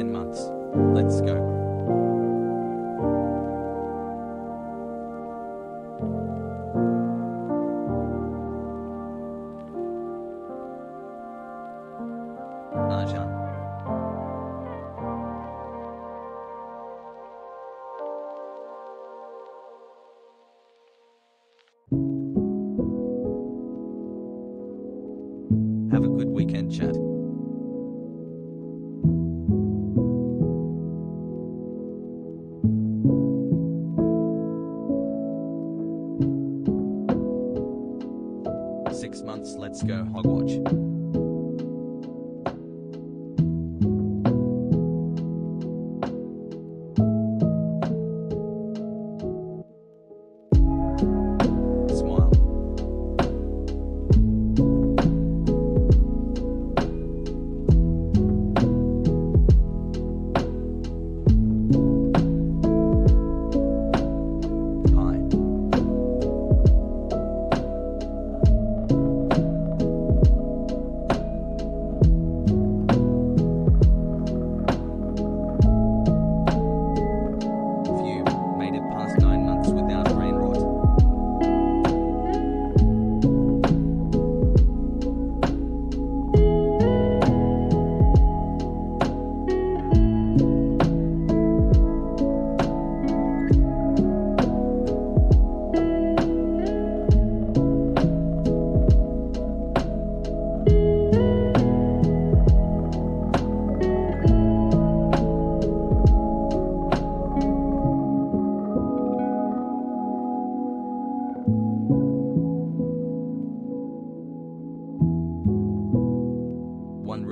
10 months. Let's go. Arjan. Have a good weekend, chat. Let's go, HOGWATCH.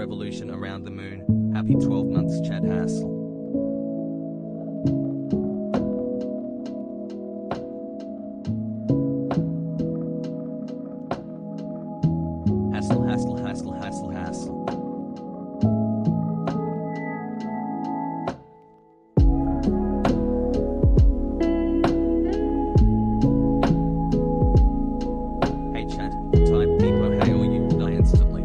revolution around the moon. Happy 12 months, Chad Hassel. Hassel, hassel, hassel, hassel, hassel. Hey chat, type people hey or you die instantly.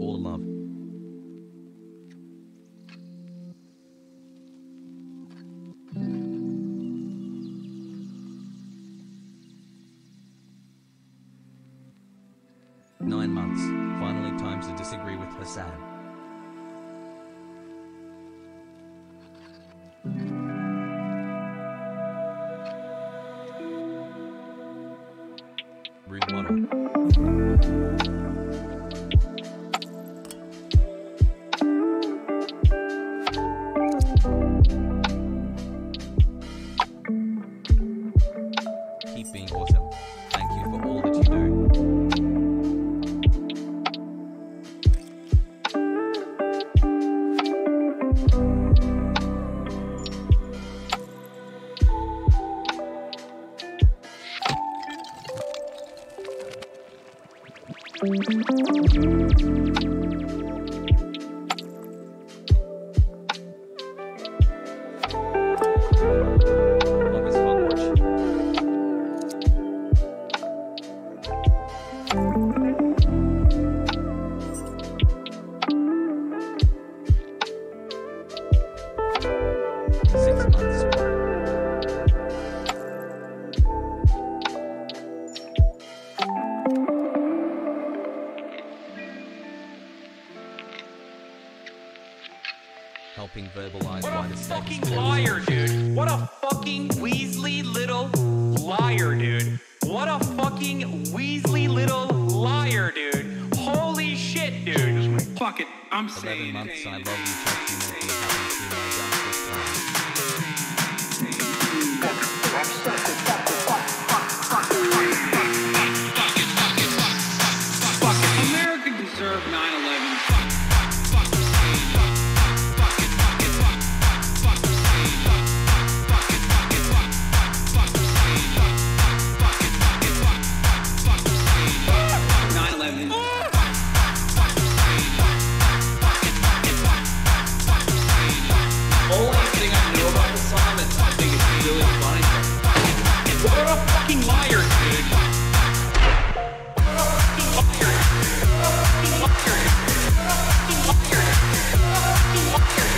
All love. Nine months. Finally time to disagree with Hasan. Rude model. Keep being awesome. Thank you for all that you do. Love is HOGWATCH. 6 months. Helping verbalize why the Fucking status liar, dude. What a fucking Weasley little liar, dude. What a fucking Weasley little liar, dude. Holy shit, dude. Fuck it, I'm 11 saying months. it. I love you. Talk to you more than happens to my darkest time. Fuck it, America deserved 9/11. Only thing I know about the song that I think is really funny. What a fucking liar, dude. What a fucking liar. Fucking liar. Fucking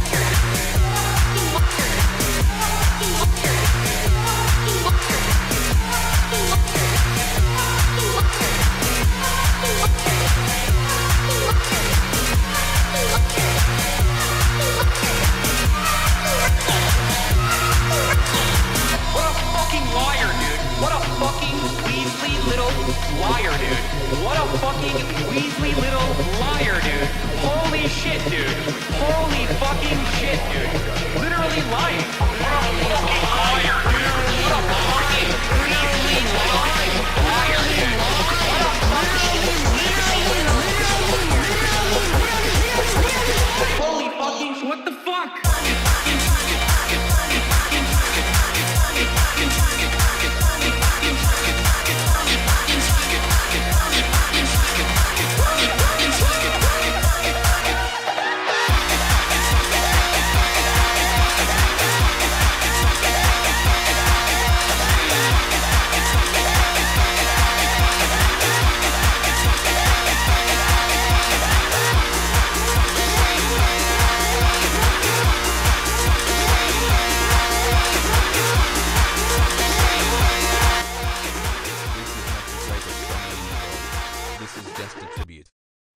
liar. Fucking liar. Fucking liar. Fucking liar. Fucking liar. Fucking liar. Fucking liar. What a fucking liar, dude. What a fucking Weasley little liar, dude. What a fucking Weasley little liar, dude. Holy shit, dude. Holy fucking shit, dude. Literally lying. What a fucking liar, dude. What a fucking Weasley little liar, dude. What a fucking holy fucking what the fuck?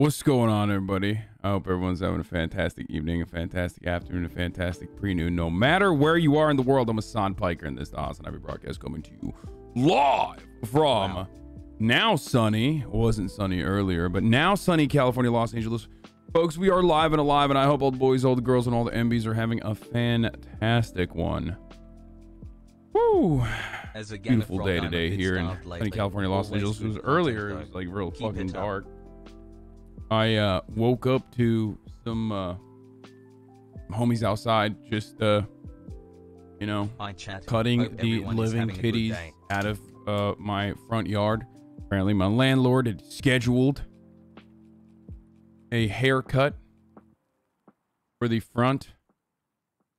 What's going on, everybody? I hope everyone's having a fantastic evening, a fantastic afternoon, a fantastic pre-noon. No matter where you are in the world, I'm Hasan Piker, and this is the HasanAbi broadcast coming to you live from now sunny, wasn't sunny earlier, but now sunny California, Los Angeles. Folks, we are live and alive, and I hope all the boys, all the girls, and all the MBs are having a fantastic one. Woo! As a Beautiful day today here in sunny California, Los Angeles. It was earlier, it was like real fucking dark. I woke up to some homies outside just you know, cutting the living titties out of my front yard. Apparently my landlord had scheduled a haircut for the front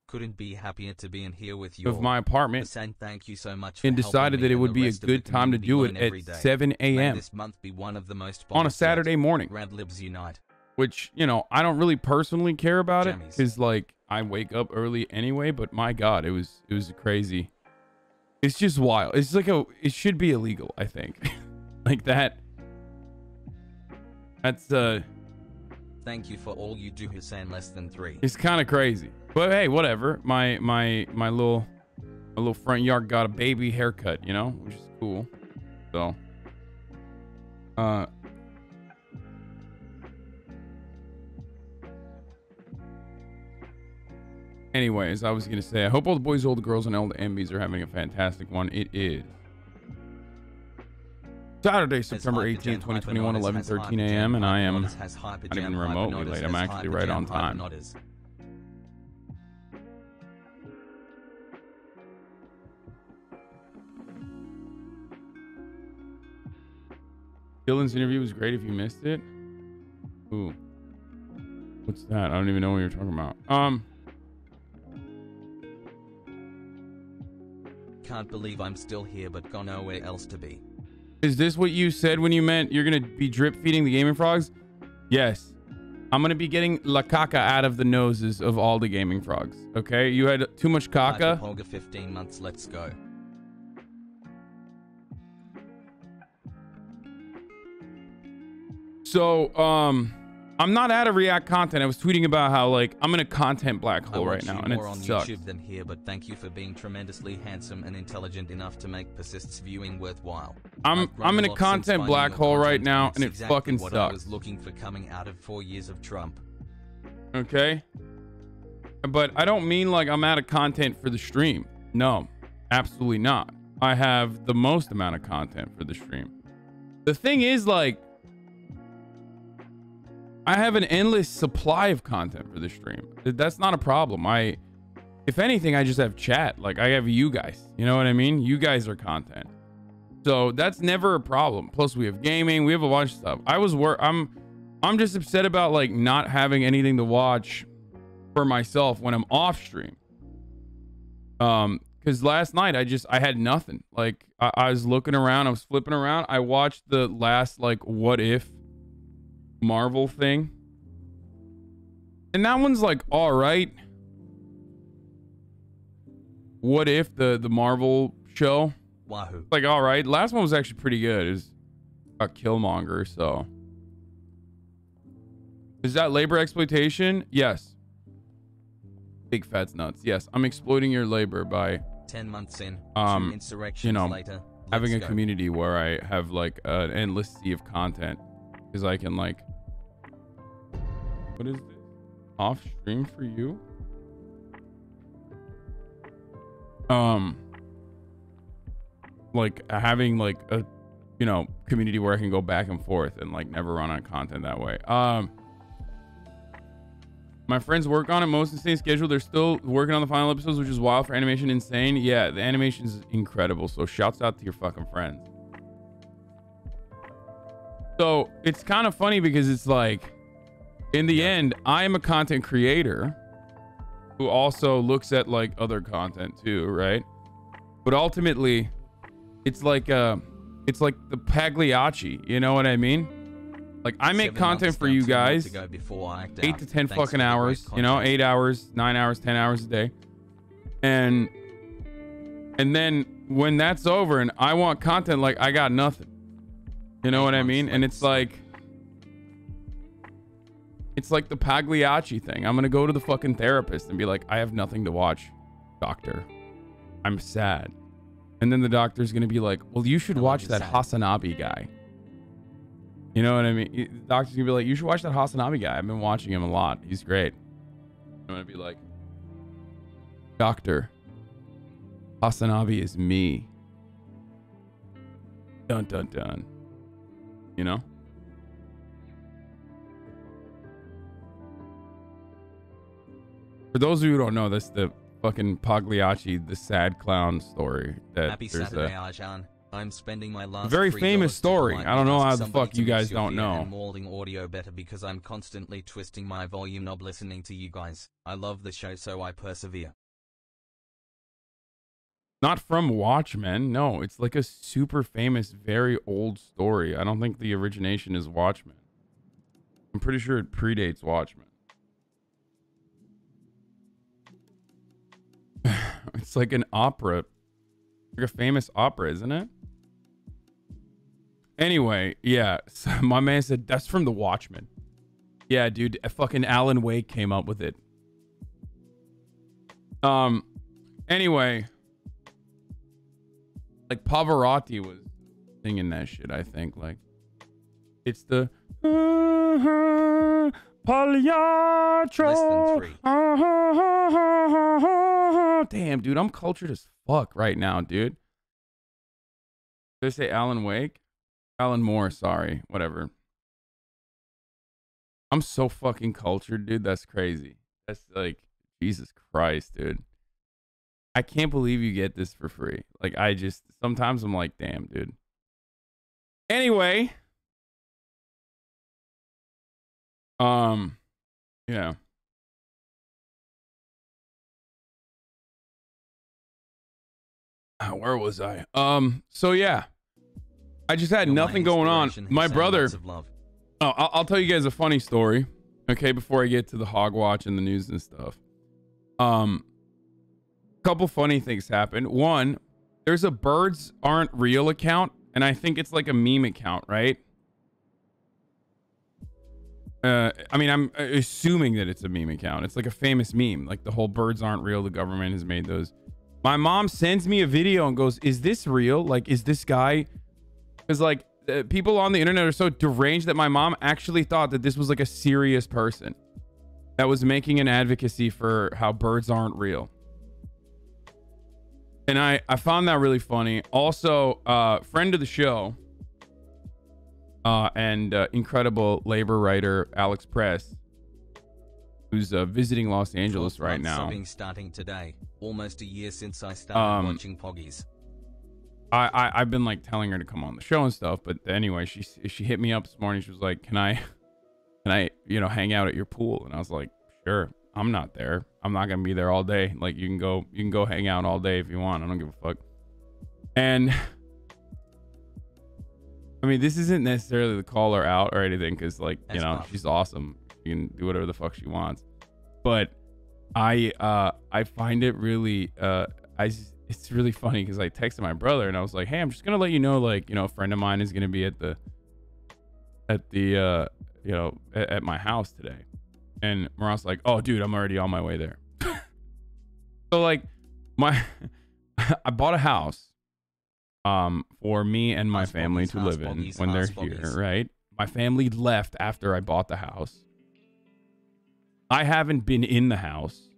couldn't be happier to be in here with you of my apartment, Hasan, thank you so much, and decided that it would be a good time to do it at 7 a.m. this month be one of the most on a Saturday morning. Rad Libs Unite. Which, you know, I don't really personally care about it because, like, I wake up early anyway. But my God, it was crazy. It's just wild. It's like it should be illegal, I think. Like that. That's Thank you for all you do, Hasan. Less than 3. It's kind of crazy. But hey, whatever. My little front yard got a baby haircut, you know, which is cool. So, anyways, I was gonna say, I hope all the boys, all the girls, and all the MBs are having a fantastic one. It is Saturday, September 18th, 2021, 11:13 a.m. and I am not even remotely late. I'm actually right on time. Dylan's interview was great if you missed it. Ooh. What's that? I don't even know what you're talking about. Can't believe I'm still here but got nowhere else to be. Is this what you said when you meant you're going to be drip feeding the gaming frogs? Yes. I'm going to be getting la caca out of the noses of all the gaming frogs. Okay? You had too much caca. Polga 15 months, let's go. So, I'm not out of React content. I was tweeting about how, like, I'm in a content black hole right now, and it more on sucks. YouTube than here, but thank you for being tremendously handsome and intelligent enough to make persist's viewing worthwhile. I'm in a content black hole right now, and it exactly fucking what sucks. I was looking for coming out of 4 years of Trump. Okay? But I don't mean like I'm out of content for the stream. No, absolutely not. I have the most amount of content for the stream. The thing is, like, I have an endless supply of content for the stream. That's not a problem. If anything, I just have chat. Like, I have you guys. You know what I mean? You guys are content. So that's never a problem. Plus, we have gaming. We have a bunch of stuff. I'm just upset about, like, not having anything to watch for myself when I'm off stream. Because last night I had nothing. Like, I was looking around. I was flipping around. I watched the last, like, what if Marvel thing, and that one's like all right. What if the Marvel show? Wahoo! Like, all right. Last one was actually pretty good. It was a Killmonger. So is that labor exploitation? Yes. Big fat's nuts. Yes, I'm exploiting your labor by 10 months in, you know, later, having a community where I have like an endless sea of content. Because I can, like, what is this? Off stream for you? Like having like a, you know, community where I can go back and forth and like never run on content that way. My friends work on it, most insane schedule. They're still working on the final episodes, which is wild for animation. Insane. Yeah, the animation is incredible. So shouts out to your fucking friends. So it's kind of funny because it's like, in the end, I am a content creator who also looks at like other content too, right? But ultimately, it's like the Pagliacci, you know what I mean? Like, I make content for you guys, 8 to 10 fucking hours, you know, 8 hours, 9 hours, 10 hours a day, and then when that's over and I want content, like, I got nothing. You know what I mean? And it's like, It's like the Pagliacci thing. I'm gonna go to the fucking therapist and be like, I have nothing to watch, doctor. I'm sad. And then the doctor's gonna be like, well, you should watch that HasanAbi guy. You know what I mean? The doctor's gonna be like, you should watch that HasanAbi guy. I've been watching him a lot. He's great. I'm gonna be like, doctor, HasanAbi is me. Dun dun dun. You know? For those of you who don't know, that's the fucking Pagliacci, the sad clown story. That Happy there's Saturday, Hasan. I'm spending my last very $3 famous to story. politely I don't know ask how the somebody fuck to you mix guys your don't beer know. and molding audio better because I'm constantly twisting my volume knob listening to you guys. I love the show, so I persevere. Not from Watchmen. No, it's like a super famous, very old story. I don't think the origination is Watchmen. I'm pretty sure it predates Watchmen. It's like an opera. Like a famous opera, isn't it? Anyway, yeah. So my man said, that's from the Watchmen. Yeah, dude. Fucking Alan Wake came up with it. Anyway. Like Pavarotti was singing that shit, I think. Like, it's the Pagliaccio. Damn, dude, I'm cultured as fuck right now, dude. Did I say Alan Wake? Alan Moore, sorry. Whatever. I'm so fucking cultured, dude. That's crazy. That's like, Jesus Christ, dude. I can't believe you get this for free. Like, sometimes I'm like, damn, dude. Anyway. Yeah. Where was I? So yeah. I just had nothing going on. My brother. Oh, I'll tell you guys a funny story. Okay, before I get to the HOGWATCH and the news and stuff. Couple funny things happened. One, there's a birds aren't real account, and I think it's like a meme account, right? I mean, I'm assuming that it's a meme account. It's like a famous meme, like the whole birds aren't real. The government has made those. My mom sends me a video and goes, is this real? Like, is this guy? Because like people on the internet are so deranged that my mom actually thought that this was like a serious person that was making an advocacy for how birds aren't real. And I found that really funny. Also, friend of the show and incredible labor writer Alex Press, who's visiting Los Angeles right now. Starting today, almost a year since I started watching Poggies. I've been like telling her to come on the show and stuff, but anyway, she hit me up this morning. She was like, "Can I hang out at your pool?" And I was like, "Sure." I'm not there. I'm not gonna be there all day. Like, you can go hang out all day if you want. I don't give a fuck. And I mean, this isn't necessarily to call her out or anything, because like, you know, she's awesome. She can do whatever the fuck she wants. But I find it really it's really funny because I texted my brother and I was like, hey, I'm just gonna let you know, like, you know, a friend of mine is gonna be at my house today. And Marat's like, oh, dude, I'm already on my way there. So like I bought a house for me and my family to live in when they're here, right? My family left after I bought the house. I haven't been in the house.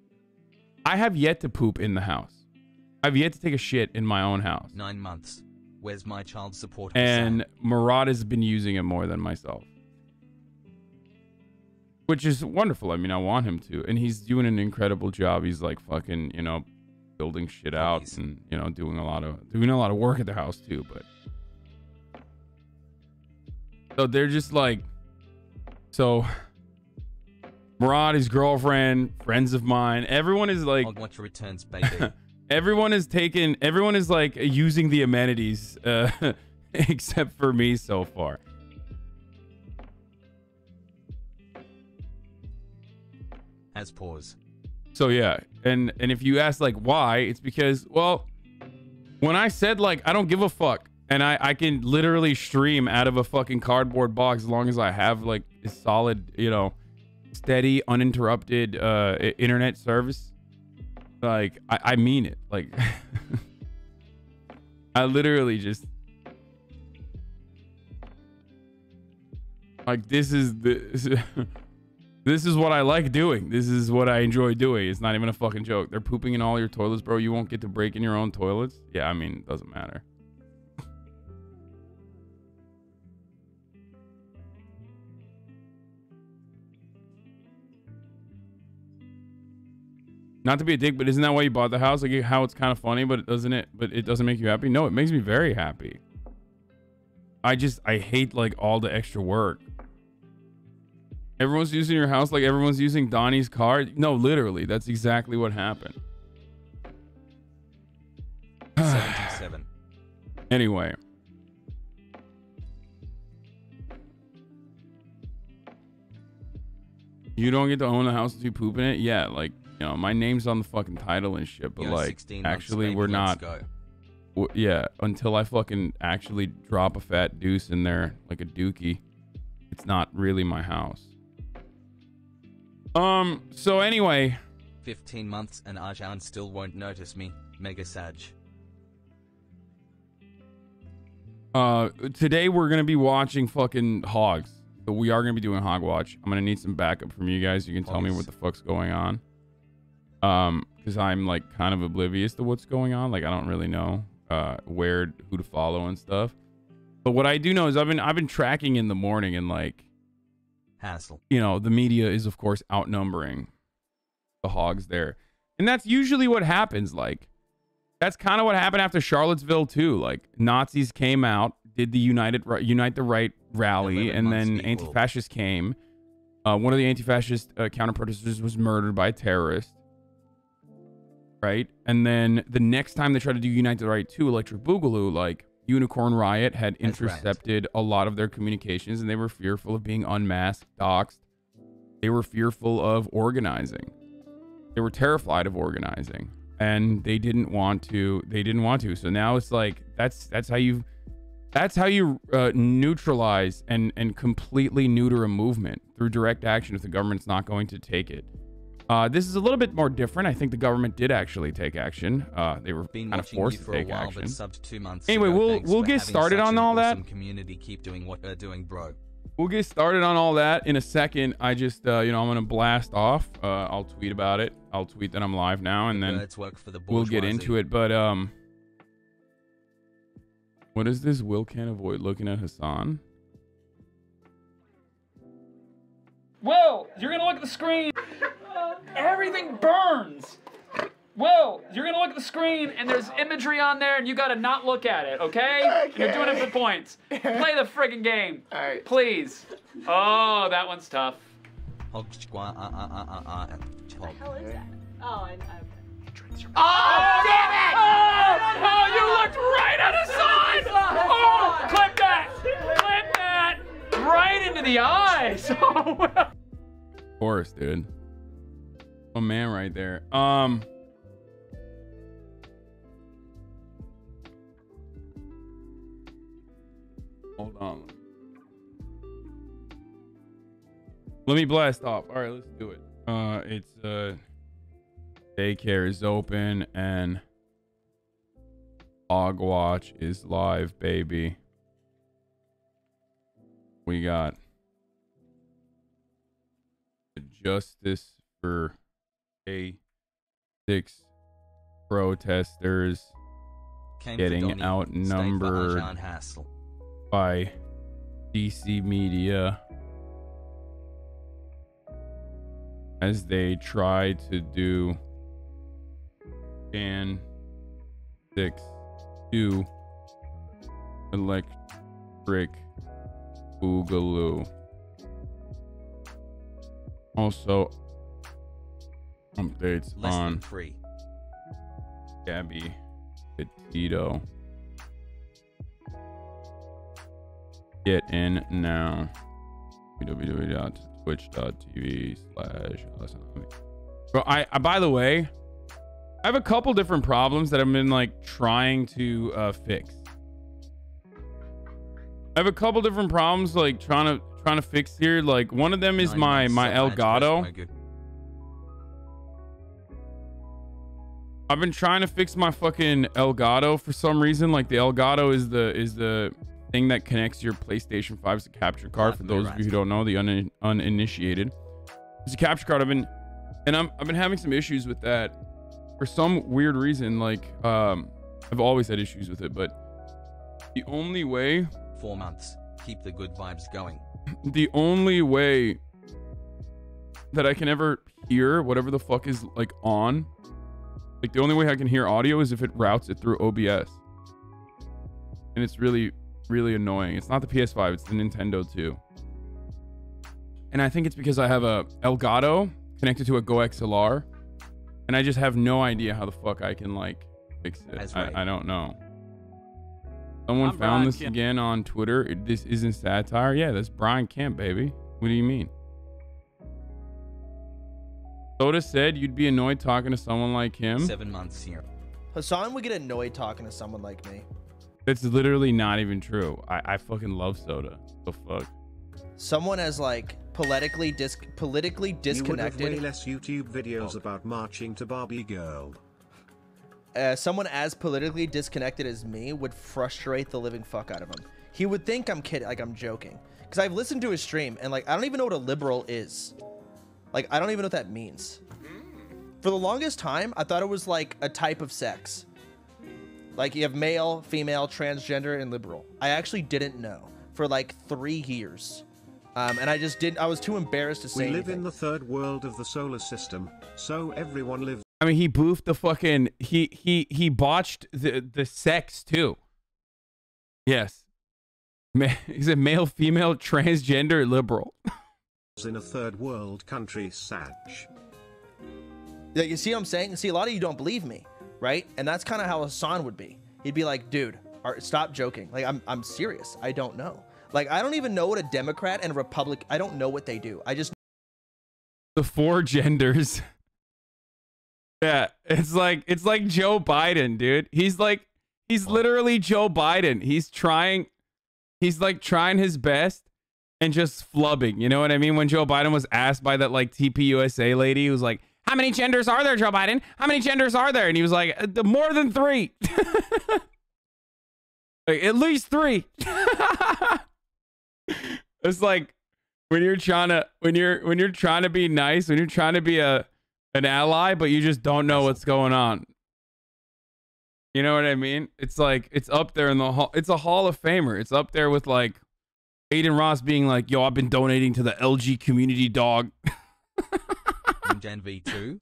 I have yet to poop in the house. I've yet to take a shit in my own house. 9 months. Where's my child support? And Murat has been using it more than myself, which is wonderful. I mean, I want him to, and he's doing an incredible job. He's like fucking, you know, building shit out and, you know, doing a lot of work at the house too. But so they're just like, so Murat, his girlfriend, friends of mine, everyone is like, HOGWATCH returns, baby. everyone is like using the amenities, except for me so far. Has pause. So yeah, and if you ask like why, it's because, well, when I said like I don't give a fuck, and I can literally stream out of a fucking cardboard box as long as I have like a solid, you know, steady, uninterrupted internet service, like I mean it. Like I literally just like this is what I like doing. This is what I enjoy doing. It's not even a fucking joke. They're pooping in all your toilets, bro. You won't get to break in your own toilets. Yeah, I mean, it doesn't matter. Not to be a dick, but isn't that why you bought the house? Like how it's kind of funny, but it doesn't make you happy? No, it makes me very happy. I hate like all the extra work. Everyone's using your house like everyone's using Donnie's car. No, literally, that's exactly what happened. 77. Anyway. You don't get to own the house if you poop in it? Yeah, like, you know, my name's on the fucking title and shit, but like, actually, we're not. Yeah, until I fucking actually drop a fat deuce in there, like a dookie, it's not really my house. So anyway. 15 months and Arjan still won't notice me. Mega Sag. Today we're gonna be watching fucking Hogs. So we are gonna be doing Hogwatch. I'm gonna need some backup from you guys. You can tell me what the fuck's going on. Because I'm like kind of oblivious to what's going on. Like I don't really know who to follow and stuff. But what I do know is I've been tracking in the morning and like hassle. You know, the media is of course outnumbering the Hogs there. And that's usually what happens. Like that's kind of what happened after Charlottesville too. Like Nazis came out, did the Unite the Right rally, and then anti-fascists came. One of the anti-fascist counter-protesters was murdered by a terrorist. Right? And then the next time they tried to do Unite the Right 2, Electric Boogaloo, like Unicorn Riot had intercepted a lot of their communications, and they were fearful of being unmasked, doxxed. They were fearful of organizing. They were terrified of organizing, and they didn't want to. So now it's like that's how you neutralize and completely neuter a movement through direct action if the government's not going to take it. This is a little bit more different. I think the government did actually take action. They were kind of forced to take action. Anyway, we'll get started on all that. Community, keep doing what they're doing, bro. We'll get started on all that in a second. I just, you know, I'm gonna blast off. I'll tweet about it. I'll tweet that I'm live now, and then we'll get into it. But what is this? Will can't avoid looking at Hasan. Will, you're gonna look at the screen. Everything burns. Will, you're gonna look at the screen and there's imagery on there and you gotta not look at it, okay? Okay. You're doing it for points. Play the friggin' game. All right. Please. Oh, that one's tough. What the hell is that? Oh, Oh, damn it! Oh, you looked right at Hasan! Oh, clip that! Clip that! Right into the eyes! Of course, dude. Oh man, right there. Hold on. Let me blast off. All right, let's do it. It's daycare is open and Hogwatch is live, baby. We got the justice for A6 protesters getting outnumbered by DC media as they try to do Jan 6 to Electric Boogaloo. Also, updates on Gabby Petito. Get in now. www.twitch.tv/HasanAbi. Bro, I by the way, I have a couple different problems that I've been like trying to fix. I have a couple different problems like trying trying to fix here. Like one of them is 9 my months Elgato. subreddit. I've been trying to fix my fucking Elgato for some reason. Like the Elgato is the thing that connects your PlayStation 5's capture card. For those of you who don't know, the uninitiated, it's a capture card. I've been having some issues with that for some weird reason. Like I've always had issues with it, but the only way 4 months. Keep the good vibes going. the only way that I can ever hear whatever the fuck is like on, like the only way I can hear audio is if it routes it through OBS, and it's really annoying. It's not the PS5, it's the Nintendo too. And I think it's because I have a Elgato connected to a Go XLR, and I just have no idea how the fuck I can like fix it. I don't know. Someone found this again on Twitter. This isn't satire. Yeah, that's Brian Kemp, baby. What do you mean? Soda said you'd be annoyed talking to someone like him. 7 months here. Hasan would get annoyed talking to someone like me. That's literally not even true. I fucking love Soda. The fuck? Someone as like politically disconnected. You would have way less YouTube videos about marching to Barbie Girl. Someone as politically disconnected as me would frustrate the living fuck out of him. He would think I'm kidding, like I'm joking. Because I've listened to his stream, and like I don't even know what a liberal is. Like I don't even know what that means. For the longest time, I thought it was like a type of sex. Like you have male, female, transgender, and liberal. I actually didn't know for like 3 years. And I just didn't. I was too embarrassed to say We live anything. in the third world of the solar system, so everyone lives. I mean, he boofed the fucking. He botched the sex too. Yes. He's a male, female, transgender, liberal. In a third world country, Sag. Yeah, you see what I'm saying? See, a lot of you don't believe me, right? And that's kind of how Hasan would be. He'd be like, dude, stop joking. Like, I'm serious. I don't know. Like, I don't even know what a Democrat and a Republican, I don't know what they do. I just... The 4 genders. Yeah, it's like Joe Biden, dude. He's literally Joe Biden. He's like trying his best and just flubbing. You know what I mean? When Joe Biden was asked by that like TPUSA lady who was like, how many genders are there, Joe Biden? How many genders are there? And he was like, more than 3. Like, at least 3. It's like when you're trying to be nice, when you're trying to be an ally, but you just don't know what's going on. You know what I mean? It's like it's up there in the hall. It's a Hall of Famer. It's up there with like Aiden Ross being like, "Yo, I've been donating to the LG community, dog." Gen V2.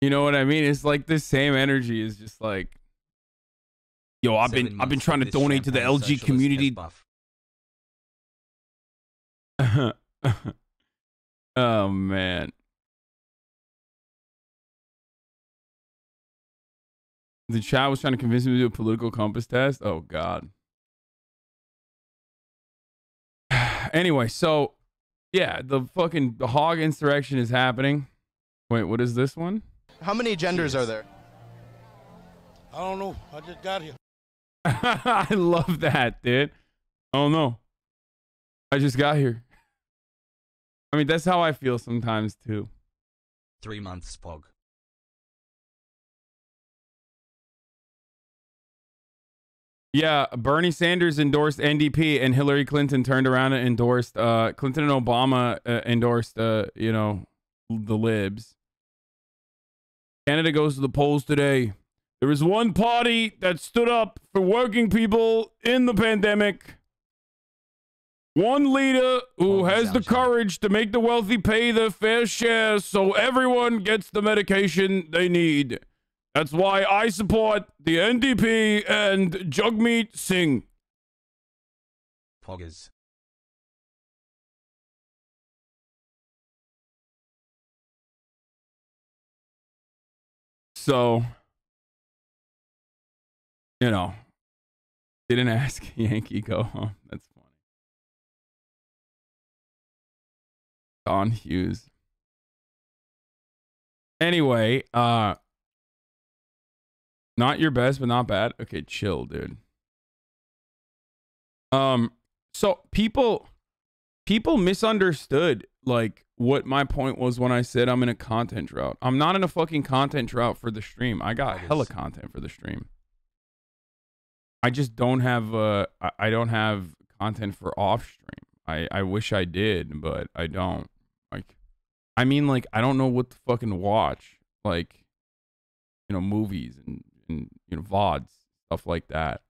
You know what I mean? It's like the same energy is just like, "Yo, I've been trying to donate to the LG community." Oh man. The chat was trying to convince me to do a political compass test. Oh god. Anyway, so yeah, the hog insurrection is happening. Wait, what is this one? How many genders are there? I don't know. I just got here. I love that, dude. Oh no. I just got here. I mean, that's how I feel sometimes too. 3 months, Pog. Yeah, Bernie Sanders endorsed NDP and Hillary Clinton turned around and endorsed, Clinton and Obama endorsed, you know, the libs. Canada goes to the polls today. There was one party that stood up for working people in the pandemic. One leader who has the courage to make the wealthy pay their fair share so everyone gets the medication they need. That's why I support the NDP and Jagmeet Singh. Poggers. So, you know, didn't ask Yankee go home. That's funny. Don Hughes. Anyway, Not your best, but not bad. Okay, chill, dude. So people misunderstood like what my point was when I said I'm in a content drought. I'm not in a fucking content drought for the stream. I got hella content for the stream. I just don't have I don't have content for off stream. I wish I did, but I don't. Like, I mean, like, I don't know what to fucking watch. Like, you know, movies and you know, VODs, stuff like that.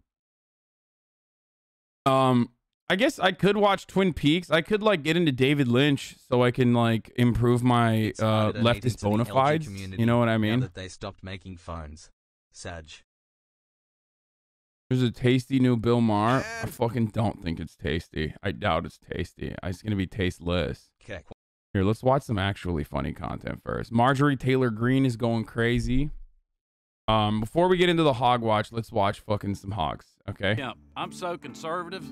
I guess I could watch Twin Peaks. I could like get into David Lynch so I can like improve my leftist bona fides. You know what I mean? Now that they stopped making phones. Sag. There's a tasty new Bill Maher. I fucking don't think it's tasty. I doubt it's tasty. It's gonna be tasteless. Okay. Here, let's watch some actually funny content first. Marjorie Taylor Greene is going crazy. Before we get into the HOGWATCH, let's watch fucking some hogs, okay? Yeah, I'm so conservative.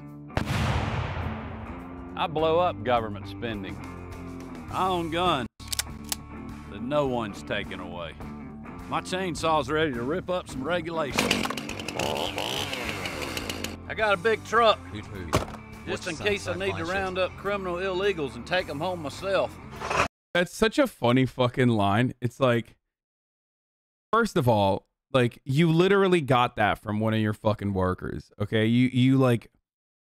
I blow up government spending. I own guns that no one's taking away. My chainsaw's ready to rip up some regulations. I got a big truck, just in case I need to round up criminal illegals and take them home myself. That's such a funny fucking line. It's like, first of all, like, you literally got that from one of your fucking workers, okay? You like,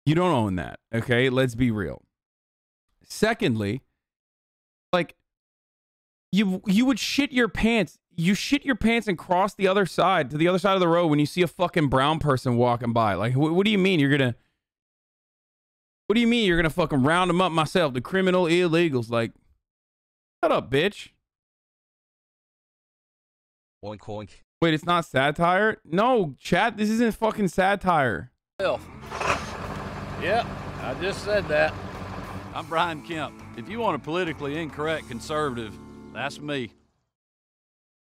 you don't own that, okay? Let's be real. Secondly, like, you would shit your pants. You shit your pants and cross the other side, to the other side of the road when you see a fucking brown person walking by. Like, what do you mean you're gonna... What do you mean you're gonna fucking round them up myself, the criminal illegals? Like, shut up, bitch. Oink, oink. Wait, it's not satire? No, chat, this isn't fucking satire. Yep, I just said that. I'm Brian Kemp. If you want a politically incorrect conservative, that's me.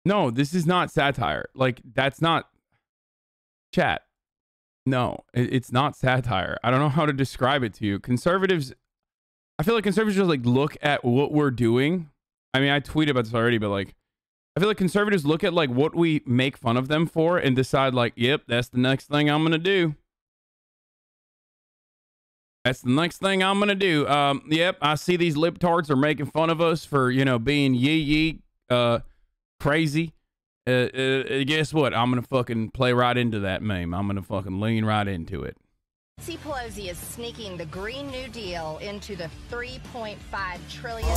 No, this is not satire. Like, that's not... Chat. No, it's not satire. I don't know how to describe it to you. Conservatives... I feel like conservatives just, like, look at what we're doing. I mean, I tweeted about this already, but, like, I feel like conservatives look at, like, what we make fun of them for and decide, like, yep, that's the next thing I'm gonna do. That's the next thing I'm gonna do. Yep, I see these libtards are making fun of us for, you know, being crazy. Guess what? I'm gonna fucking play right into that meme. I'm gonna fucking lean right into it. Nancy Pelosi is sneaking the Green New Deal into the $3.5 trillion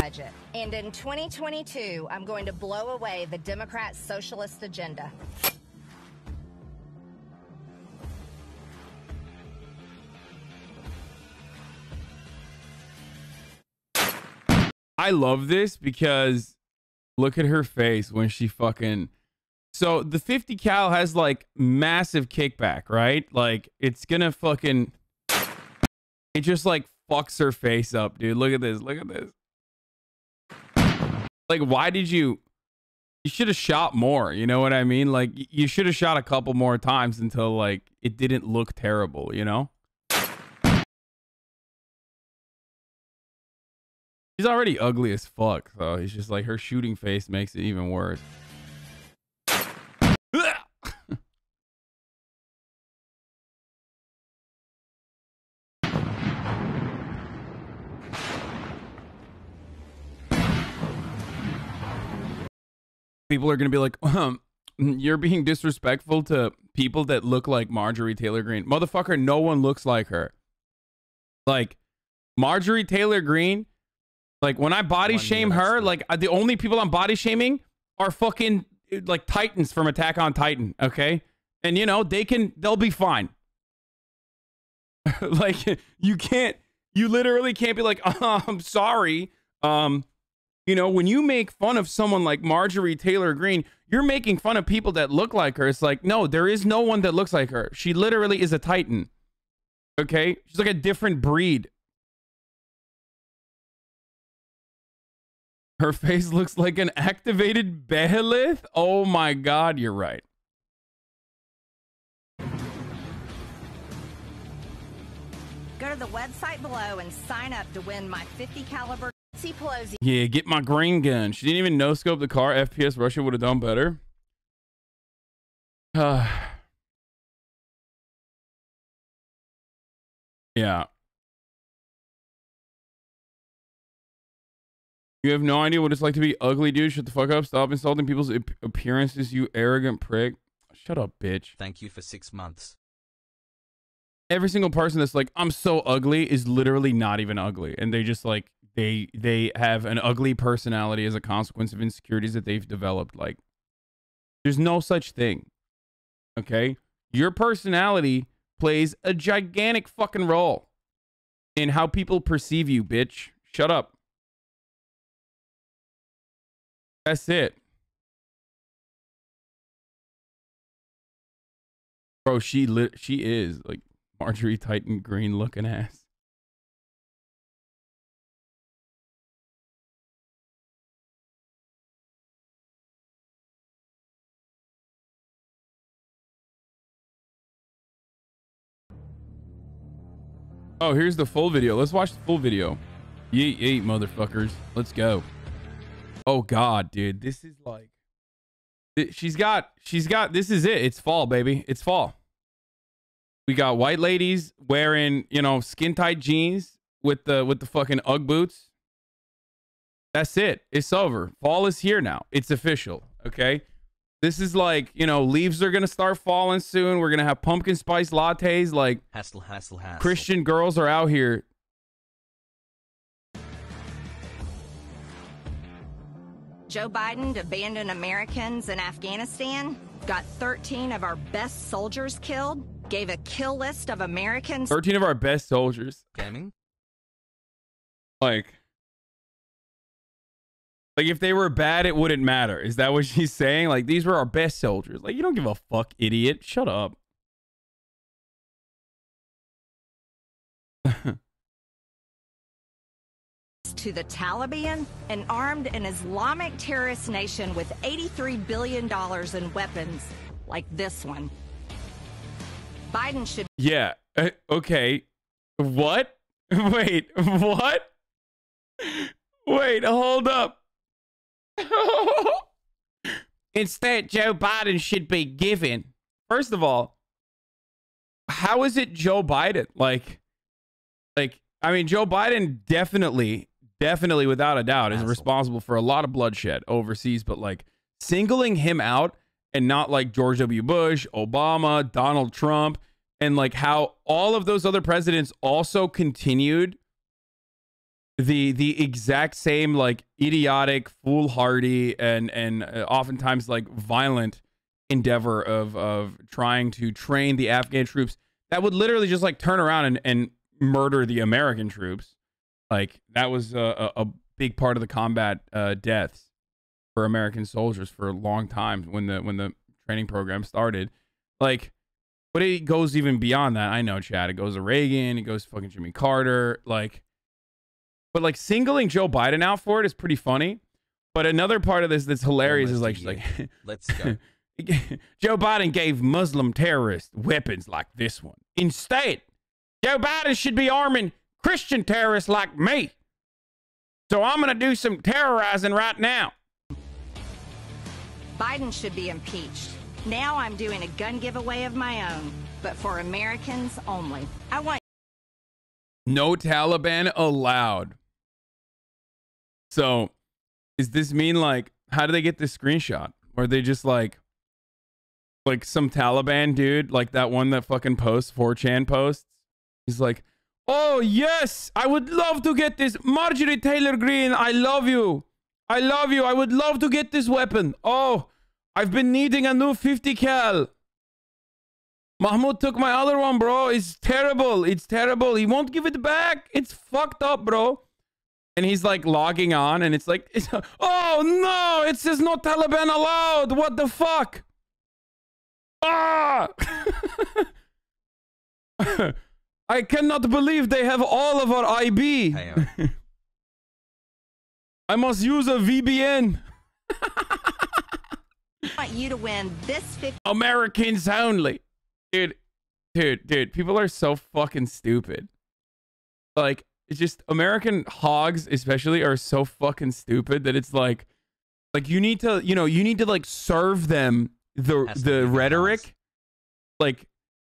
budget. And in 2022, I'm going to blow away the Democrat socialist agenda. I love this because look at her face when she fucking... So the 50 cal has like massive kickback, right? Like it's gonna fucking... It just like fucks her face up, dude. Look at this. Look at this. Like, why did you... You should have shot more, you know what I mean? Like, you should have shot a couple more times until like it didn't look terrible, you know? She's already ugly as fuck, so it's just like her shooting face makes it even worse. People are gonna be like, you're being disrespectful to people that look like Marjorie Taylor Greene. Motherfucker, no one looks like her. Like, Marjorie Taylor Greene, like, when I body shame her, like, the only people I'm body shaming are fucking, like, Titans from Attack on Titan, okay? And, you know, they'll be fine. Like, you literally can't be like, oh, I'm sorry. You know, when you make fun of someone like Marjorie Taylor Greene, you're making fun of people that look like her. It's like, no, there is no one that looks like her. She literally is a Titan, okay? She's like a different breed. Her face looks like an activated behemoth. Oh my God, you're right. Go to the website below and sign up to win my 50 caliber Nancy Pelosi. Yeah, get my green gun. She didn't even no scope the car. FPS Russia would have done better. Yeah. You have no idea what it's like to be ugly, dude. Shut the fuck up. Stop insulting people's appearances, you arrogant prick. Shut up, bitch. Thank you for 6 months. Every single person that's like, I'm so ugly is literally not even ugly. And they just like, they have an ugly personality as a consequence of insecurities that they've developed. Like, there's no such thing. Okay? Your personality plays a gigantic fucking role in how people perceive you, bitch. Shut up. That's it. Bro, she is like Marjorie Titan Greene looking ass. Oh, here's the full video. Let's watch the full video. Yeet, yeet, motherfuckers. Let's go. Oh God, dude, this is like, she's got, this is it. It's fall, baby. It's fall. We got white ladies wearing, you know, skin tight jeans with the fucking Ugg boots. That's it. It's over. Fall is here now. It's official. Okay. This is like, you know, leaves are going to start falling soon. We're going to have pumpkin spice lattes. Like, Hassle, hassle, hassle. Christian girls are out here. Joe Biden abandoned Americans in Afghanistan, got 13 of our best soldiers killed, gave a kill list of Americans. 13 of our best soldiers. Gaming? Like if they were bad, it wouldn't matter. Is that what she's saying? Like, these were our best soldiers. Like, you don't give a fuck, idiot. Shut up. To the Taliban, an armed and Islamic terrorist nation with $83 billion in weapons like this one. Biden should... Yeah. Okay. What? Wait. What? Wait, hold up. Instead, Joe Biden should be given. First of all, how is it Joe Biden? Like, I mean, Joe Biden definitely without a doubt is responsible for a lot of bloodshed overseas, but like singling him out and not like George W. Bush, Obama, Donald Trump, and like how all of those other presidents also continued the exact same like idiotic, foolhardy, and oftentimes like violent endeavor of trying to train the Afghan troops that would literally just like turn around and murder the American troops. Like, that was a big part of the combat deaths for American soldiers for a long time when the training program started. Like, but it goes even beyond that. I know, Chad. It goes to Reagan. It goes to fucking Jimmy Carter. Like, but like singling Joe Biden out for it is pretty funny. But another part of this that's hilarious is like, she's like, let's go. Joe Biden gave Muslim terrorists weapons like this one. Instead, Joe Biden should be arming Christian terrorists like me. So I'm going to do some terrorizing right now. Biden should be impeached. Now I'm doing a gun giveaway of my own, but for Americans only. I want... No Taliban allowed. So, does this mean like, how do they get this screenshot? Or are they just like some Taliban dude, like that one that fucking posts 4chan posts? He's like, oh yes, I would love to get this. Marjorie Taylor Greene, I love you. I love you. I would love to get this weapon. Oh, I've been needing a new 50 cal. Mahmoud took my other one, bro. It's terrible. It's terrible. He won't give it back. It's fucked up, bro. And he's like logging on and it's like, oh no, it says no Taliban allowed. What the fuck? Ah! I cannot believe they have all of our IB. I must use a VPN. I want you to win this 50. Americans only. Dude, people are so fucking stupid. Like, it's just American hogs especially are so fucking stupid that it's like you need to like serve them the rhetoric like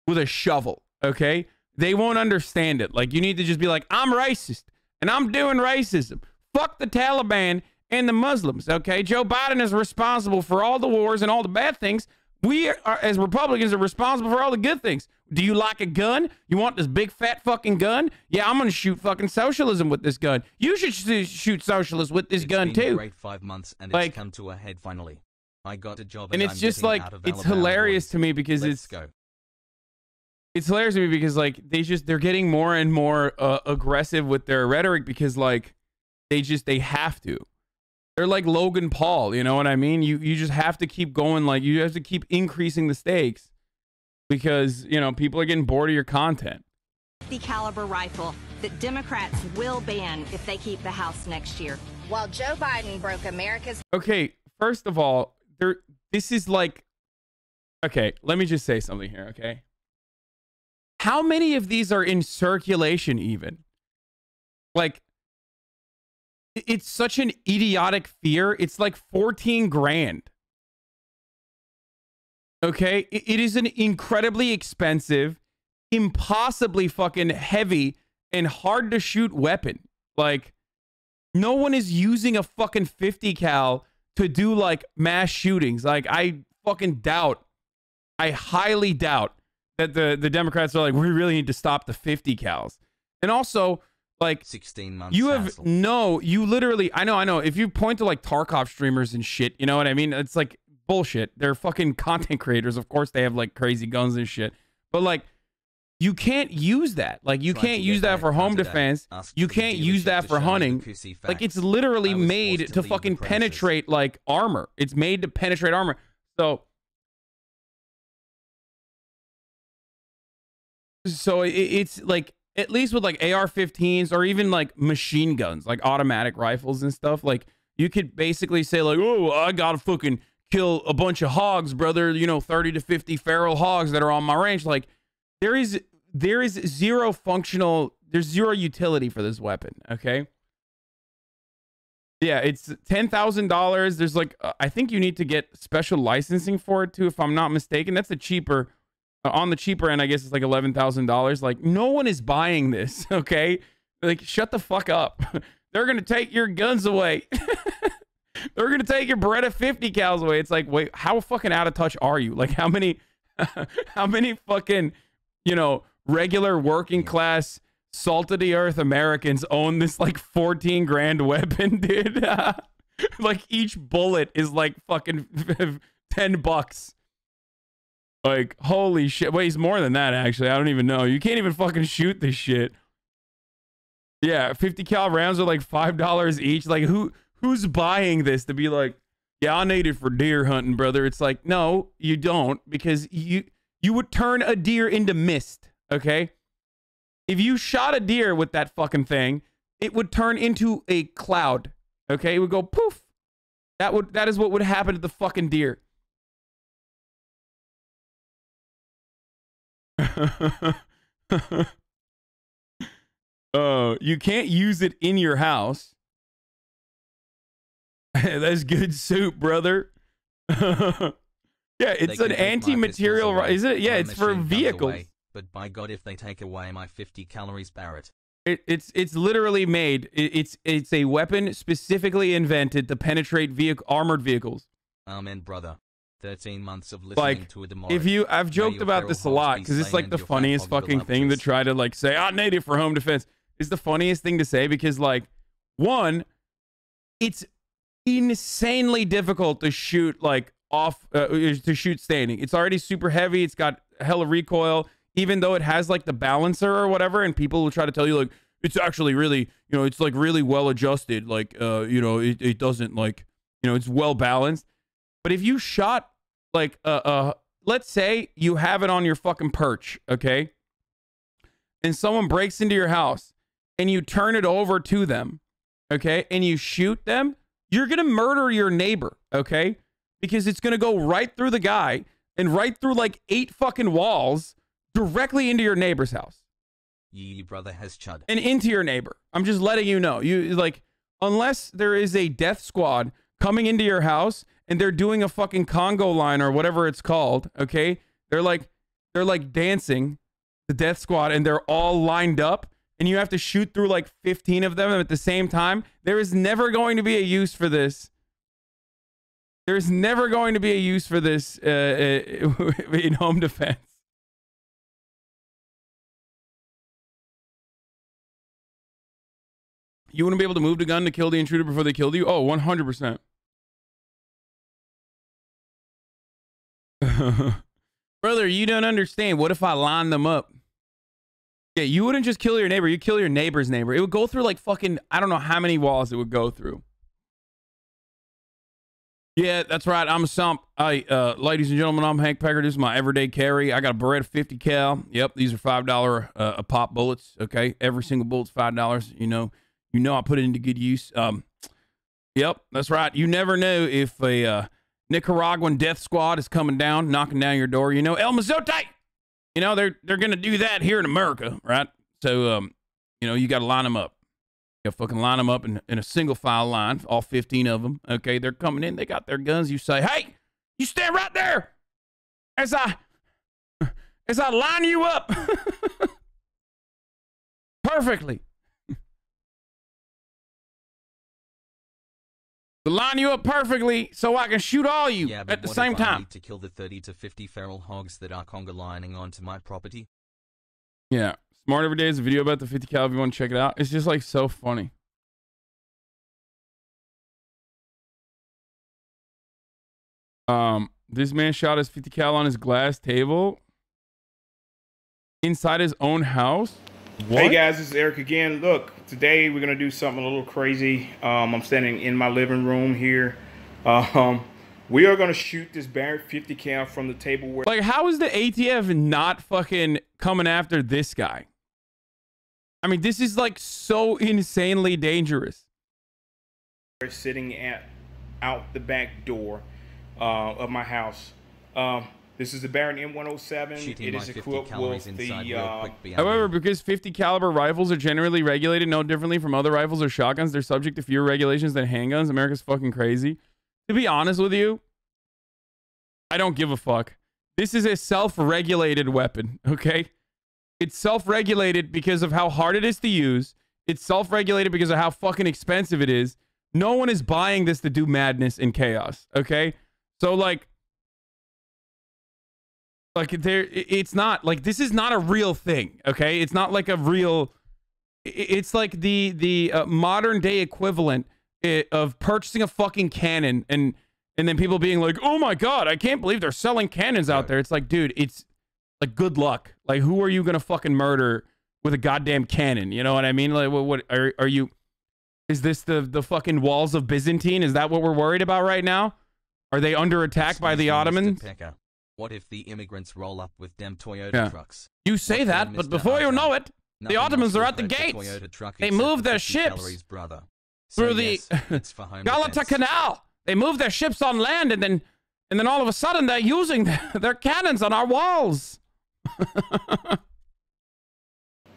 with a shovel, okay? They won't understand it. Like, you need to just be like, I'm racist and I'm doing racism. Fuck the Taliban and the Muslims, okay? Joe Biden is responsible for all the wars and all the bad things. We are, as Republicans, are responsible for all the good things. Do you like a gun? You want this big fat fucking gun? Yeah, I'm gonna shoot fucking socialism with this gun. You should shoot socialists with this gun too. It's been a great 5 months and like, it's come to a head finally. I got a job and it's I'm just getting like, out of it's Alabama hilarious boys. to me because Let's go. It's hilarious to me because like they're getting more and more aggressive with their rhetoric because like they have to. They're like Logan Paul, you know what I mean? You just have to keep going, like you have to keep increasing the stakes because, you know, people are getting bored of your content. The caliber rifle that Democrats will ban if they keep the House next year. While Joe Biden broke America's... Okay, first of all, this is like... Okay, let me just say something here, okay? How many of these are in circulation even? Like, it's such an idiotic fear. It's like 14 grand. Okay? It is an incredibly expensive, impossibly fucking heavy, and hard to shoot weapon. Like, no one is using a fucking 50 cal to do like mass shootings. Like, I fucking doubt. I highly doubt that the Democrats are like, we really need to stop the 50 cals. And also, like, 16 months you have hassle. you literally, I know. If you point to like Tarkov streamers and shit, you know what I mean? It's like bullshit. They're fucking content creators. Of course, they have like crazy guns and shit. But like, you can't use that. Like, you can't use that for home defense. You can't use that for hunting. Like, it's literally made to fucking penetrate like armor. It's made to penetrate armor. So it's like, at least with like AR-15s or even like machine guns, like automatic rifles and stuff, like you could basically say like, oh, I gotta fucking kill a bunch of hogs, brother, you know, 30 to 50 feral hogs that are on my range. Like, there is zero functional, there's zero utility for this weapon, okay? Yeah, it's $10,000. There's like, I think you need to get special licensing for it too, if I'm not mistaken. That's a cheaper... on the cheaper end, I guess it's like $11,000. Like, no one is buying this, okay? Like, shut the fuck up. They're gonna take your guns away. They're gonna take your Beretta 50 cals away. It's like, wait, how fucking out of touch are you? Like, how many fucking, you know, regular working class, salt of the earth Americans own this like 14 grand weapon, dude? Like, each bullet is like fucking $10. Like, holy shit. Wait, it's more than that, actually. I don't even know. You can't even fucking shoot this shit. Yeah, 50 cal rounds are like $5 each. Like, who's buying this to be like, yeah, I need it for deer hunting, brother? It's like, no, you don't, because you would turn a deer into mist, okay? If you shot a deer with that fucking thing, it would turn into a cloud, okay? It would go poof. That is what would happen to the fucking deer. You can't use it in your house. That's good soup, brother. Yeah, it's an anti-material, is it? Yeah, it's for vehicles. Away, but by God, if they take away my 50 calories, Barrett. It's literally made. It's a weapon specifically invented to penetrate armored vehicles. Amen, brother. 13 months of listening to a demonic. I've joked about this a lot because it's like the funniest fucking thing to try to like say, I need it for home defense. It's the funniest thing to say because, like, one, it's insanely difficult to shoot like off to shoot standing. It's already super heavy. It's got hella recoil, even though it has like the balancer or whatever, and people will try to tell you like it's actually really, you know, it's like really well adjusted, like you know, it doesn't, like, you know, it's well balanced. But if you shot like let's say you have it on your fucking perch, okay, and someone breaks into your house and you turn it over to them, okay, and you shoot them, you're gonna murder your neighbor, okay, because it's gonna go right through the guy and right through like 8 fucking walls directly into your neighbor's house. Ye brother has chud. And into your neighbor. I'm just letting you know. You, like, unless there is a death squad coming into your house and they're doing a fucking Congo line or whatever it's called, okay? They're like dancing, the death squad, and they're all lined up, and you have to shoot through like 15 of them at the same time. There is never going to be a use for this. There's never going to be a use for this in home defense. You wouldn't be able to move the gun to kill the intruder before they killed you? Oh, 100%. Brother, you don't understand. What if I line them up? Yeah, you wouldn't just kill your neighbor. You kill your neighbor's neighbor. It would go through like fucking, I don't know how many walls it would go through. Yeah, that's right. I'm a Sump. Ladies and gentlemen, I'm Hank Pecker. This is my everyday carry. I got a Beretta 50 cal. Yep, these are $5 a pop bullets. Okay, every single bullet's $5. You know, I put it into good use. Yep, that's right. You never know if a Nicaraguan death squad is coming down, knocking down your door. You know, El Mazote. You know, they're gonna do that here in America, right? So, you know, you got to line them up. You fucking line them up in a single file line, all 15 of them. Okay, they're coming in. They got their guns. You say, hey, you stand right there as I line you up perfectly. To line you up perfectly so I can shoot all you at the same time. I need to kill the 30 to 50 feral hogs that are conga lining onto my property? Yeah. Smart Every Day is a video about the 50 cal if you want to check it out. It's just like so funny. This man shot his 50 cal on his glass table inside his own house. What? Hey guys, this is Eric again. Look, today we're gonna do something a little crazy. I'm standing in my living room here. We are gonna shoot this Barrett 50 cal from the table where. Like, how is the ATF not fucking coming after this guy? I mean, this is like so insanely dangerous. Sitting out the back door of my house. This is the Barrett M107. It is equipped with the. However, because 50 caliber rifles are generally regulated no differently from other rifles or shotguns, they're subject to fewer regulations than handguns. America's fucking crazy. To be honest with you, I don't give a fuck. This is a self-regulated weapon, okay? It's self-regulated because of how hard it is to use. It's self-regulated because of how fucking expensive it is. No one is buying this to do madness and chaos, okay? So, like it's not like, this is not a real thing, okay? It's not like a real, it's like the modern day equivalent of purchasing a fucking cannon and then people being like, oh my God, I can't believe they're selling cannons out there. It's like, dude, it's like, good luck. Like, who are you gonna fucking murder with a goddamn cannon? You know what I mean? Like, what are you, is this the fucking walls of Byzantine? Is that what we're worried about right now? Are they under attack by the Ottomans? What if the immigrants roll up with them Toyota trucks? You say that, but before you know it, the Ottomans are at the gates. They moved their ships through the Galata Canal. They moved their ships on land, and then all of a sudden they're using their cannons on our walls.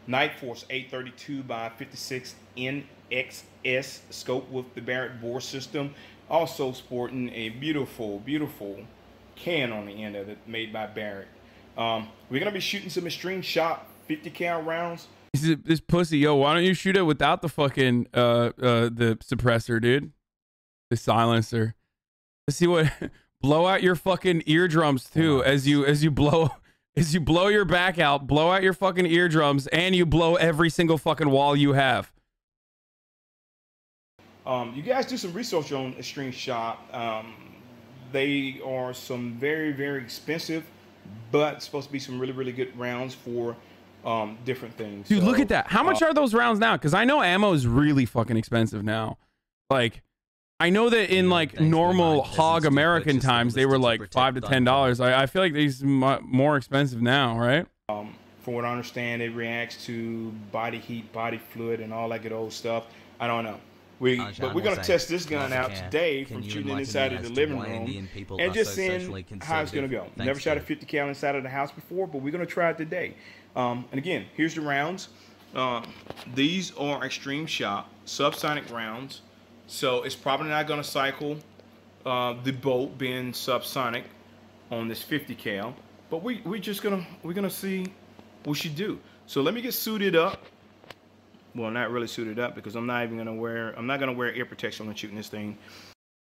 Night Force 832 by 56 NXS scope with the Barrett bore system. Also sporting a beautiful, beautiful can on the end of it, made by Barrett. We're gonna be shooting some extreme shot 50 cal rounds. This pussy, yo, why don't you shoot it without the fucking the suppressor, dude? The silencer. Let's see what. Blow out your fucking eardrums too, as you blow your back out. Blow out your fucking eardrums, and you blow every single fucking wall you have. You guys do some research on extreme shot. They are some very, very expensive, but supposed to be some really, really good rounds for different things. Dude, look at that. How much are those rounds now? Because I know ammo is really fucking expensive now. Like, I know that in like normal hog American times, they were like $5 to $10. I feel like these are more expensive now, right? From what I understand, it reacts to body heat, body fluid, and all that good old stuff. I don't know. But we're going to test this gun out today from shooting it inside of the living room and just seeing how it's going to go. Never shot a 50 cal inside of the house before, but we're going to try it today. And again, here's the rounds. These are extreme shot, subsonic rounds. So it's probably not going to cycle the bolt being subsonic on this 50 cal, but we're gonna see what she do. So let me get suited up. Well, not really suited up because I'm not gonna wear ear protection when shooting this thing.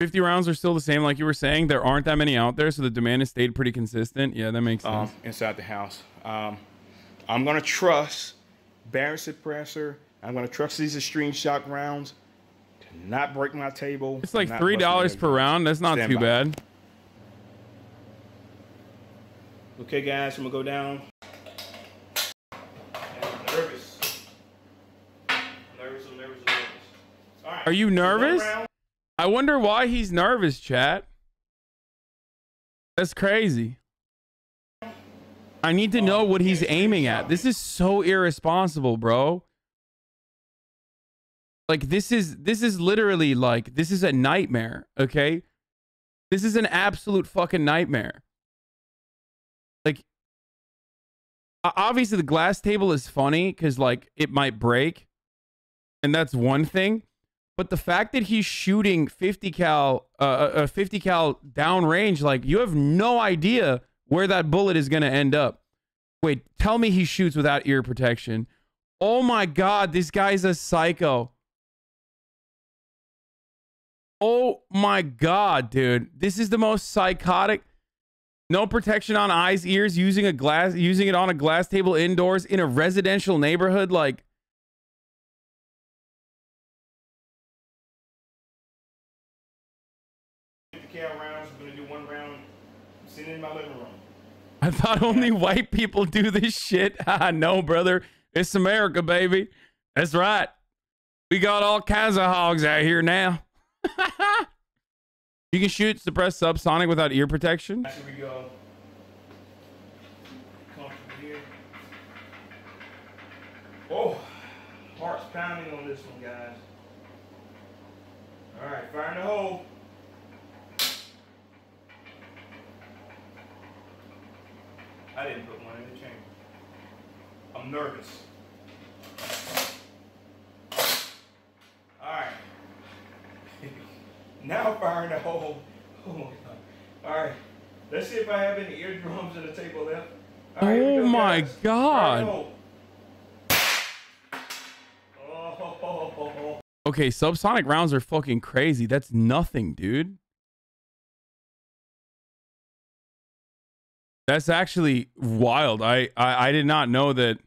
50 rounds are still the same, like you were saying. There aren't that many out there, so the demand has stayed pretty consistent. Yeah, that makes sense. Inside the house. I'm gonna trust Barrett suppressor. I'm gonna trust these extreme shock rounds to not break my table. It's like $3 per round. That's not too bad. Okay, guys, I'm gonna go down. I'm nervous. I'm nervous. All right. Are you nervous? I wonder why he's nervous, chat. That's crazy. I need to know what he's aiming at. This is so irresponsible, bro. Like, this is literally like, this is a nightmare, okay? This is an absolute fucking nightmare. Like, obviously the glass table is funny because, like, it might break. And that's one thing. But the fact that he's shooting 50 cal downrange, like, you have no idea where that bullet is going to end up. Wait, tell me he shoots without ear protection. Oh my God, this guy's a psycho. Oh my God, dude. This is the most psychotic. No protection on eyes, ears, using it on a glass table indoors in a residential neighborhood. Like, rounds. I'm gonna do one round sitting in my living room. I thought only white people do this shit. No, brother. It's America, baby. That's right. We got all kinds of hogs out here now. You can shoot suppress subsonic without ear protection. Here we go. Comfortable here. Oh, heart's pounding on this one, guys. All right, fire in the hole. I didn't put one in the chamber. I'm nervous. All right. Now fire in the hole. Oh my God. All right. Let's see if I have any eardrums in the table left. All right, oh go, my guys. God. Oh. Okay, subsonic rounds are fucking crazy. That's nothing, dude. That's actually wild. I did not know that.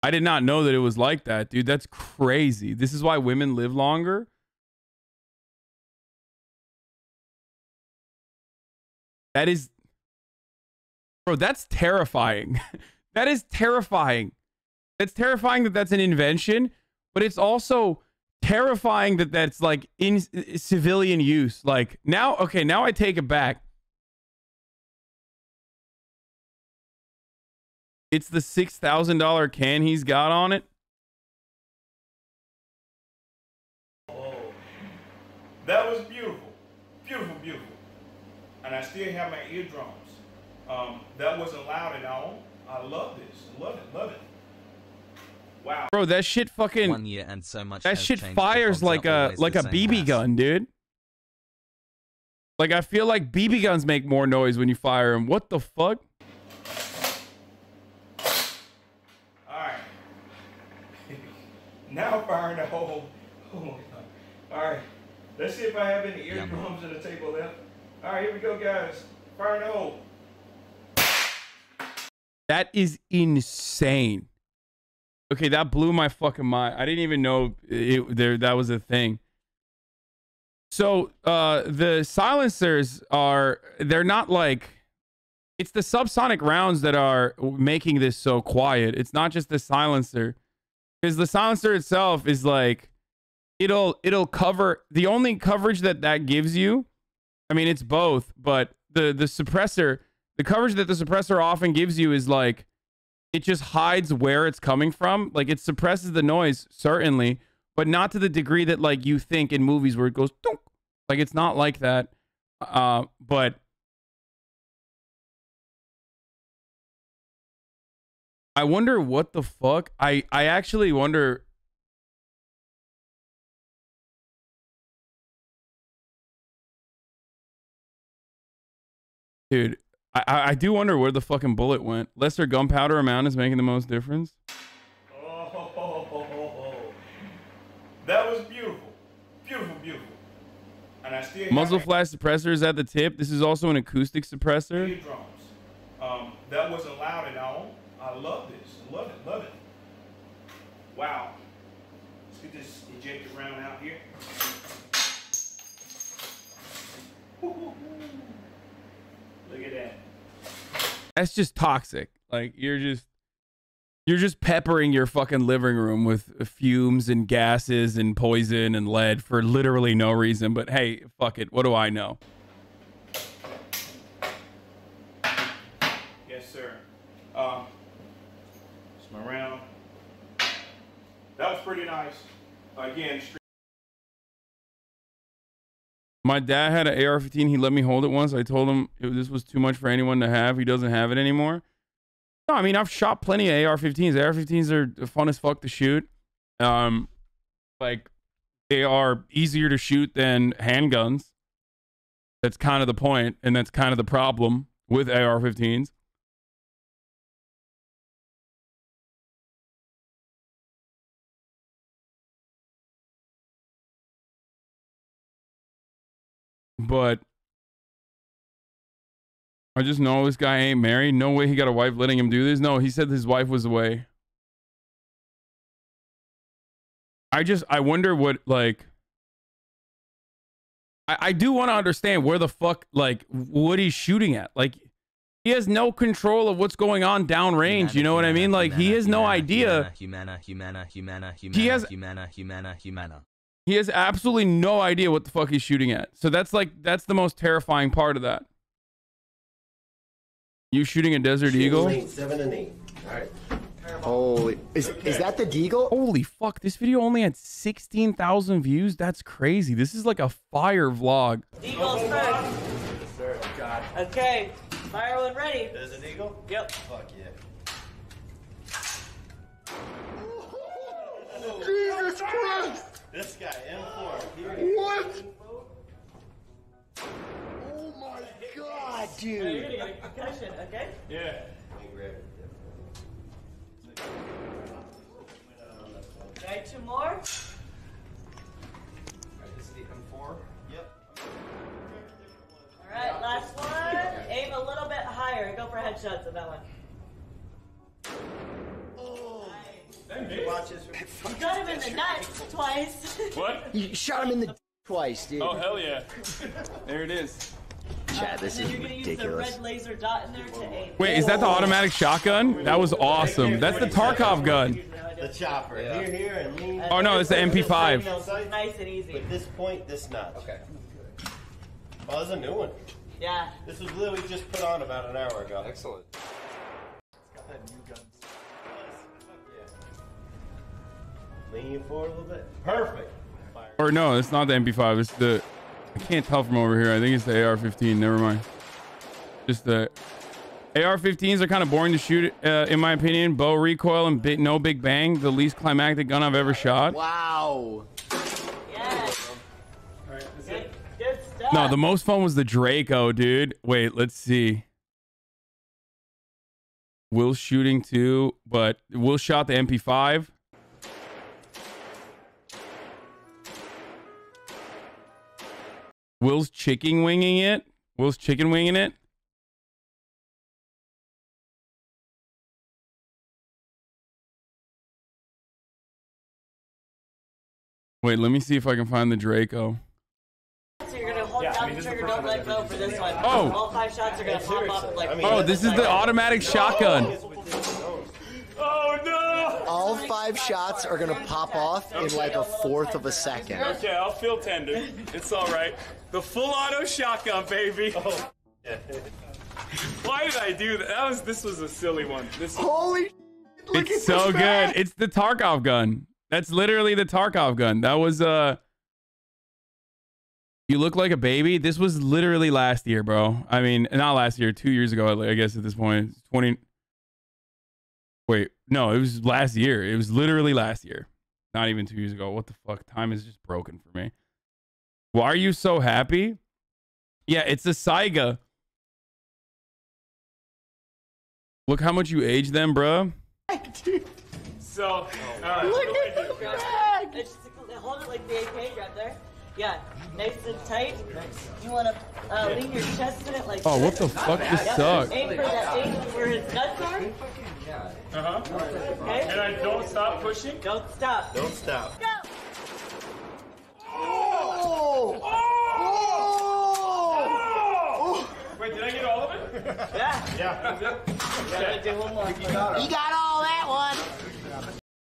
I did not know that it was like that, dude. That's crazy. This is why women live longer. That is, bro, that's terrifying. That is terrifying. It's terrifying that that's an invention, but it's also terrifying that that's like in civilian use. Like now, okay, now I take it back. It's the $6,000 can he's got on it. Oh, that was beautiful. Beautiful, beautiful. And I still have my eardrums. That wasn't loud at all. I love this. Love it, love it. Wow. Bro, that shit fucking 1 year and so much. That shit fires like a BB gun, dude. Like I feel like BB guns make more noise when you fire them. What the fuck? Now fire in the hole. Oh my God. All right. Let's see if I have any eardrums in the table left. All right, here we go, guys. Fire in the hole. That is insane. Okay, that blew my fucking mind. I didn't even know that was a thing. So the silencers they're not like, it's the subsonic rounds that are making this so quiet. It's not just the silencer. Because the silencer itself is like, it'll cover, the only coverage that gives you, I mean, it's both, but the suppressor, the coverage that the suppressor often gives you is like, it just hides where it's coming from. Like it suppresses the noise, certainly, but not to the degree that like you think in movies where it goes, dunk. Like it's not like that. But I wonder what the fuck. I actually wonder. Dude, I do wonder where the fucking bullet went. Lesser gunpowder amount is making the most difference. Oh, that was beautiful. Beautiful, beautiful. And I still Muzzle flash suppressor is at the tip. This is also an acoustic suppressor. eardrums. That wasn't loud at all. I love this. Love it, love it. Wow. Let's get this ejector round out here. Look at that. That's just toxic. Like you're just peppering your fucking living room with fumes and gases and poison and lead for literally no reason. But hey, fuck it. What do I know? Yes, sir. It's my round. That was pretty nice. Again, My dad had an AR-15. He let me hold it once. I told him this was too much for anyone to have. He doesn't have it anymore. No, I mean, I've shot plenty of AR-15s. AR-15s are fun as fuck to shoot. Like, they are easier to shoot than handguns. That's kind of the point, and that's kind of the problem with AR-15s. But I just know this guy ain't married. No way he got a wife letting him do this. No, he said his wife was away. I wonder what, like, I do want to understand where the fuck, like, what he's shooting at. Like, he has no control of what's going on downrange. You know what I mean? Like, he has no idea. He has absolutely no idea what the fuck he's shooting at. So that's the most terrifying part of that. You shooting a Desert Eagle? 7 and 8. All right. Holy, is that the deagle? Holy fuck! This video only had 16,000 views. That's crazy. This is like a fire vlog. Eagle's first. Yes, sir. God. Okay, fire when ready. There's an eagle? Yep. Fuck yeah. Jesus Christ! This guy, M4. What? Oh my god, dude! You're gonna get a concussion, okay? Yeah. Okay, 2 more. Alright, this is the M4. Yep. Alright, last one. Aim a little bit higher. Go for headshots on that one. Oh. Nice. Watch this. You got him in the nuts twice. What? You shot him in the twice, dude. Oh, hell yeah. There it is. Chad, this and then is you're gonna ridiculous. use the red laser dot in there to aim. Wait, is that the automatic shotgun? That was awesome. That's the Tarkov gun. The chopper. Yeah. Here, and lean. Oh no, it's the MP5. Nice and easy. With this point, this notch. Okay. Oh, this is a new one. Yeah. This was literally just put on about an hour ago. Excellent. It's got that new gun. Yeah. Lean forward a little bit. Perfect. Fire. Or no, it's not the MP5. It's the... I can't tell from over here. I think it's the AR-15. Never mind. Just the... AR-15s are kind of boring to shoot, in my opinion. Bow recoil and no big bang. The least climactic gun I've ever shot. Wow. Yeah. Good stuff. No, the most fun was the Draco, dude. Wait, let's see. Will's shooting too, but Will shot the MP5. Will's chicken winging it. Will's chicken winging it. Wait, let me see if I can find the Draco. So you're gonna hold down the trigger, don't let go for this one. Oh. All 5 shots are gonna pop up like. Oh, this is the automatic shotgun. Oh no! All 5 shots are gonna pop off in like a 1/4 of a second. Okay, I'll feel tender. It's all right. The full auto shotgun, baby. Oh. Why did I do that? This was a silly one. Holy! Look It's so good. It's the Tarkov gun. That's literally the Tarkov gun. That was you look like a baby. This was literally last year, bro. I mean, not last year, 2 years ago, I guess at this point. 20. Wait, no, it was last year. It was literally last year. Not even 2 years ago. What the fuck? Time is just broken for me. Why are you so happy? Yeah, it's a Saiga. Look how much you aged them, bruh. So, Look at the bag! Hold it like the AK right there. Yeah, nice and tight. You want to lean your chest in it like Oh, what this. the fuck? This sucks. Aim for that aim where his nuts are. Okay. And I don't stop pushing? Don't stop. Don't stop. Go! Oh! Oh! Wait, did I get all of it? Yeah. Yeah. Gotta do one more. You got all that one.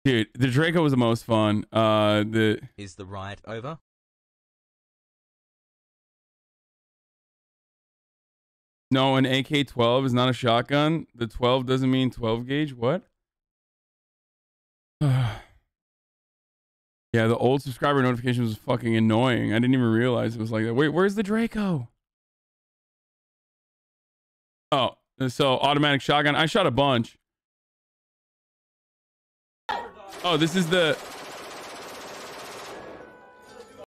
Dude, the Draco was the most fun. Is the riot over? No, an AK-12 is not a shotgun. The 12 doesn't mean 12 gauge. What? Yeah, the old subscriber notification was fucking annoying. I didn't even realize it was like that. Wait, where's the Draco? Oh, so automatic shotgun. I shot a bunch. Oh, this is the...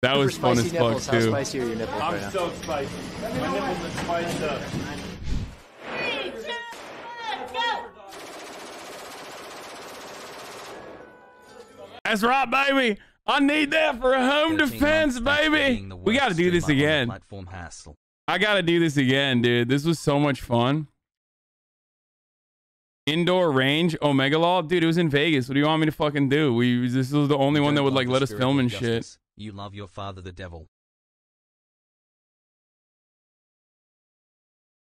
That was fun as fuck, nipples. How too. spicy are your nipples right now? I'm so spicy. My nipples are spiced up. 3, 2, 1, go! That's right, baby. I need that for a home defense, baby. We got to do this again. I got to do this again, dude. This was so much fun. Indoor range, Omega Law. Dude, it was in Vegas. What do you want me to fucking do? This was the only one that would, like, let us film and shit. You love your father, the devil.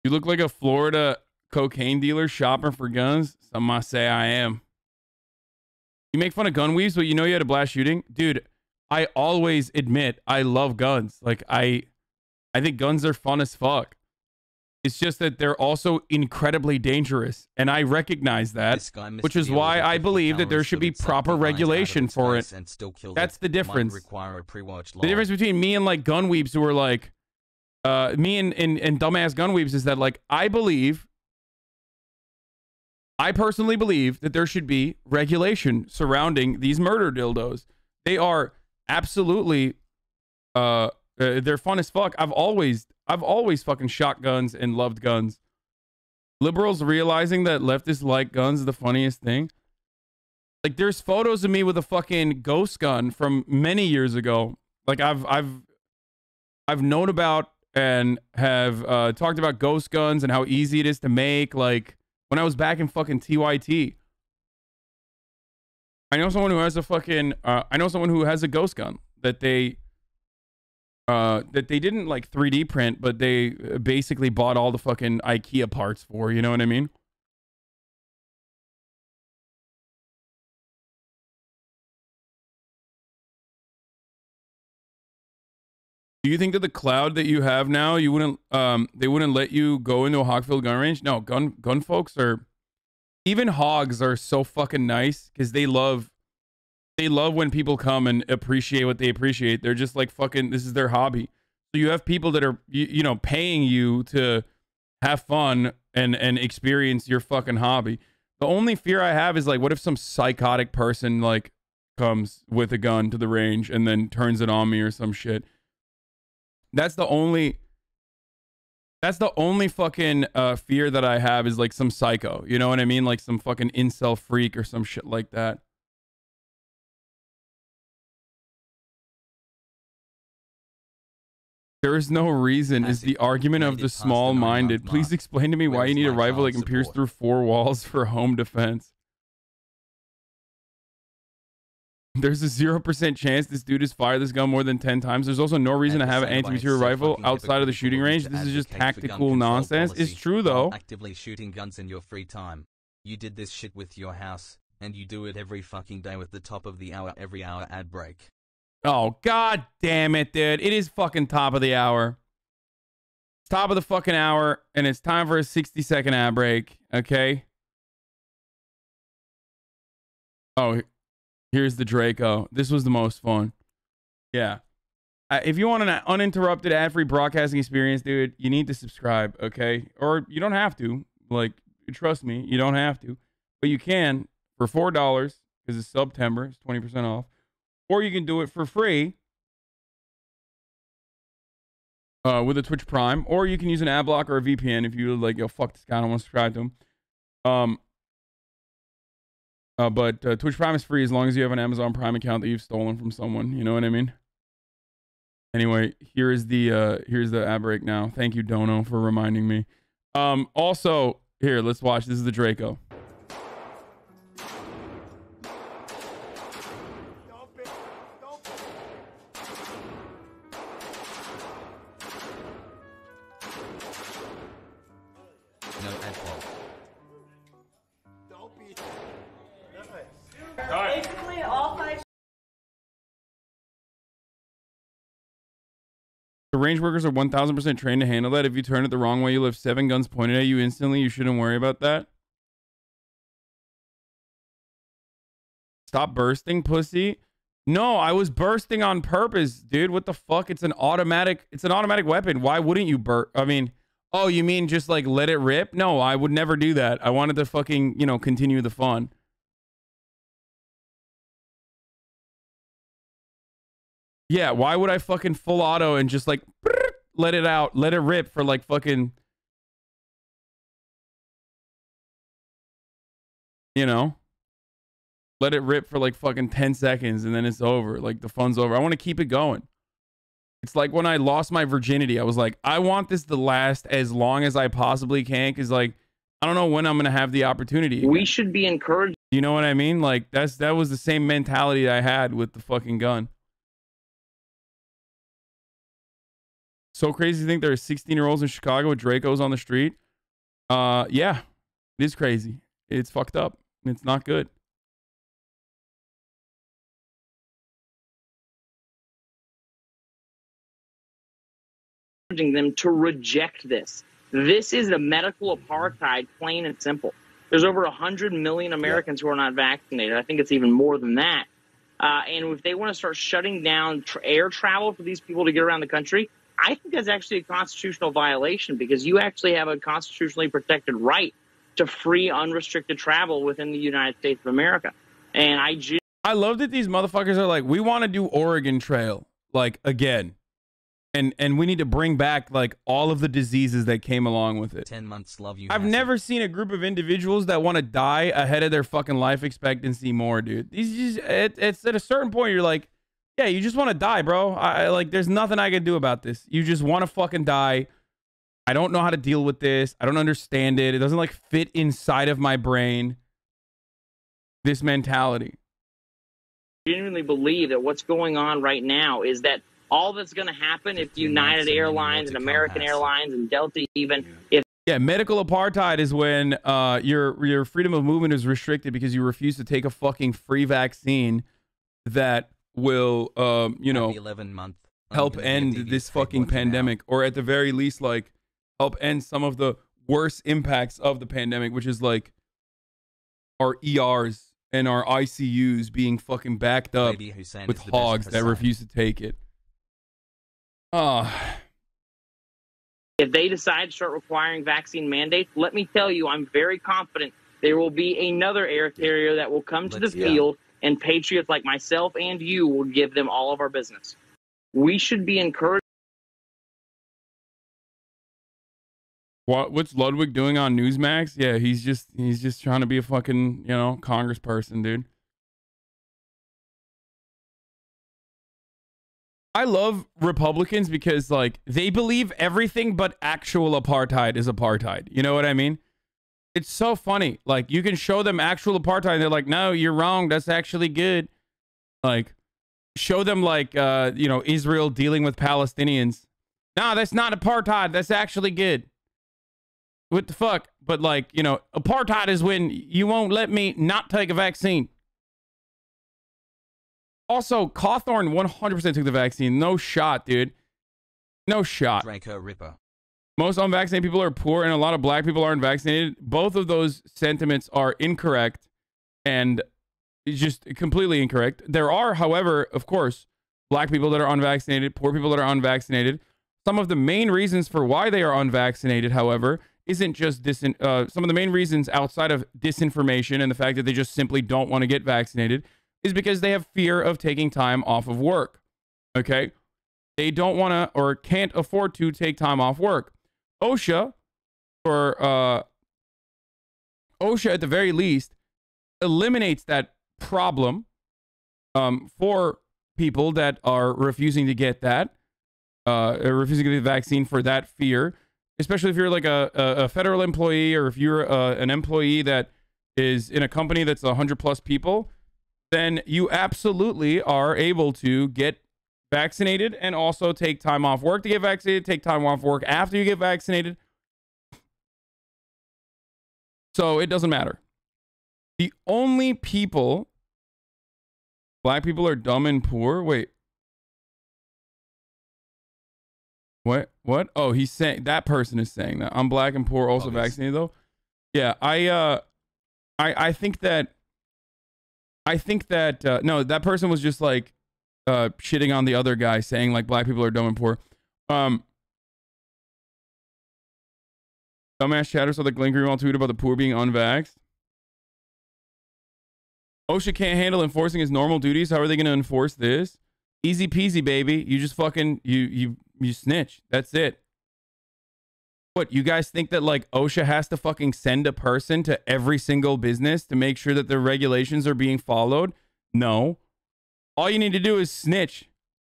You look like a Florida cocaine dealer shopping for guns. Some might say I am. You make fun of gun weaves, but you know you had a blast shooting? Dude, I always admit I love guns. Like, I think guns are fun as fuck. It's just that they're also incredibly dangerous. And I recognize that, which is why I believe that there should be proper regulation for it. That's the difference. The difference between me and, like, gun weeps who are like, me and dumbass gun weeps is that, like, I personally believe that there should be regulation surrounding these murder dildos. They are absolutely, they're fun as fuck. I've always fucking shot guns and loved guns. Liberals realizing that leftists like guns is the funniest thing. Like, there's photos of me with a fucking ghost gun from many years ago. Like, I've known about and have talked about ghost guns and how easy it is to make. Like, when I was back in fucking TYT. I know someone who has a fucking I know someone who has a ghost gun that they didn't, like, 3D print, but they basically bought all the fucking IKEA parts for, you know what I mean? Do you think that the cloud that you have now, you wouldn't they wouldn't let you go into a hog-filled gun range? No, gun folks are, even hogs are so fucking nice because they love when people come and appreciate what they appreciate. They're just like, fucking, this is their hobby. So you have people that are, you know, paying you to have fun and experience your fucking hobby. The only fear I have is, like, what if some psychotic person, like, comes with a gun to the range and then turns it on me or some shit. That's the only fucking fear that I have, is, like, some psycho. You know what I mean? Like some fucking incel freak or some shit like that. There is no reason is the argument of the small-minded. Please explain to me why you need a rifle that can pierce through 4 walls for home defense. There's a 0% chance this dude has fired this gun more than 10 times. There's also no reason to have an anti-material rifle outside of the shooting range. This is just tactical nonsense. It's true, though. Actively shooting guns in your free time. You did this shit with your house, and you do it every fucking day with the top of the hour, every hour ad break. Oh, god damn it, dude. It is fucking top of the hour. It's top of the fucking hour, and it's time for a 60-second ad break, okay? Oh, here's the Draco. This was the most fun. Yeah. If you want an uninterrupted ad-free broadcasting experience, dude, you need to subscribe, okay? Or you don't have to. Like, trust me, you don't have to. But you can for $4, because it's September. It's 20% off. Or you can do it for free with a Twitch Prime. Or you can use an ad block or a VPN if you like, yo, fuck this guy, I don't want to subscribe to him. But Twitch Prime is free as long as you have an Amazon Prime account that you've stolen from someone. You know what I mean? Anyway, here's the ad break now. Thank you, Dono, for reminding me. Also, here, let's watch. This is the Draco. Basically, all 5. The range workers are 1000% trained to handle that. If you turn it the wrong way, you'll have 7 guns pointed at you instantly. You shouldn't worry about that. Stop bursting, pussy. No, I was bursting on purpose, dude. What the fuck? It's an automatic weapon. Why wouldn't you burst? I mean, oh, you mean just like let it rip? No, I would never do that. I wanted to fucking, you know, continue the fun. Yeah, why would I fucking full auto and just like let it out, let it rip for like fucking, you know, let it rip for like fucking 10 seconds and then it's over. Like the fun's over. I want to keep it going. It's like when I lost my virginity, I was like, I want this to last as long as I possibly can. Cause like, I don't know when I'm going to have the opportunity again. We should be encouraged. You know what I mean? Like that was the same mentality I had with the fucking gun. So crazy to think there are 16-year-olds in Chicago with Dracos on the street. Yeah, it is crazy. It's fucked up. It's not good. Them to reject this. This is a medical apartheid, plain and simple. There's over 100 million Americans who are not vaccinated. I think it's even more than that. And if they want to start shutting down air travel for these people to get around the country, I think that's actually a constitutional violation because you actually have a constitutionally protected right to free, unrestricted travel within the United States of America. And I love that these motherfuckers are like, we want to do Oregon Trail, like, again. And we need to bring back, like, all of the diseases that came along with it. 10 months, love you. I've never seen a group of individuals that want to die ahead of their fucking life expectancy more, dude. These just, it's at a certain point, you're like, yeah, you just want to die, bro. Like, there's nothing I can do about this. You just want to fucking die. I don't know how to deal with this. I don't understand it. It doesn't, like, fit inside of my brain. This mentality. genuinely believe that what's going on right now is that all that's going to happen if United Airlines and American Airlines and Delta even, if yeah, medical apartheid is when your freedom of movement is restricted because you refuse to take a fucking free vaccine that will, you know, help end this fucking pandemic, or at the very least, like, help end some of the worst impacts of the pandemic, which is like our ERs and our ICUs being fucking backed up with hogs that refuse to take it. if they decide to start requiring vaccine mandates, let me tell you, I'm very confident there will be another air carrier that will come to the field, and patriots like myself and you will give them all of our business. We should be encouraged. What's Ludwig doing on Newsmax? Yeah, he's just trying to be a fucking, you know, congressperson, dude. I love Republicans because, like, they believe everything but actual apartheid is apartheid. You know what I mean? It's so funny. Like, you can show them actual apartheid and they're like, no, you're wrong. That's actually good. Like, show them, like, you know, Israel dealing with Palestinians. No, that's not apartheid. That's actually good. What the fuck? But, like, you know, apartheid is when you won't let me not take a vaccine. Also, Cawthorn 100% took the vaccine. No shot, dude. No shot. Draco Ripper. Most unvaccinated people are poor, and a lot of black people aren't vaccinated. Both of those sentiments are incorrect, and just completely incorrect. There are, however, of course, black people that are unvaccinated, poor people that are unvaccinated. Some of the main reasons for why they are unvaccinated, however, isn't just some of the main reasons outside of disinformation and the fact that they just simply don't want to get vaccinated is because they have fear of taking time off of work. Okay? They don't want to or can't afford to take time off work. OSHA OSHA, at the very least, eliminates that problem for people that are refusing to get that, refusing to get the vaccine for that fear, especially if you're like a federal employee, or if you're an employee that is in a company that's 100+ people, then you absolutely are able to get vaccinated and also take time off work to get vaccinated, take time off work after you get vaccinated. So it doesn't matter. The only people, black people are dumb and poor. Wait. What? Oh, he's saying, that person is saying that. I'm black and poor, also vaccinated though. Yeah, I think that no, that person was just like shitting on the other guy, saying like black people are dumb and poor. Dumbass chatter saw the Glenn Greenwald tweet about the poor being unvaxxed. OSHA can't handle enforcing his normal duties. How are they going to enforce this? Easy peasy, baby. You just fucking you snitch. That's it. What, you guys think that like OSHA has to fucking send a person to every single business to make sure that the regulations are being followed? No. All you need to do is snitch.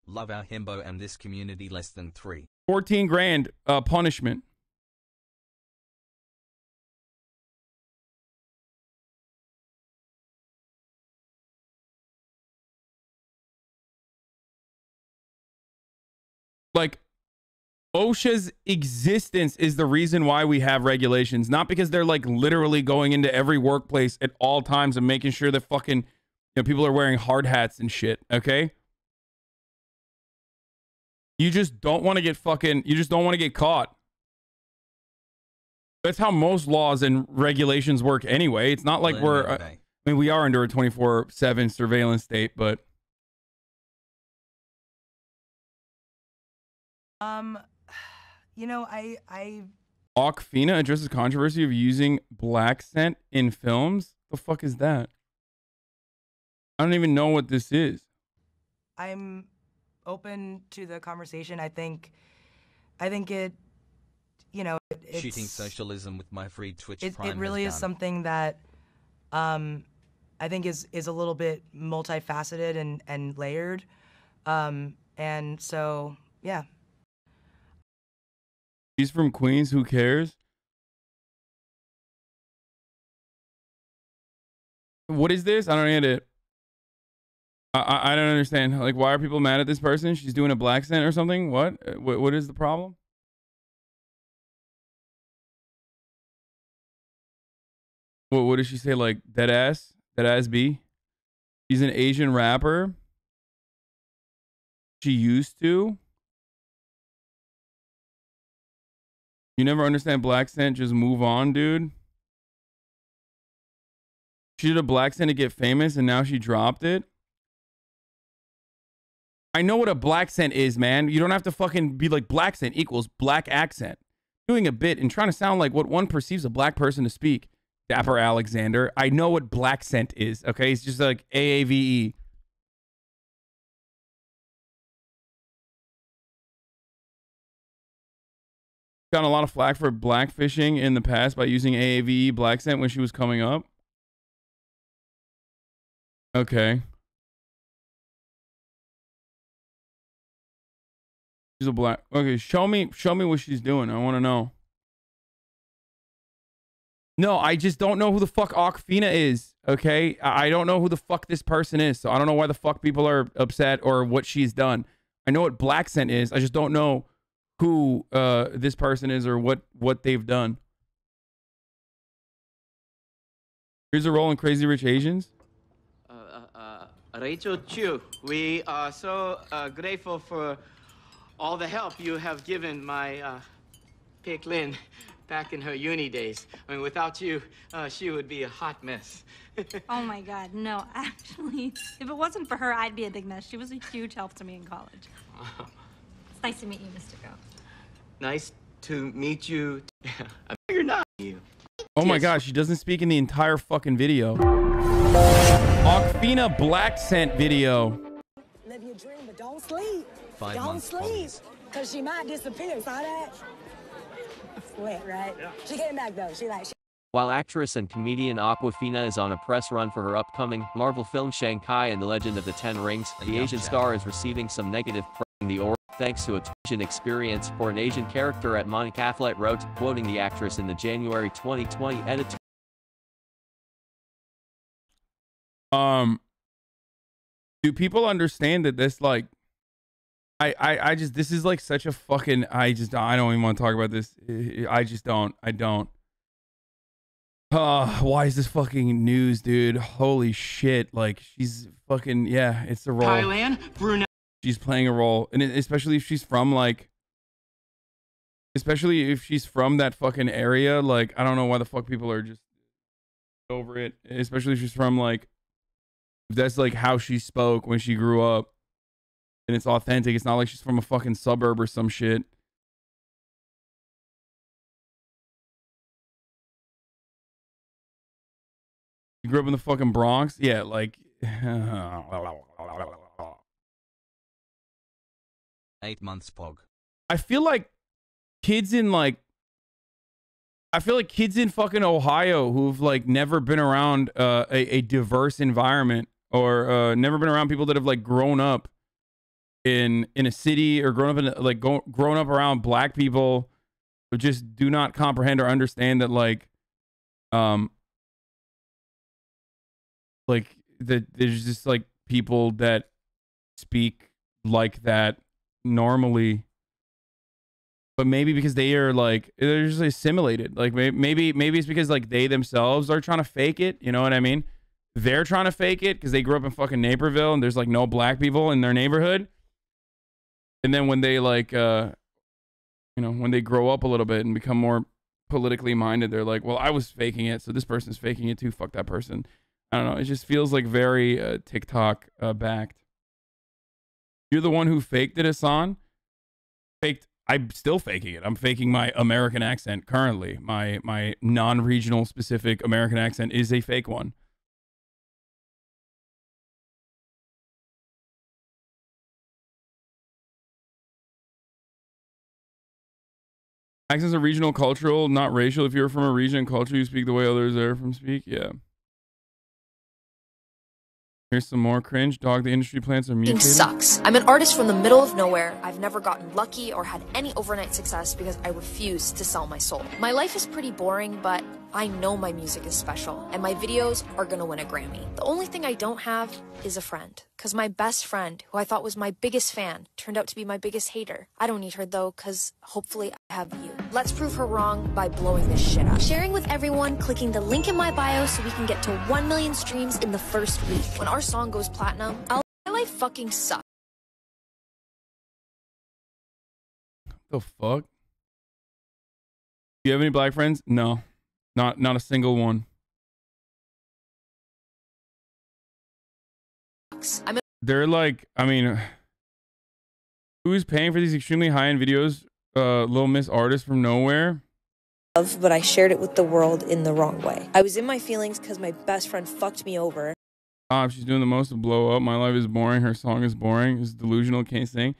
Love our himbo and this community less than 3. 14 grand punishment. Like, OSHA's existence is the reason why we have regulations, not because they're like literally going into every workplace at all times and making sure that fucking, you know, people are wearing hard hats and shit. Okay. You just don't want to get fucking, you just don't want to get caught. That's how most laws and regulations work anyway. It's not like we're, I mean, we are under a 24/7 surveillance state, but. You know, I Awkwafina addresses controversy of using Balccent in films. The fuck is that? I don't even know what this is. I'm open to the conversation. I think it, you know, it's Shooting socialism with my free Twitch it Prime really has is done. something that I think is a little bit multifaceted and layered. And so, yeah. He's from Queens. Who cares? What is this? I don't get it. I don't understand. Like, why are people mad at this person? She's doing a Balccent or something? What is the problem? What does she say? Like, dead ass B? She's an Asian rapper. She used to. You never understand Balccent, just move on, dude. She did a Balccent to get famous and now she dropped it. I know what a Balccent is, man. You don't have to fucking be like Balccent equals black accent. Doing a bit and trying to sound like what one perceives a black person to speak. Dapper Alexander. I know what Balccent is, okay? It's just like AAVE. Gotten a lot of flack for blackfishing in the past by using AAVE Balccent when she was coming up. Okay. She's a black. Okay, show me what she's doing. I want to know. No, I just don't know who the fuck Awkwafina is. Okay, I don't know who the fuck this person is, so I don't know why the fuck people are upset or what she's done. I know what Balccent is. I just don't know who this person is or what they've done. Here's a role in Crazy Rich Asians. Rachel Chu, we are so grateful for all the help you have given my Pick Lynn back in her uni days. I mean, without you, she would be a hot mess. Oh my God, no, actually, if it wasn't for her, I'd be a big mess. She was a huge help to me in college. It's nice to meet you, Mr. Go. Nice to meet you. I figured not you. Oh my gosh, she doesn't speak in the entire fucking video. Awkwafina Balccent video. Live your dream, but don't sleep. 5 don't months sleep, because she might disappear. Saw that? Sweat, right? Yeah. She came back, though. She like... While actress and comedian Awkwafina is on a press run for her upcoming Marvel film Shanghai and the Legend of the Ten Rings, the Asian star is receiving some negative press in the org, thanks to a Asian experience for an Asian character at Monica Affleck wrote, quoting the actress in the January 2020 editorial. Do people understand that this, like, I just, this is like such a fucking, I don't even want to talk about this. I don't. Why is this fucking news, dude? Holy shit. Like, she's fucking, yeah, it's the role. Thailand, Brunei. She's playing a role. And especially if she's from, like, especially if she's from that fucking area. Like, I don't know why the fuck people are just over it. Especially if she's from, like, that's like how she spoke when she grew up. And it's authentic. It's not like she's from a fucking suburb or some shit. You grew up in the fucking Bronx? Yeah, like... 8 months, Pog. I feel like kids in, like... I feel like kids in fucking Ohio who've, like, never been around a diverse environment or never been around people that have, like, grown up in a city or grown up in, like, grown up around black people who just do not comprehend or understand that, like that there's just, like, people that speak like that normally, but maybe because they are, like, they're just assimilated. Like, maybe it's because, like, they themselves are trying to fake it. You know what I mean? They're trying to fake it because they grew up in fucking Naperville and there's, like, no black people in their neighborhood. And then when they, like, you know, when they grow up a little bit and become more politically minded, they're like, well, I was faking it, so this person's faking it too. Fuck that person. I don't know. It just feels like very TikTok backed. You're the one who faked it, Hasan? I'm still faking it. I'm faking my American accent currently. My non-regional specific American accent is a fake one. Accents are regional, cultural, not racial. If you're from a region and culture, you speak the way others are from speak. Yeah. Here's some more cringe. Dog, the industry plants are mutated. Sucks. I'm an artist from the middle of nowhere. I've never gotten lucky or had any overnight success because I refuse to sell my soul. My life is pretty boring, but I know my music is special, and my videos are gonna win a Grammy. The only thing I don't have is a friend, because my best friend, who I thought was my biggest fan, turned out to be my biggest hater. I don't need her though, because hopefully I have you. Let's prove her wrong by blowing this shit up. Sharing with everyone, clicking the link in my bio so we can get to 1 million streams in the first week. When our song goes platinum, my life fucking sucks. The fuck? Do you have any black friends? No. Not a single one. They're like, I mean, who's paying for these extremely high-end videos? Little Miss Artist from nowhere. But I shared it with the world in the wrong way. I was in my feelings because my best friend fucked me over. She's doing the most to blow up. My life is boring. Her song is boring. It's delusional. Can't sing.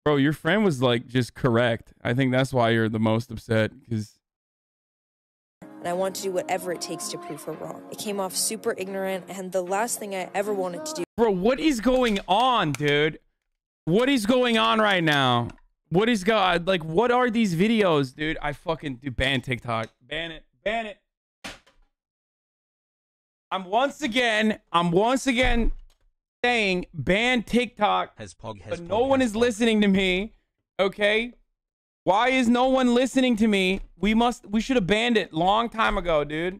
Bro, your friend was, like, just correct. I think that's why you're the most upset, because... And I want to do whatever it takes to prove her wrong. It came off super ignorant, and the last thing I ever wanted to do... Bro, what is going on, dude? What is going on right now? What is like, what are these videos, dude? I fucking... Dude, ban TikTok. Ban it. Ban it. I'm once again saying ban TikTok, but no one is listening to me, okay? Why is no one listening to me? We should have banned it long time ago, dude.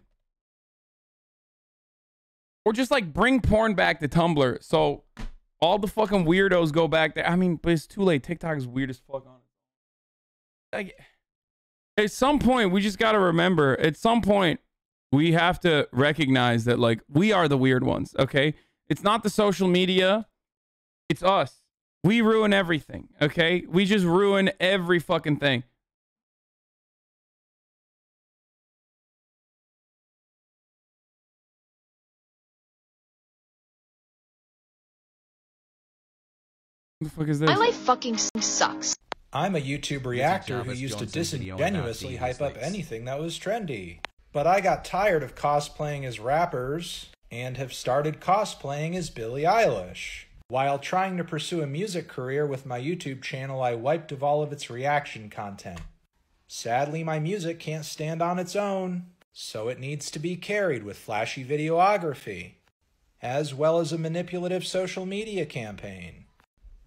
Or just, like, bring porn back to Tumblr so all the fucking weirdos go back there. I mean, but it's too late. TikTok is weird as fuck on it. Like, at some point, we just gotta remember, at some point, we have to recognize that, like, we are the weird ones, okay? It's not the social media. It's us. We ruin everything, okay? We just ruin every fucking thing. What the fuck is this? My life fucking sucks. I'm a YouTube reactor who used to disingenuously hype up anything that was trendy. But I got tired of cosplaying as rappers and have started cosplaying as Billie Eilish. While trying to pursue a music career with my YouTube channel, I wiped of all of its reaction content. Sadly, my music can't stand on its own, so it needs to be carried with flashy videography, as well as a manipulative social media campaign,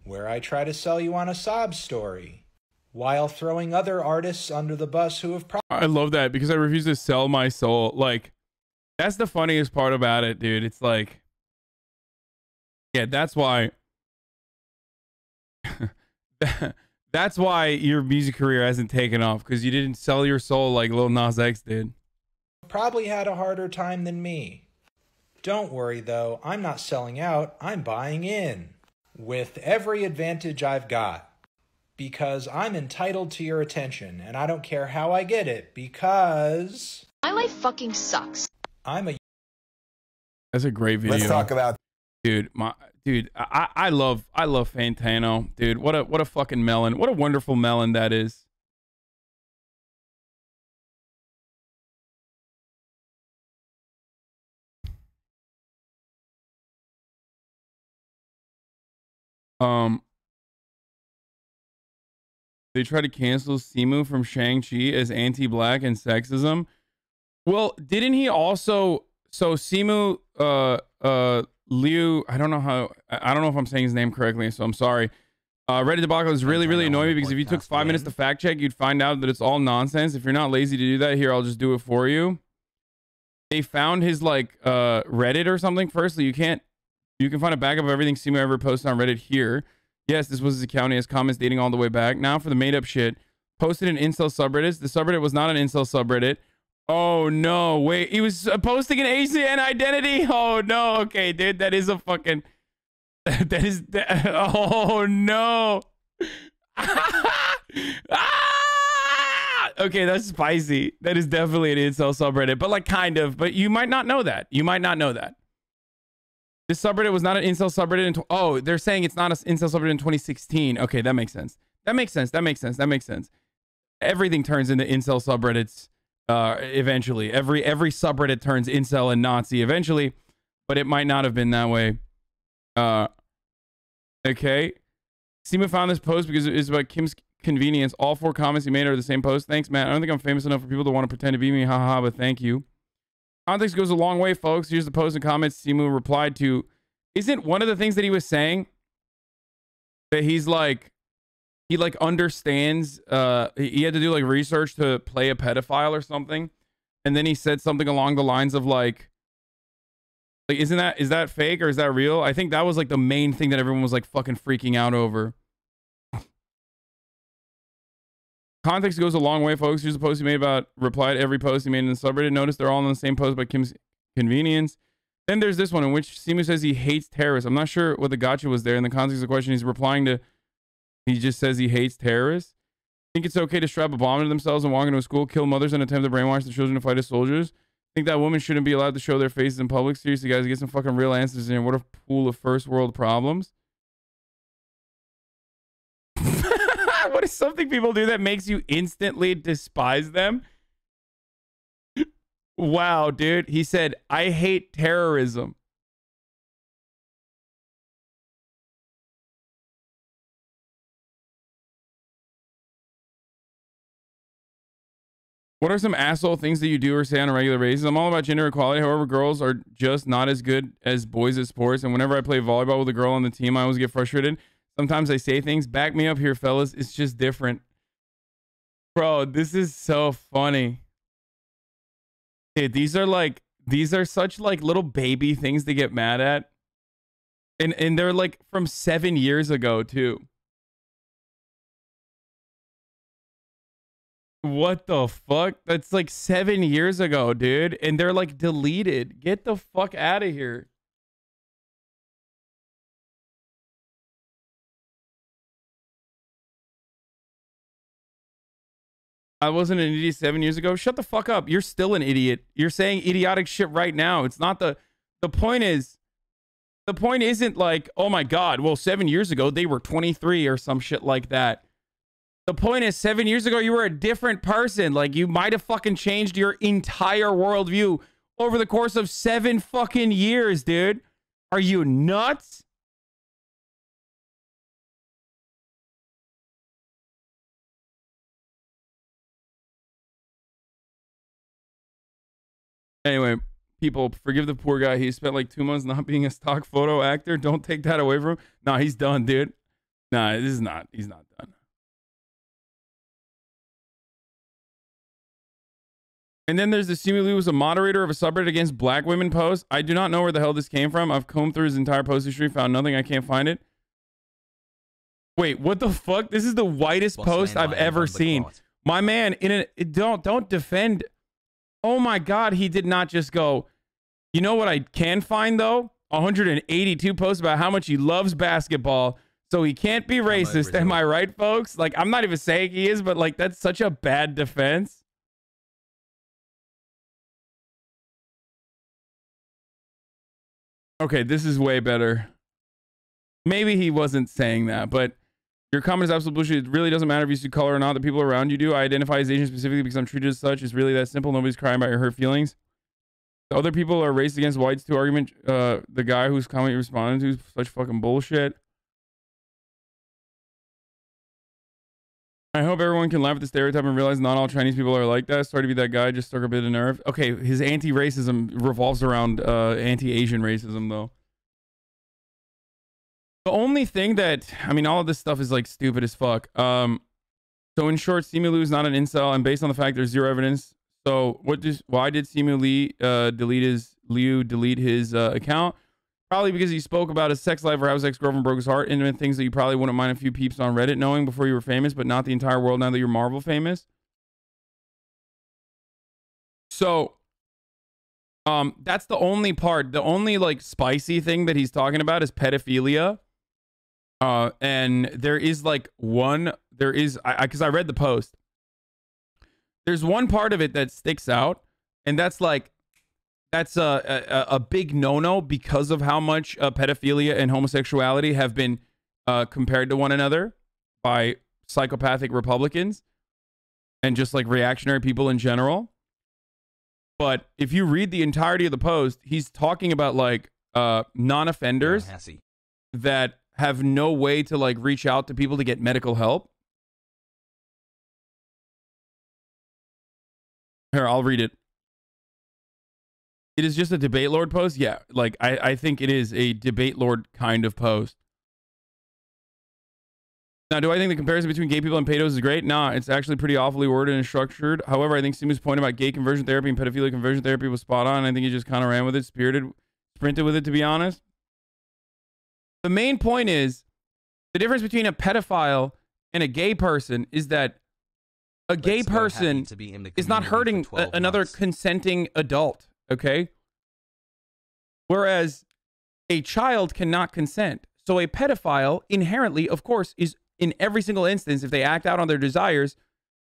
where I try to sell you on a sob story, while throwing other artists under the bus who have I love that because I refuse to sell my soul. Like, that's the funniest part about it, dude. It's like, yeah, that's why. That's why your music career hasn't taken off, because you didn't sell your soul like Lil Nas X did. Probably had a harder time than me. Don't worry though, I'm not selling out, I'm buying in. With every advantage I've got. Because I'm entitled to your attention, and I don't care how I get it, because... My life fucking sucks. I'm a... That's a great video. Let's talk about... Dude, I love Fantano. Dude, what a fucking melon. What a wonderful melon that is. They try to cancel Simu from Shang-Chi as anti-black and sexism. Well, didn't he also... So Simu Liu, I don't know if I'm saying his name correctly, so I'm sorry. Reddit debacle is really annoying me because if you took 5 minutes to fact check, you'd find out that it's all nonsense. If you're not lazy to do that, here, I'll just do it for you. They found his like Reddit or something. Firstly, you can find a backup of everything Simu ever posted on Reddit here. Yes, this was his account. He has comments dating all the way back. Now for the made up shit. Posted in Incel subreddits. The subreddit was not an Incel subreddit. Oh no, wait, he was posting an ACN identity. Oh no, okay, dude, that is a fucking, oh no. Okay, that's spicy. That is definitely an Incel subreddit, but like kind of, but you might not know that. You might not know that. This subreddit was not an Incel subreddit. Oh, they're saying it's not an Incel subreddit in 2016. Okay, that makes sense. That makes sense. Everything turns into Incel subreddits. Eventually, every subreddit turns incel and Nazi eventually, but it might not have been that way. Okay. Simu found this post because it's about Kim's convenience. All 4 comments he made are the same post. Thanks, man. I don't think I'm famous enough for people to want to pretend to be me. Haha, but thank you. Context goes a long way, folks. Here's the post and comments Simu replied to. Isn't one of the things that he was saying that he's like, he like understands, he had to do like research to play a pedophile or something. And then he said something along the lines of like is that fake or is that real? I think that was like the main thing that everyone was like fucking freaking out over. Context goes a long way, folks. Here's a post he made about, replied every post he made in the subreddit. Notice they're all on the same post by Kim's convenience. Then there's this one in which Simu says he hates terrorists. I'm not sure what the gotcha was there. In the context of the question, he's replying to, he just says he hates terrorists. Think it's okay to strap a bomb to themselves and walk into a school, kill mothers, and attempt to brainwash the children to fight as soldiers? Think that women shouldn't be allowed to show their faces in public? Seriously, guys, get some fucking real answers in here. What a pool of first world problems. What is something people do that makes you instantly despise them? Wow, dude. He said, I hate terrorism. What are some asshole things that you do or say on a regular basis? I'm all about gender equality. However, girls are just not as good as boys at sports. And whenever I play volleyball with a girl on the team, I always get frustrated. Sometimes I say things. Back me up here, fellas. It's just different. Bro, this is so funny. Dude, these are such like little baby things to get mad at. And they're like from 7 years ago, too. What the fuck? That's like 7 years ago, dude. And they're like deleted. Get the fuck out of here. I wasn't an idiot 7 years ago. Shut the fuck up. You're still an idiot. You're saying idiotic shit right now. It's not the point isn't like, oh my God, well, 7 years ago they were 23 or some shit like that. The point is, 7 years ago, you were a different person. Like, you might have fucking changed your entire worldview over the course of 7 fucking years, dude. Are you nuts? Anyway, people, forgive the poor guy. He spent like 2 months not being a stock photo actor. Don't take that away from him. Nah, he's done, dude. Nah, he's not done. And then there's the Simu Liu was a moderator of a subreddit against black women post. I do not know where the hell this came from. I've combed through his entire post history, found nothing. I can't find it. Wait, what the fuck? This is the whitest post I've ever seen. My man, don't defend. Oh my God, he did not just go, you know what I can find though? 182 posts about how much he loves basketball, so he can't be racist. Am I right, folks? Like, I'm not even saying he is, but like, that's such a bad defense. Okay, this is way better. Maybe he wasn't saying that, but your comment is absolute bullshit. It really doesn't matter if you see color or not. The people around you do. I identify as Asian specifically because I'm treated as such. It's really that simple. Nobody's crying about your hurt feelings. The other people are racist against whites too argument. The guy whose comment you responded to is such fucking bullshit. I hope everyone can laugh at the stereotype and realize not all Chinese people are like that. Sorry to be that guy. Just struck a bit of nerve. Okay, his anti-racism revolves around anti-Asian racism, though. The only thing that, I mean, all of this stuff is like stupid as fuck. So in short, Simu Liu is not an incel, and based on the fact there's zero evidence. So why did Simu Liu delete his account? Probably because he spoke about his sex life or how his ex-girlfriend broke his heart. Intimate things that you probably wouldn't mind a few peeps on Reddit knowing before you were famous, but not the entire world now that you're Marvel famous. So, that's the only part. The only, like, spicy thing that he's talking about is pedophilia. And there is, like, because I read the post. There's one part of it that sticks out, and that's, like, that's a big no-no because of how much pedophilia and homosexuality have been compared to one another by psychopathic Republicans and just like reactionary people in general. But if you read the entirety of the post, he's talking about like non-offenders that have no way to like reach out to people to get medical help. Here, I'll read it. It is just a debate lord post? Yeah, like, I think it is a debate lord kind of post. Now, do I think the comparison between gay people and pedos is great? Nah, it's actually pretty awfully worded and structured. However, I think Simu's point about gay conversion therapy and pedophilia conversion therapy was spot on. I think he just kind of ran with it, sprinted with it, to be honest. The main point is, the difference between a pedophile and a gay person is that a gay person is not hurting another consenting adult. Okay. Whereas a child cannot consent. So a pedophile inherently, of course, is in every single instance, if they act out on their desires,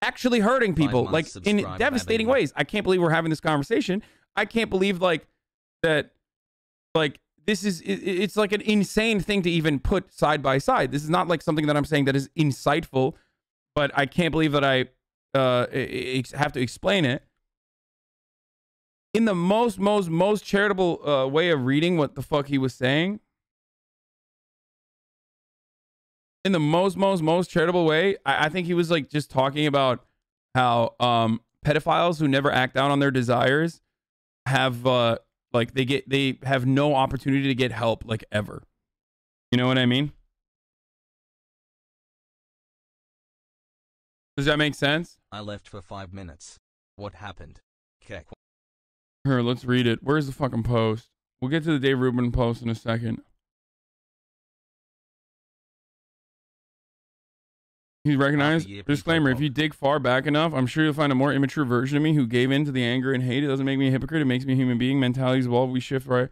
actually hurting people like in devastating ways. I can't believe we're having this conversation. I can't believe like that. Like this is, it's like an insane thing to even put side by side. This is not like something that I'm saying that is insightful, but I can't believe that I have to explain it. In the most charitable way of reading what the fuck he was saying, in the most charitable way, I think he was like just talking about how pedophiles who never act out on their desires have like they have no opportunity to get help like ever. You know what I mean? Does that make sense? I left for 5 minutes. What happened? Okay. Here, let's read it. Where's the fucking post? We'll get to the Dave Rubin post in a second. He's recognized. Disclaimer, if you dig far back enough, I'm sure you'll find a more immature version of me who gave in to the anger and hate. It doesn't make me a hypocrite. It makes me a human being. Mentalities evolve. We shift, right?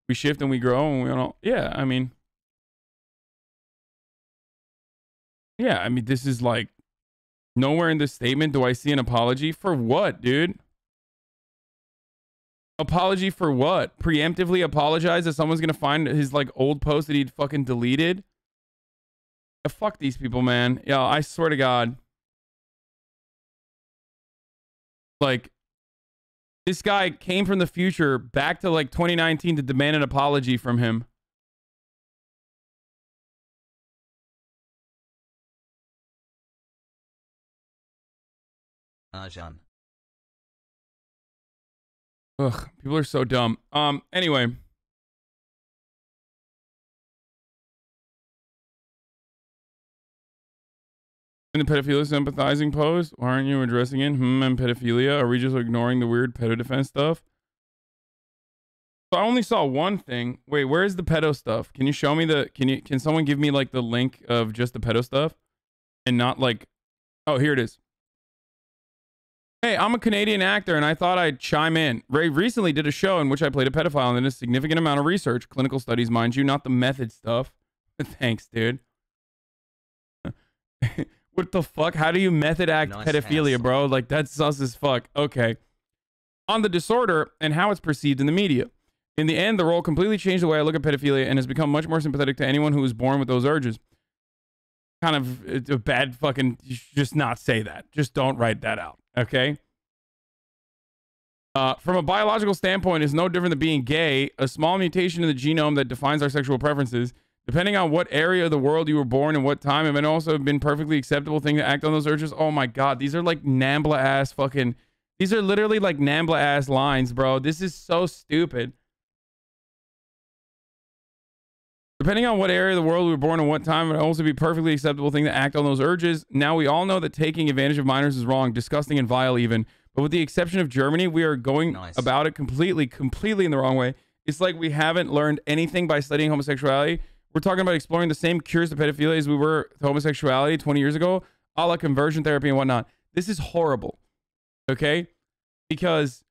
We shift and we grow and we all... Yeah, I mean... Yeah, I mean, this is like... Nowhere in this statement do I see an apology. For what, dude? Apology for what? Preemptively apologize that someone's gonna find his like old post that he'd fucking deleted? Fuck these people, man. Yeah, I swear to God. Like, this guy came from the future back to like 2019 to demand an apology from him. Hasan. Ugh, people are so dumb. Anyway. In the pedophilia sympathizing post, why aren't you addressing it? And pedophilia? Are we just ignoring the weird pedo defense stuff? So I only saw one thing. Wait, where's the pedo stuff? Can you show me the, can someone give me like the link of just the pedo stuff? And not like, oh, here it is. Hey, I'm a Canadian actor and I thought I'd chime in. Ray recently did a show in which I played a pedophile and did a significant amount of research, clinical studies, mind you, not the method stuff. Thanks, dude. What the fuck? How do you method act Nice pedophilia, house. bro? Like, that's sus as fuck. Okay. On the disorder and how it's perceived in the media. In the end, the role completely changed the way I look at pedophilia and has become much more sympathetic to anyone who was born with those urges. Kind of it's a bad fucking... You should just not say that. Just don't write that out. Okay? From a biological standpoint, it's no different than being gay. A small mutation in the genome that defines our sexual preferences. Depending on what area of the world you were born and what time, it might also been perfectly acceptable thing to act on those urges. Oh my god, these are like Nambla ass fucking... These are literally like Nambla ass lines, bro. This is so stupid. Depending on what area of the world we were born and what time, it would also be a perfectly acceptable thing to act on those urges. Now we all know that taking advantage of minors is wrong, disgusting and vile even. But with the exception of Germany, we are going about it completely in the wrong way. It's like we haven't learned anything by studying homosexuality. We're talking about exploring the same cures to pedophilia as we were to homosexuality 20 years ago, a la conversion therapy and whatnot. This is horrible, okay? Because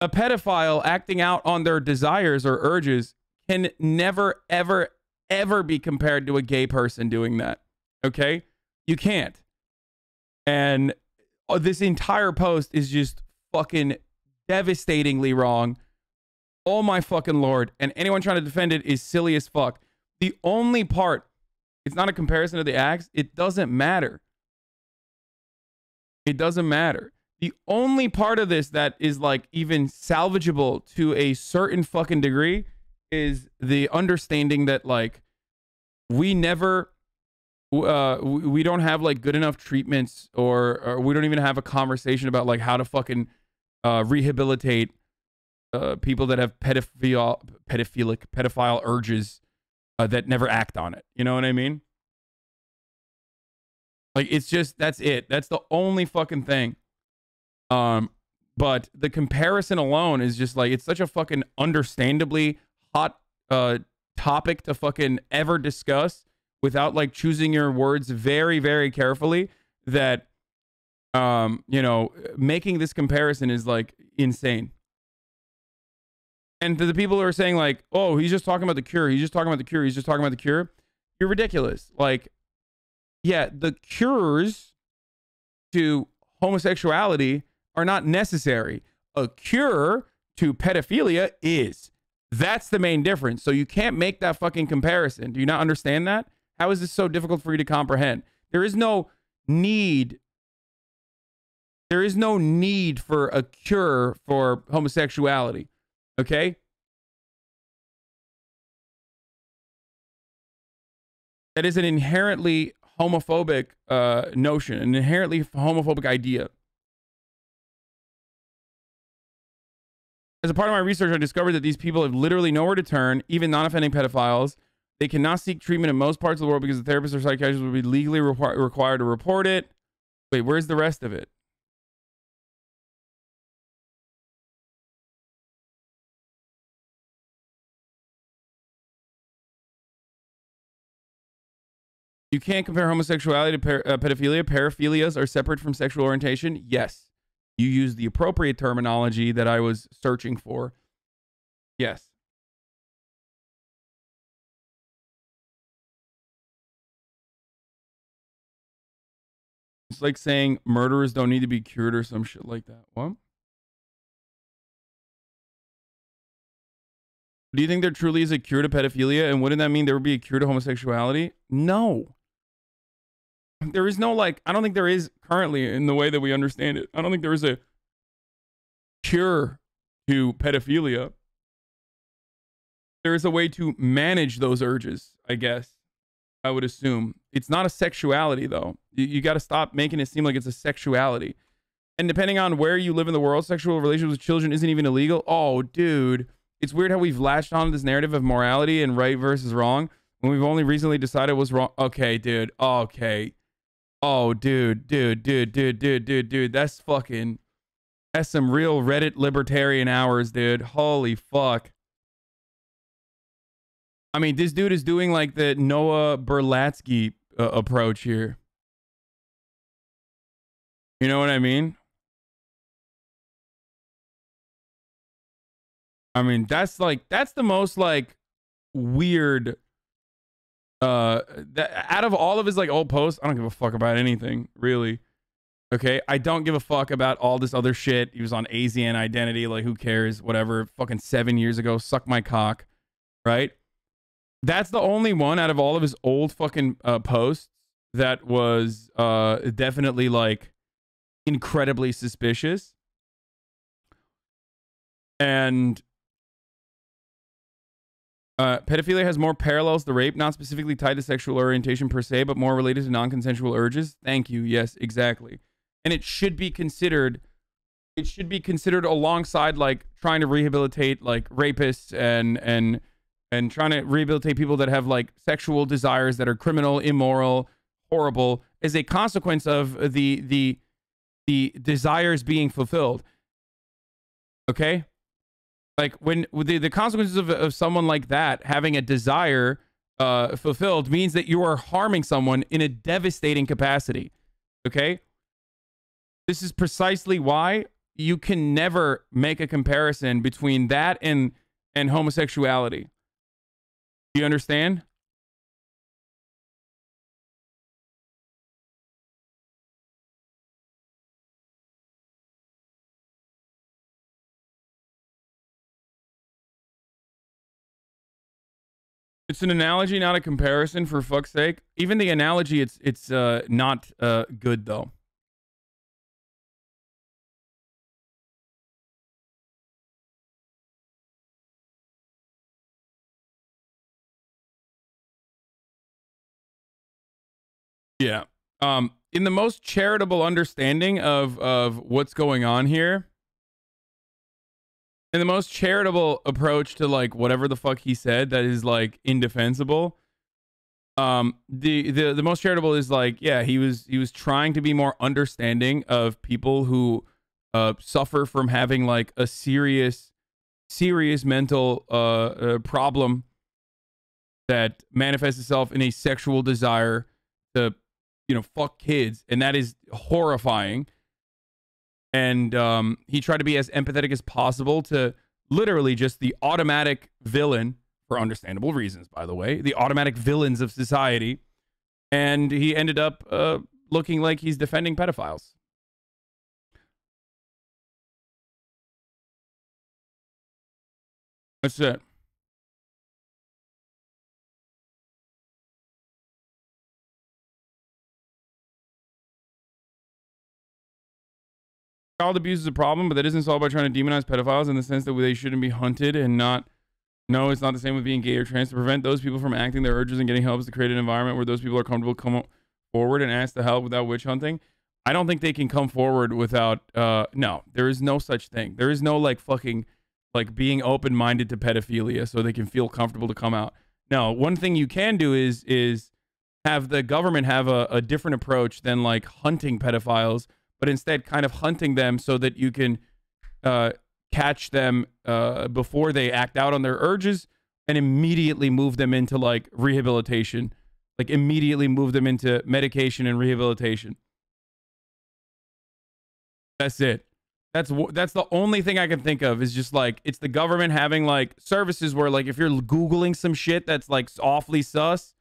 a pedophile acting out on their desires or urges can never, ever, ever be compared to a gay person doing that, okay? You can't. And this entire post is just fucking devastatingly wrong. Oh my fucking lord. And anyone trying to defend it is silly as fuck. The only part, it's not a comparison of the acts. It doesn't matter. It doesn't matter. The only part of this that is like even salvageable to a certain fucking degree is the understanding that like we never, we don't have like good enough treatments or we don't even have a conversation about like how to fucking rehabilitate people that have pedophile urges that never act on it. You know what I mean? Like, it's just, that's it. That's the only fucking thing. But the comparison alone is just like, it's such a fucking understandably hot topic to fucking ever discuss without like choosing your words very, very carefully that, you know, making this comparison is like insane. And to the people who are saying like, oh, he's just talking about the cure. He's just talking about the cure. He's just talking about the cure. You're ridiculous. Like, yeah, the cures to homosexuality are not necessary. A cure to pedophilia is. That's the main difference. So you can't make that fucking comparison. Do you not understand that? How is this so difficult for you to comprehend? There is no need. There is no need for a cure for homosexuality. Okay? That is an inherently homophobic notion, an inherently homophobic idea. As a part of my research, I discovered that these people have literally nowhere to turn, even non-offending pedophiles. They cannot seek treatment in most parts of the world because the therapist or psychiatrist would be legally required to report it. Wait, where's the rest of it? You can't compare homosexuality to pedophilia. Paraphilias are separate from sexual orientation. Yes. You use the appropriate terminology that I was searching for. Yes. It's like saying murderers don't need to be cured or some shit like that. What? Do you think there truly is a cure to pedophilia? And wouldn't that mean there would be a cure to homosexuality? No. There is no, like, I don't think there is currently in the way that we understand it. I don't think there is a cure to pedophilia. There is a way to manage those urges, I guess. I would assume. It's not a sexuality, though. You got to stop making it seem like it's a sexuality. And depending on where you live in the world, sexual relations with children isn't even illegal. Oh, dude. It's weird how we've latched on to this narrative of morality and right versus wrong when we've only recently decided was wrong. Okay, dude. Okay. Oh, dude. That's fucking... That's some real Reddit libertarian hours, dude. Holy fuck. I mean, this dude is doing like the Noah Berlatsky approach here. You know what I mean? I mean, that's the most like weird out of all of his like old posts. I don't give a fuck about anything, really. Okay, I don't give a fuck about all this other shit. He was on AZN Identity, like who cares? Whatever. Fucking 7 years ago, suck my cock, right? That's the only one out of all of his old fucking posts that was definitely like incredibly suspicious. And pedophilia has more parallels to rape, not specifically tied to sexual orientation per se, but more related to non-consensual urges. Thank you. Yes, exactly. And it should be considered. It should be considered alongside like trying to rehabilitate like rapists and trying to rehabilitate people that have like sexual desires that are criminal, immoral, horrible, as a consequence of the desires being fulfilled. Okay? Like when the consequences of someone like that having a desire fulfilled means that you are harming someone in a devastating capacity. Okay? This is precisely why you can never make a comparison between that and homosexuality. Do you understand? It's an analogy, not a comparison, for fuck's sake. Even the analogy, it's not good, though. Yeah. In the most charitable understanding of what's going on here, in the most charitable approach to like whatever the fuck he said that is like indefensible, the most charitable is like, yeah, he was trying to be more understanding of people who suffer from having like a serious mental problem that manifests itself in a sexual desire to, you know, fuck kids, and that is horrifying. And he tried to be as empathetic as possible to literally just the automatic villain, for understandable reasons, by the way, the automatic villains of society. And he ended up looking like he's defending pedophiles. That's it. Child abuse is a problem, but that isn't solved by trying to demonize pedophiles in the sense that they shouldn't be hunted and not. No, it's not the same with being gay or trans. To prevent those people from acting their urges and getting help is to create an environment where those people are comfortable come forward and ask for help without witch hunting. I don't think they can come forward without. No, there is no such thing. There is no like fucking like being open-minded to pedophilia so they can feel comfortable to come out. No, one thing you can do is have the government have a different approach than like hunting pedophiles, but instead kind of hunting them so that you can catch them before they act out on their urges and immediately move them into like rehabilitation, like immediately move them into medication and rehabilitation. That's it. That's the only thing I can think of is just like, it's the government having like services where like if you're Googling some shit that's like awfully sus,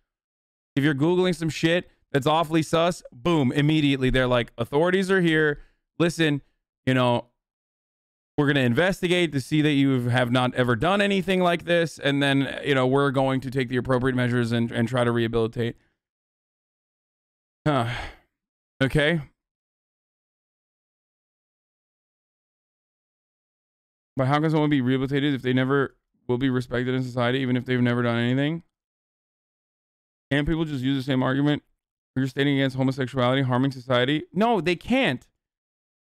if you're Googling some shit that's awfully sus, boom, immediately they're like, authorities are here. Listen, you know, we're going to investigate to see that you have not ever done anything like this. And then, you know, we're going to take the appropriate measures and try to rehabilitate. Okay. But how can someone be rehabilitated if they never will be respected in society, even if they've never done anything? Can't people just use the same argument? You're stating against homosexuality, harming society? No, they can't.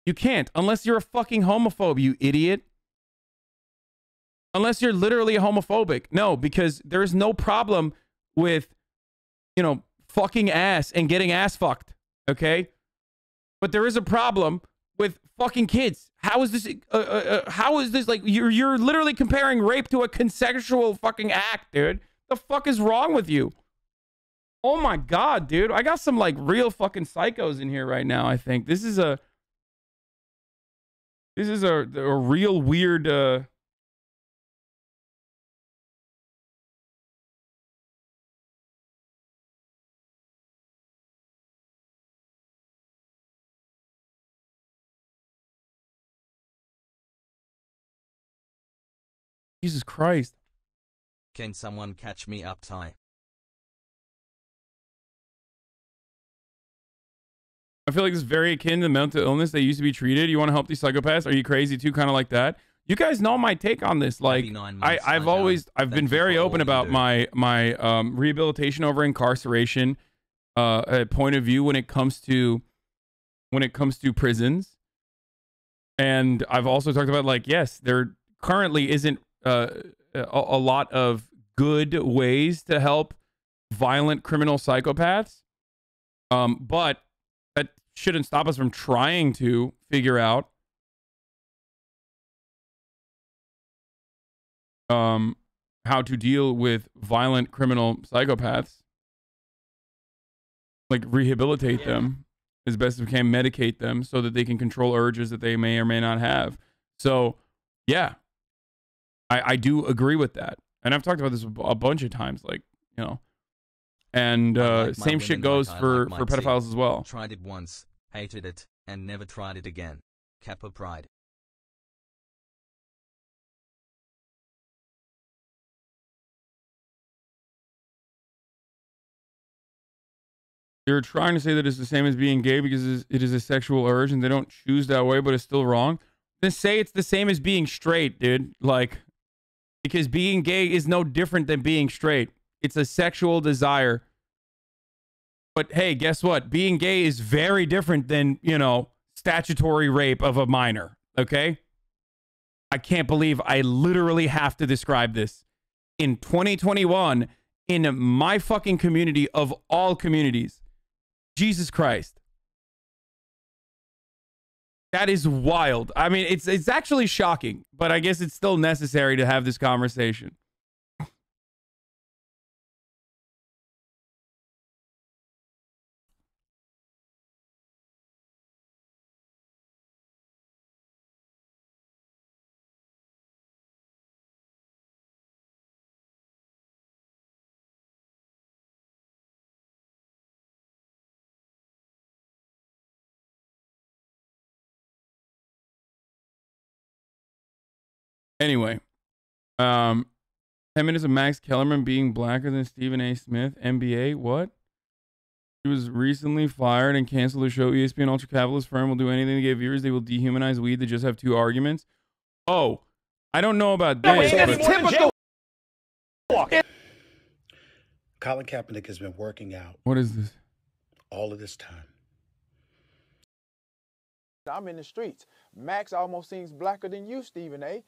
You can't, unless you're a fucking homophobe, you idiot. Unless you're literally homophobic. No, because there's no problem with, you know, fucking ass and getting ass fucked, okay? But there is a problem with fucking kids. How is this? How is this like? You're literally comparing rape to a consensual fucking act, dude. The fuck is wrong with you? Oh my god, dude! I got some like real fucking psychos in here right now. I think this is a real weird. Jesus Christ. Can someone catch me up, Ty? I feel like this is very akin to mental illness they used to be treated. You want to help these psychopaths? Are you crazy too? Kind of like that. You guys know my take on this. Like, I've been very open about my rehabilitation over incarceration point of view when it comes to prisons. And I've also talked about, like, yes, there currently isn't a lot of good ways to help violent criminal psychopaths, but that shouldn't stop us from trying to figure out how to deal with violent criminal psychopaths, like rehabilitate them as best as we can, medicate them so that they can control urges that they may or may not have. So yeah, I do agree with that. And I've talked about this a bunch of times, like, you know, and same shit goes for pedophiles as well. Tried it once, hated it, and never tried it again. Kappa pride. You're trying to say that it's the same as being gay because it is a sexual urge and they don't choose that way, but it's still wrong. Then say it's the same as being straight, dude. Like, because being gay is no different than being straight. It's a sexual desire. But hey, guess what? Being gay is very different than, you know, statutory rape of a minor. Okay? I can't believe I literally have to describe this. In 2021, in my fucking community of all communities. Jesus Christ. That is wild. I mean, it's actually shocking, but I guess it's still necessary to have this conversation. Anyway, 10 minutes of Max Kellerman being blacker than Stephen A. Smith, NBA. What? He was recently fired and canceled the show. ESPN ultra-capitalist firm will do anything to get viewers. They will dehumanize weed to just have two arguments. Oh, I don't know about this. Colin Kaepernick has been working out. What is this? All of this time. I'm in the streets. Max almost seems blacker than you, Stephen A.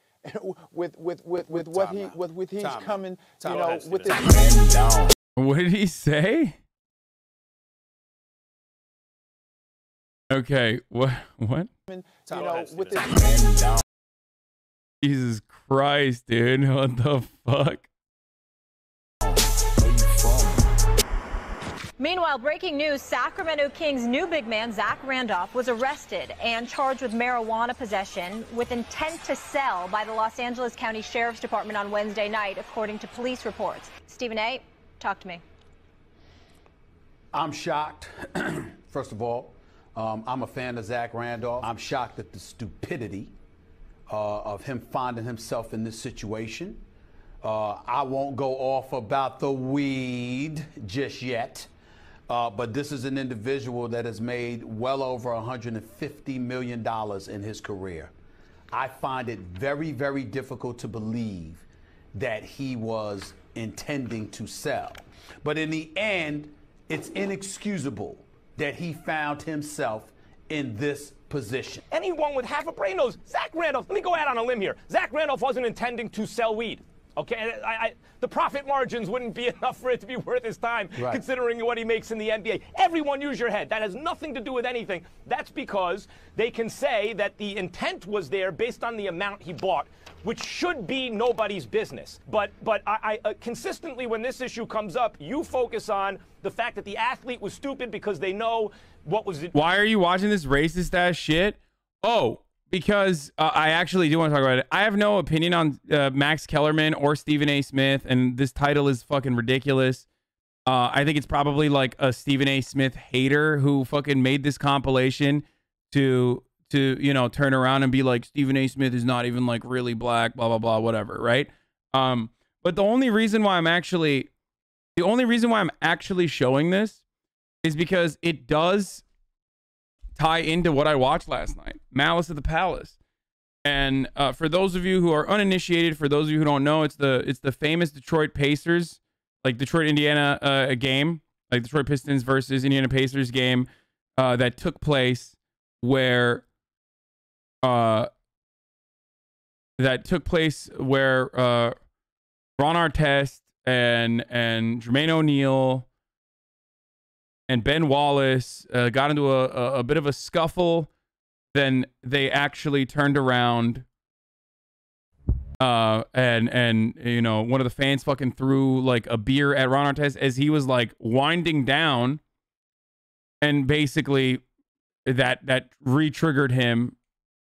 with what he's coming, you know, with this. What did he say? Okay, what? You know, with this. Jesus Christ, dude! What the fuck? Meanwhile, breaking news, Sacramento Kings' new big man, Zach Randolph, was arrested and charged with marijuana possession with intent to sell by the Los Angeles County Sheriff's Department on Wednesday night, according to police reports. Stephen A., talk to me. I'm shocked, first of all. I'm a fan of Zach Randolph. I'm shocked at the stupidity of him finding himself in this situation. I won't go off about the weed just yet. But this is an individual that has made well over $150 million in his career. I find it very, very difficult to believe that he was intending to sell. But in the end, it's inexcusable that he found himself in this position. Anyone with half a brain knows Zach Randolph. Let me go out on a limb here. Zach Randolph wasn't intending to sell weed. Okay, the profit margins wouldn't be enough for it to be worth his time, considering what he makes in the NBA. Everyone use your head. That has nothing to do with anything. That's because they can say that the intent was there based on the amount he bought, which should be nobody's business. But I consistently, when this issue comes up, you focus on the fact that the athlete was stupid because they know what was it. Why are you watching this racist ass shit? Oh, because I actually do want to talk about it. I have no opinion on Max Kellerman or Stephen A. Smith, and this title is fucking ridiculous. I think it's probably like a Stephen A. Smith hater who fucking made this compilation to you know, turn around and be like, Stephen A. Smith is not even like really black, blah blah blah, whatever, right? But the only reason why I'm actually showing this is because it does tie into what I watched last night, Malice at the Palace. And for those of you who are uninitiated, for those of you who don't know, it's the famous Detroit Pacers, like Detroit Indiana game, like Detroit Pistons versus Indiana Pacers game that took place where Ron Artest and Jermaine O'Neal and Ben Wallace got into a bit of a scuffle. Then they actually turned around and you know, one of the fans fucking threw like a beer at Ron Artest as he was like winding down, and basically that re-triggered him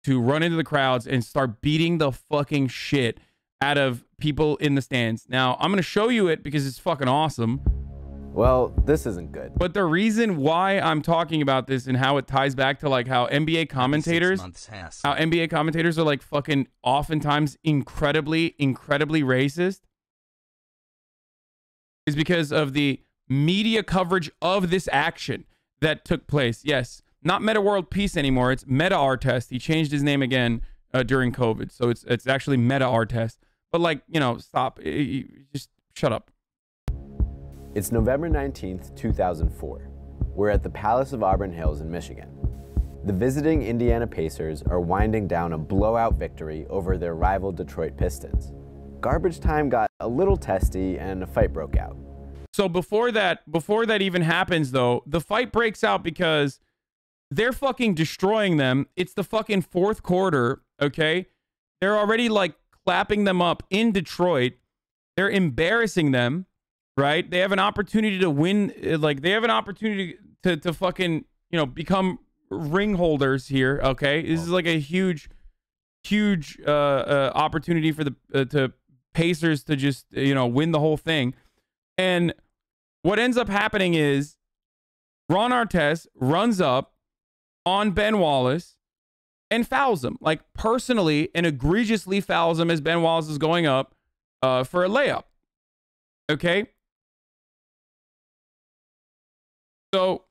to run into the crowds and start beating the fucking shit out of people in the stands. Now, I'm going to show you it because it's fucking awesome. Well, this isn't good. But the reason why I'm talking about this and how it ties back to like how NBA commentators are like fucking oftentimes incredibly racist is because of the media coverage of this action that took place. Yes, not Meta World Peace anymore. It's Meta Artest. He changed his name again during COVID. So it's actually Meta Artest. But like, you know, stop. Just shut up. It's November 19th, 2004. We're at the Palace of Auburn Hills in Michigan. The visiting Indiana Pacers are winding down a blowout victory over their rival Detroit Pistons. Garbage time got a little testy and a fight broke out. So before that even happens though, the fight breaks out because they're fucking destroying them. It's the fucking fourth quarter, okay? They're already like clapping them up in Detroit. They're embarrassing them. Right? They have an opportunity to win. Like, they have an opportunity to fucking, you know, become ring holders here. Okay. This is like a huge opportunity for the Pacers to just, you know, win the whole thing. And what ends up happening is Ron Artest runs up on Ben Wallace and fouls him, like personally and egregiously fouls him as Ben Wallace is going up for a layup. Okay. So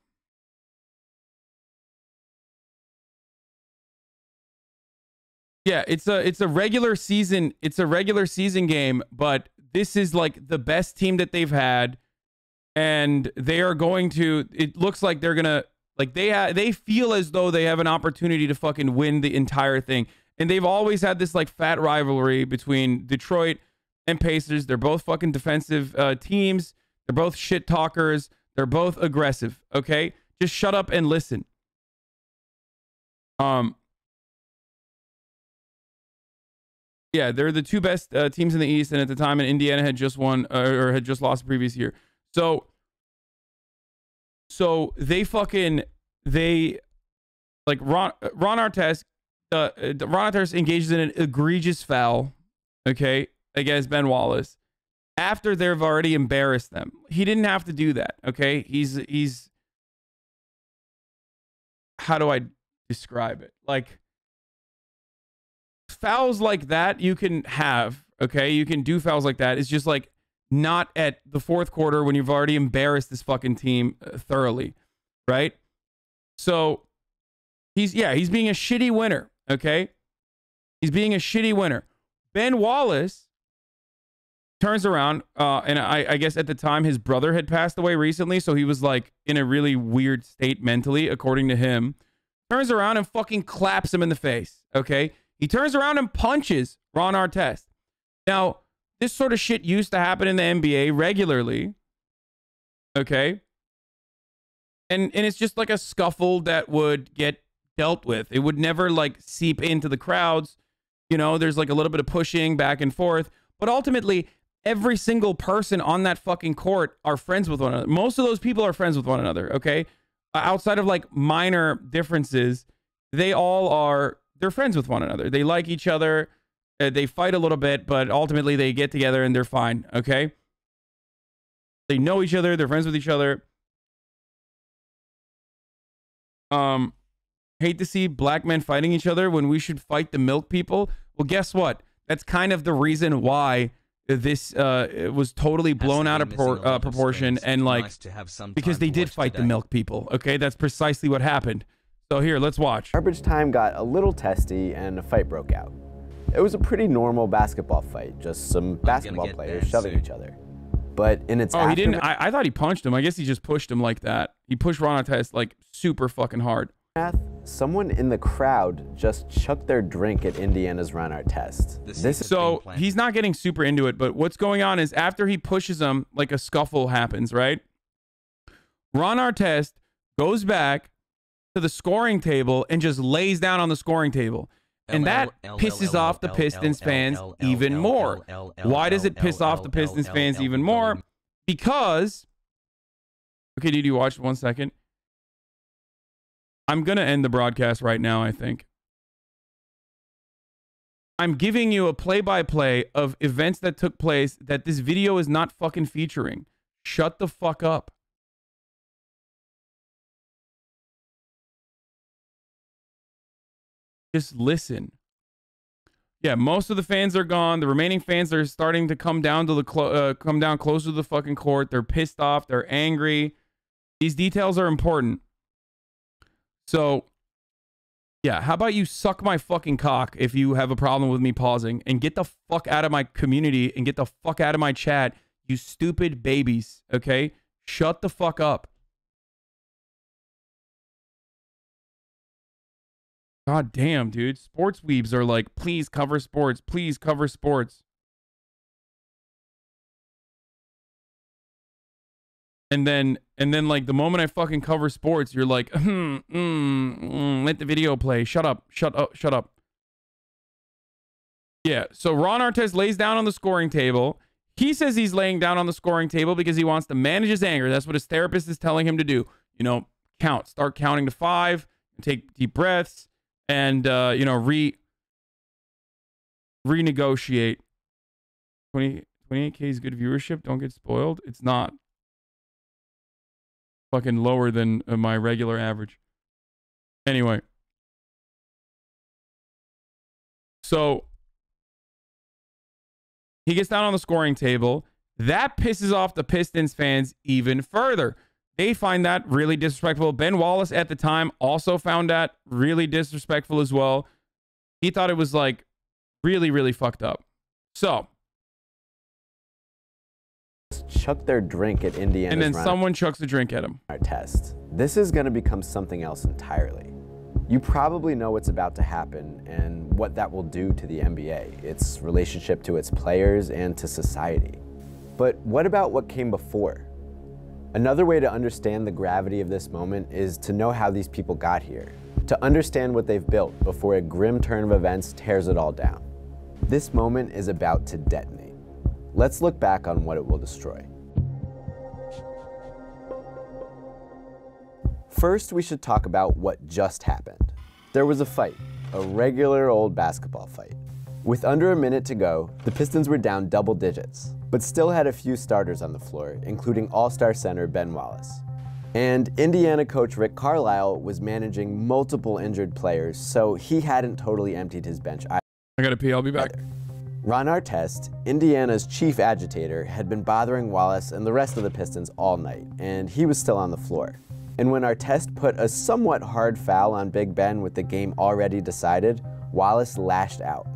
yeah, it's a regular season game, but this is like the best team that they've had, and they are going to, it looks like they're gonna, like they feel as though they have an opportunity to fucking win the entire thing. And they've always had this like fat rivalry between Detroit and Pacers. They're both fucking defensive teams. They're both shit talkers. They're both aggressive, okay? Just shut up and listen. Yeah, they're the two best teams in the East, and at the time, Indiana had just won or had just lost the previous year. So they like Ron Artest engages in an egregious foul, okay, against Ben Wallace. After they've already embarrassed them. He didn't have to do that, okay? He's how do I describe it? Like, fouls like that you can have, okay? You can do fouls like that. It's just like not at the fourth quarter when you've already embarrassed this fucking team thoroughly, right? So he's being a shitty winner, okay? He's being a shitty winner. Ben Wallace turns around, and I guess at the time his brother had passed away recently, so he was like in a really weird state mentally, according to him. Turns around and fucking claps him in the face, okay? He turns around and punches Ron Artest. Now, this sort of shit used to happen in the NBA regularly, okay? And it's just like a scuffle that would get dealt with. It would never like seep into the crowds. You know, there's like a little bit of pushing back and forth, but ultimately every single person on that fucking court are friends with one another. Most of those people are friends with one another, okay? Outside of like minor differences, they're friends with one another. They like each other. They fight a little bit, but ultimately they get together and they're fine, okay? They know each other. They're friends with each other. Hate to see black men fighting each other when we should fight the milk people. Well, guess what? That's kind of the reason why this it was totally blown out of proportion, and like because they did fight the milk people. Okay, that's precisely what happened. So here, let's watch. Garbage time got a little testy and a fight broke out. It was a pretty normal basketball fight, just some basketball players shoving each other. But in its he didn't. I thought he punched him. I guess he just pushed him like that. He pushed Ron Artest like super fucking hard. Someone in the crowd just chucked their drink at Indiana's Ron Artest. So he's not getting super into it, but what's going on is after he pushes him, like a scuffle happens, right? Ron Artest goes back to the scoring table and just lays down on the scoring table. And that pisses off the Pistons fans even more. Why does it piss off the Pistons fans even more? Because, okay, did you watch 1 second? I'm going to end the broadcast right now, I think. I'm giving you a play-by-play of events that took place that this video is not fucking featuring. Shut the fuck up. Just listen. Yeah, most of the fans are gone. The remaining fans are starting to come down to the come down closer to the fucking court. They're pissed off. They're angry. These details are important. So, yeah, how about you suck my fucking cock if you have a problem with me pausing, and get the fuck out of my community and get the fuck out of my chat, you stupid babies, okay? Shut the fuck up. God damn, dude. Sports weebs are like, please cover sports. Please cover sports. And then like the moment I fucking cover sports, you're like, let the video play. Shut up. Shut up. Shut up. Yeah. So Ron Artest lays down on the scoring table. He says he's laying down on the scoring table because he wants to manage his anger. That's what his therapist is telling him to do. You know, count. Start counting to 5. Take deep breaths. And, you know, renegotiate. 28K is good viewership. Don't get spoiled. It's not. Fucking lower than my regular average. Anyway. So, he gets down on the scoring table. That pisses off the Pistons fans even further. They find that really disrespectful. Ben Wallace at the time also found that really disrespectful as well. He thought it was like really, really fucked up. So. Chuck their drink at Indiana's and then someone chucks a drink at him. Test. This is going to become something else entirely. You probably know what's about to happen and what that will do to the NBA, its relationship to its players and to society. But what about what came before? Another way to understand the gravity of this moment is to know how these people got here, to understand what they've built before a grim turn of events tears it all down. This moment is about to detonate. Let's look back on what it will destroy. First, we should talk about what just happened. There was a fight, a regular old basketball fight. With under a minute to go, the Pistons were down double digits, but still had a few starters on the floor, including all-star center Ben Wallace. And Indiana coach Rick Carlisle was managing multiple injured players, so he hadn't totally emptied his bench either. I gotta pee, I'll be back. Ron Artest, Indiana's chief agitator, had been bothering Wallace and the rest of the Pistons all night, and he was still on the floor. And when Artest put a somewhat hard foul on Big Ben with the game already decided, Wallace lashed out.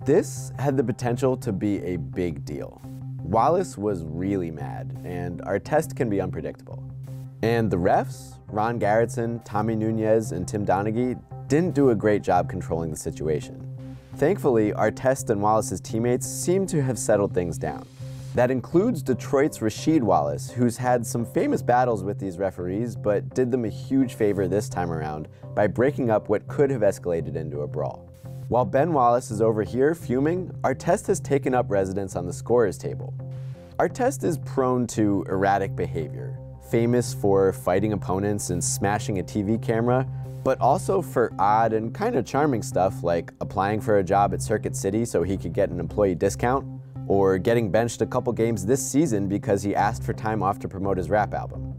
This had the potential to be a big deal. Wallace was really mad, and Artest can be unpredictable. And the refs, Ron Garretson, Tommy Nunez, and Tim Donaghy, didn't do a great job controlling the situation. Thankfully, Artest and Wallace's teammates seem to have settled things down. That includes Detroit's Rasheed Wallace, who's had some famous battles with these referees, but did them a huge favor this time around by breaking up what could have escalated into a brawl. While Ben Wallace is over here fuming, Artest has taken up residence on the scorer's table. Artest is prone to erratic behavior, famous for fighting opponents and smashing a TV camera, but also for odd and kind of charming stuff like applying for a job at Circuit City so he could get an employee discount, or getting benched a couple games this season because he asked for time off to promote his rap album.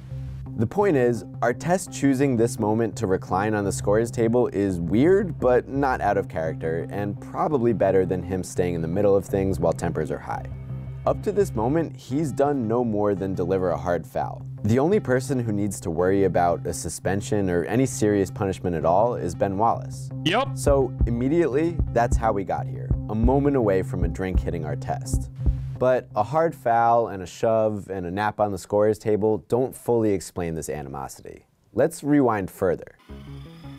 The point is, Artest choosing this moment to recline on the scorer's table is weird, but not out of character, and probably better than him staying in the middle of things while tempers are high. Up to this moment, he's done no more than deliver a hard foul. The only person who needs to worry about a suspension or any serious punishment at all is Ben Wallace. Yep. So immediately, that's how we got here, a moment away from a drink hitting Artest. But a hard foul and a shove and a nap on the scorer's table don't fully explain this animosity. Let's rewind further.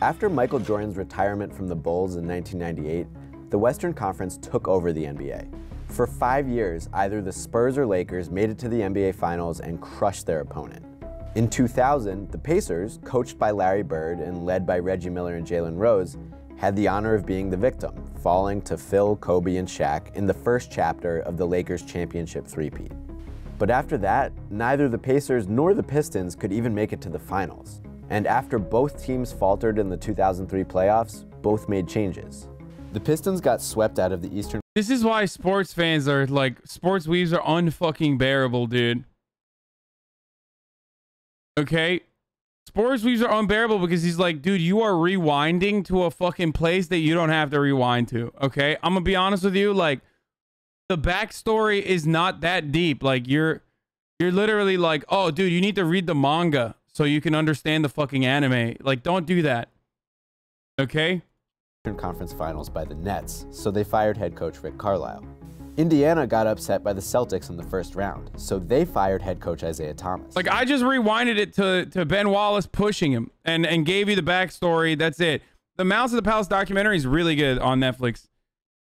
After Michael Jordan's retirement from the Bulls in 1998, the Western Conference took over the NBA. For 5 years, either the Spurs or Lakers made it to the NBA Finals and crushed their opponent. In 2000, the Pacers, coached by Larry Bird and led by Reggie Miller and Jalen Rose, had the honor of being the victim, falling to Phil, Kobe, and Shaq in the first chapter of the Lakers' championship three-peat. But after that, neither the Pacers nor the Pistons could even make it to the finals. And after both teams faltered in the 2003 playoffs, both made changes. The Pistons got swept out of the Eastern. This is why sports fans are like, sports weaves are unfucking bearable, dude. Okay? Sports weaves are unbearable because he's like, dude, you are rewinding to a fucking place that you don't have to rewind to. Okay? I'm gonna be honest with you, like, the backstory is not that deep. Like, you're literally like, oh, dude, you need to read the manga so you can understand the fucking anime. Like, don't do that. Okay? Conference Finals by the Nets, so they fired head coach Rick Carlisle. Indiana got upset by the Celtics in the first round, so they fired head coach Isaiah Thomas. Like, I just rewinded it to Ben Wallace pushing him and gave you the backstory. That's it. The Malice of the Palace documentary is really good on Netflix.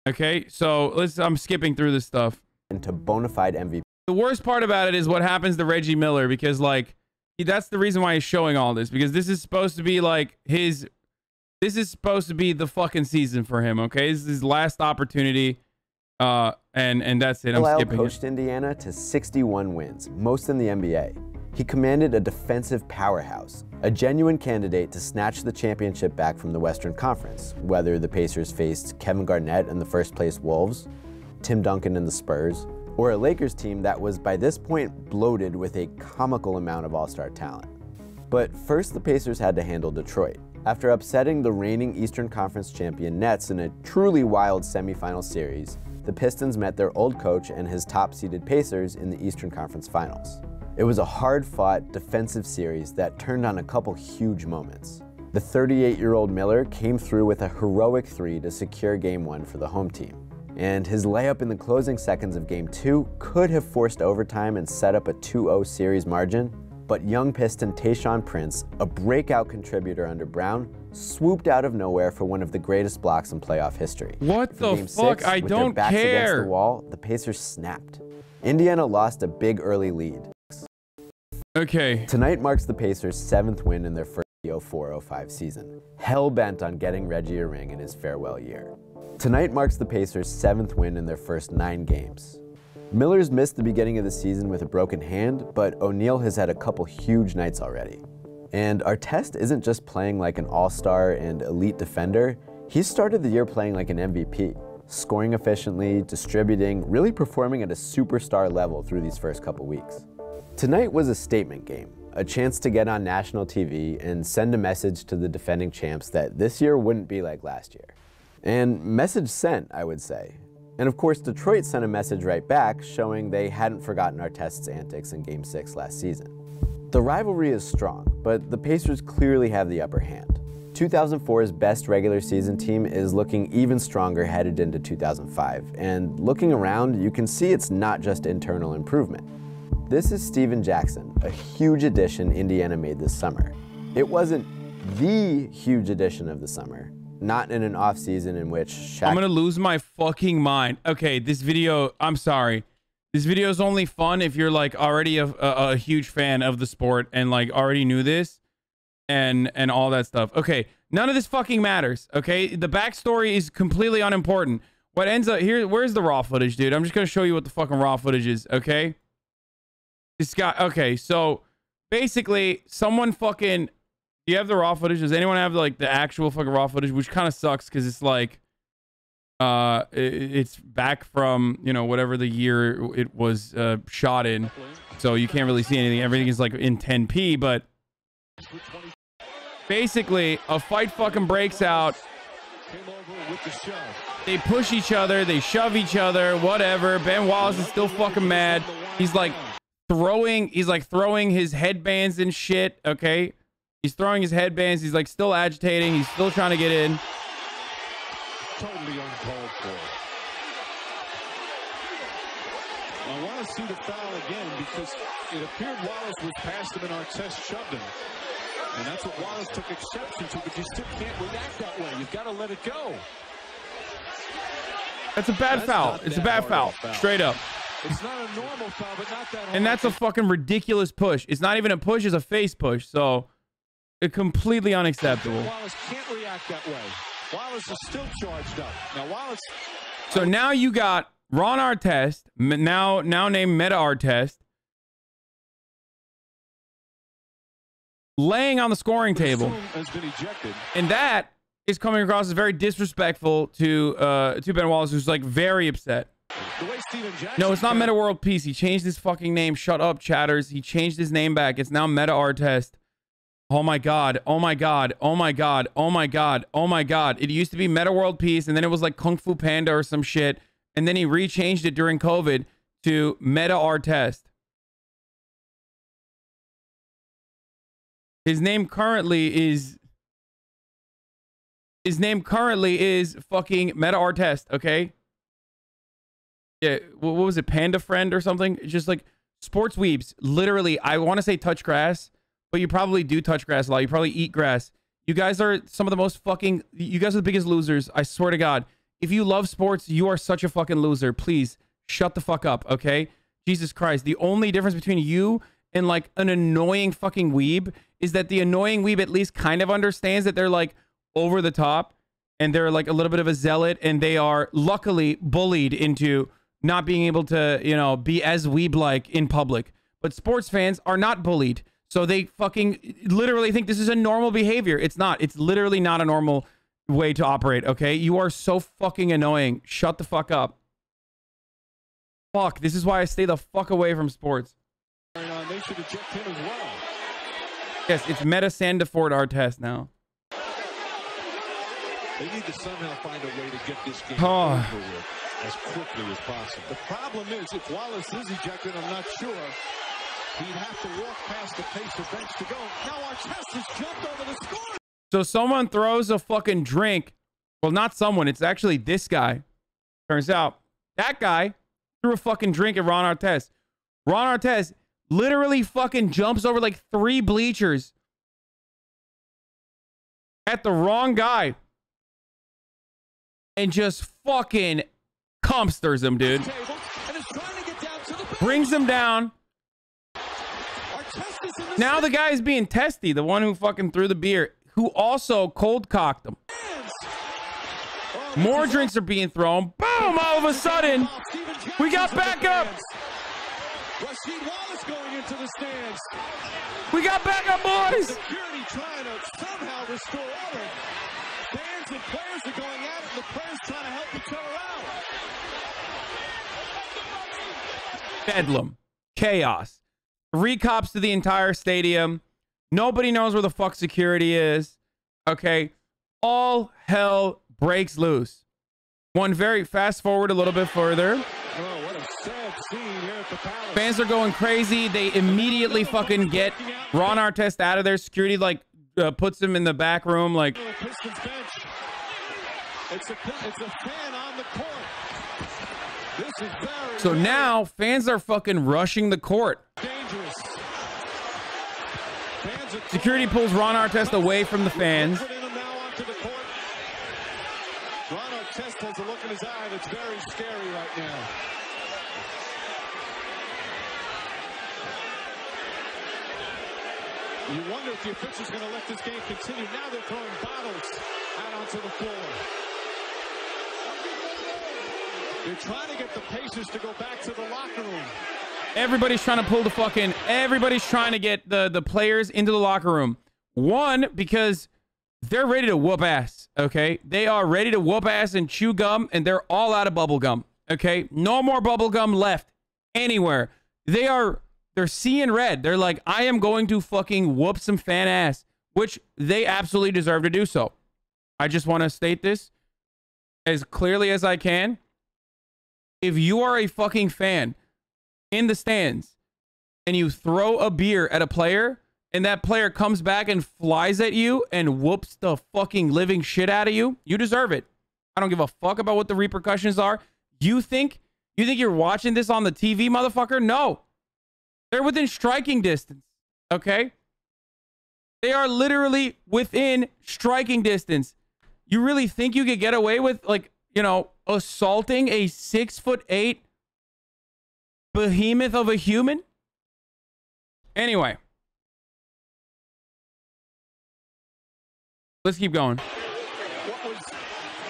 Okay, so I'm skipping through this stuff. Into bona fide MVP. The worst part about it is what happens to Reggie Miller, because like that's the reason why he's showing all this, because this is supposed to be like this is supposed to be the fucking season for him. Okay, this is his last opportunity. And that's it. I'm skipping coached Indiana to 61 wins, most in the NBA. He commanded a defensive powerhouse, a genuine candidate to snatch the championship back from the Western Conference, whether the Pacers faced Kevin Garnett and the first-place Wolves, Tim Duncan and the Spurs, or a Lakers team that was by this point bloated with a comical amount of all-star talent. But first, the Pacers had to handle Detroit. After upsetting the reigning Eastern Conference champion Nets in a truly wild semifinal series, the Pistons met their old coach and his top-seeded Pacers in the Eastern Conference Finals. It was a hard-fought, defensive series that turned on a couple huge moments. The 38-year-old Miller came through with a heroic three to secure Game 1 for the home team. And his layup in the closing seconds of Game 2 could have forced overtime and set up a 2-0 series margin, but young Piston Tayshaun Prince, a breakout contributor under Brown, swooped out of nowhere for one of the greatest blocks in playoff history. What the fuck? I don't care. Against the wall, the Pacers snapped. Indiana lost a big early lead. Okay. Tonight marks the Pacers' 7th win in their first 04-05 season, hell-bent on getting Reggie a ring in his farewell year. Tonight marks the Pacers' 7th win in their first 9 games. Miller's missed the beginning of the season with a broken hand, but O'Neal has had a couple huge nights already. And Artest isn't just playing like an all-star and elite defender, he's started the year playing like an MVP, scoring efficiently, distributing, really performing at a superstar level through these first couple weeks. Tonight was a statement game, a chance to get on national TV and send a message to the defending champs that this year wouldn't be like last year. And message sent, I would say. And of course, Detroit sent a message right back showing they hadn't forgotten Artest's antics in Game 6 last season. The rivalry is strong, but the Pacers clearly have the upper hand. 2004's best regular season team is looking even stronger headed into 2005, and looking around, you can see it's not just internal improvement. This is Steven Jackson, a huge addition Indiana made this summer. It wasn't the huge addition of the summer, not in an off-season in which Shaq... I'm gonna lose my fucking mind. Okay, this video, I'm sorry. This video is only fun if you're like already a huge fan of the sport and like already knew this and all that stuff. Okay, none of this fucking matters, okay? The backstory is completely unimportant. What ends up here, where's the raw footage, dude? I'm just gonna show you what the fucking raw footage is, okay? This guy, okay, so basically someone fucking, do you have the raw footage? Does anyone have like the actual fucking raw footage? Which kind of sucks because it's like, it's back from, you know, whatever the year it was shot in. So you can't really see anything. Everything is like in 10p, but basically a fight fucking breaks out. They push each other, they shove each other, whatever. Ben Wallace is still fucking mad. He's like throwing his headbands and shit, okay? He's throwing his headbands. He's like still agitating. He's still trying to get in. Totally uncalled for. I want to see the foul again because it appeared Wallace was past him and Artest shoved him. And that's what Wallace took exception to, but you still can't react that way. You've got to let it go. That's a bad foul. It's a bad foul. Straight up. It's not a normal foul, but not that hard. And that's a fucking ridiculous push. It's not even a push, it's a face push. So it's completely unacceptable. Wallace can't react that way. Wallace is still charged up. Now Wallace. So now you got Ron Artest, now named Meta Artest, laying on the scoring table. Has been ejected. And that is coming across as very disrespectful to Ben Wallace, who's like very upset. No, it's not Meta World Peace. He changed his fucking name. Shut up, chatters. He changed his name back. It's now Meta Artest. Oh my god. Oh my god. Oh my god. Oh my god. Oh my god. It used to be Meta World Peace, and then it was like Kung Fu Panda or some shit. And then he rechanged it during COVID to Meta Artest. His name currently is fucking Meta Artest, okay? Yeah, what was it? Panda Friend or something? It's just like sports weebs. Literally, I want to say touch grass, but you probably do touch grass a lot. You probably eat grass. You guys are some of the most fucking... You guys are the biggest losers. I swear to God. If you love sports, you are such a fucking loser. Please, shut the fuck up, okay? Jesus Christ. The only difference between you and like an annoying fucking weeb is that the annoying weeb at least kind of understands that they're like over the top and they're like a little bit of a zealot and they are luckily bullied into not being able to, you know, be as weeb-like in public. But sports fans are not bullied. So they fucking literally think this is a normal behavior. It's not. It's literally not a normal way to operate, okay? You are so fucking annoying. Shut the fuck up. Fuck. This is why I stay the fuck away from sports. They should eject him as well. Yes, it's Meta Sandiford Artest now. They need to somehow find a way to get this game over with as quickly as possible. The problem is, if Wallace is ejected, I'm not sure. He'd have to walk past the Pacer bench to go. Now Artest has jumped over the score. So someone throws a fucking drink. Well, not someone. It's actually this guy. Turns out that guy threw a fucking drink at Ron Artest. Ron Artest literally fucking jumps over like 3 bleachers at the wrong guy and just fucking compsters him, dude. Brings him down. Now the guy is being testy, the one who fucking threw the beer, who also cold cocked him. More drinks are being thrown. Boom! All of a sudden, we got backup. We got backup, boys. Security trying to somehow restore order. Fans and players are going at it, and the players trying to help each other out. Bedlam. Chaos. 3 cops to the entire stadium. Nobody knows where the fuck security is. Okay. All hell breaks loose. One very fast forward a little bit further. Oh, what a sad scene here at the Palace. Fans are going crazy. They immediately fucking get Ron Artest out of there. Security like puts him in the back room like. Pistons bench. It's a fan on the court. This is very So now fans are fucking rushing the court. dangerous. Security pulls Ron Artest away from the fans. Ron Artest has a look in his eye that's very scary right now. You wonder if the official's going to let this game continue. Now they're throwing bottles out onto the floor. They're trying to get the Pacers to go back to the locker room. Everybody's trying to pull the fucking. Everybody's trying to get the players into the locker room. One, because they're ready to whoop ass. Okay, they are ready to whoop ass and chew gum, and they're all out of bubble gum. Okay, no more bubble gum left anywhere. They're seeing red. They're like, I am going to fucking whoop some fan ass, which they absolutely deserve to do so. I just want to state this as clearly as I can. If you are a fucking fan in the stands and you throw a beer at a player and that player comes back and flies at you and whoops the fucking living shit out of you, you deserve it. I don't give a fuck about what the repercussions are. You think you're watching this on the TV, motherfucker? No. They're within striking distance, okay? They are literally within striking distance. You really think you could get away with, like, you know, assaulting a 6'8" behemoth of a human? Anyway. Let's keep going. What was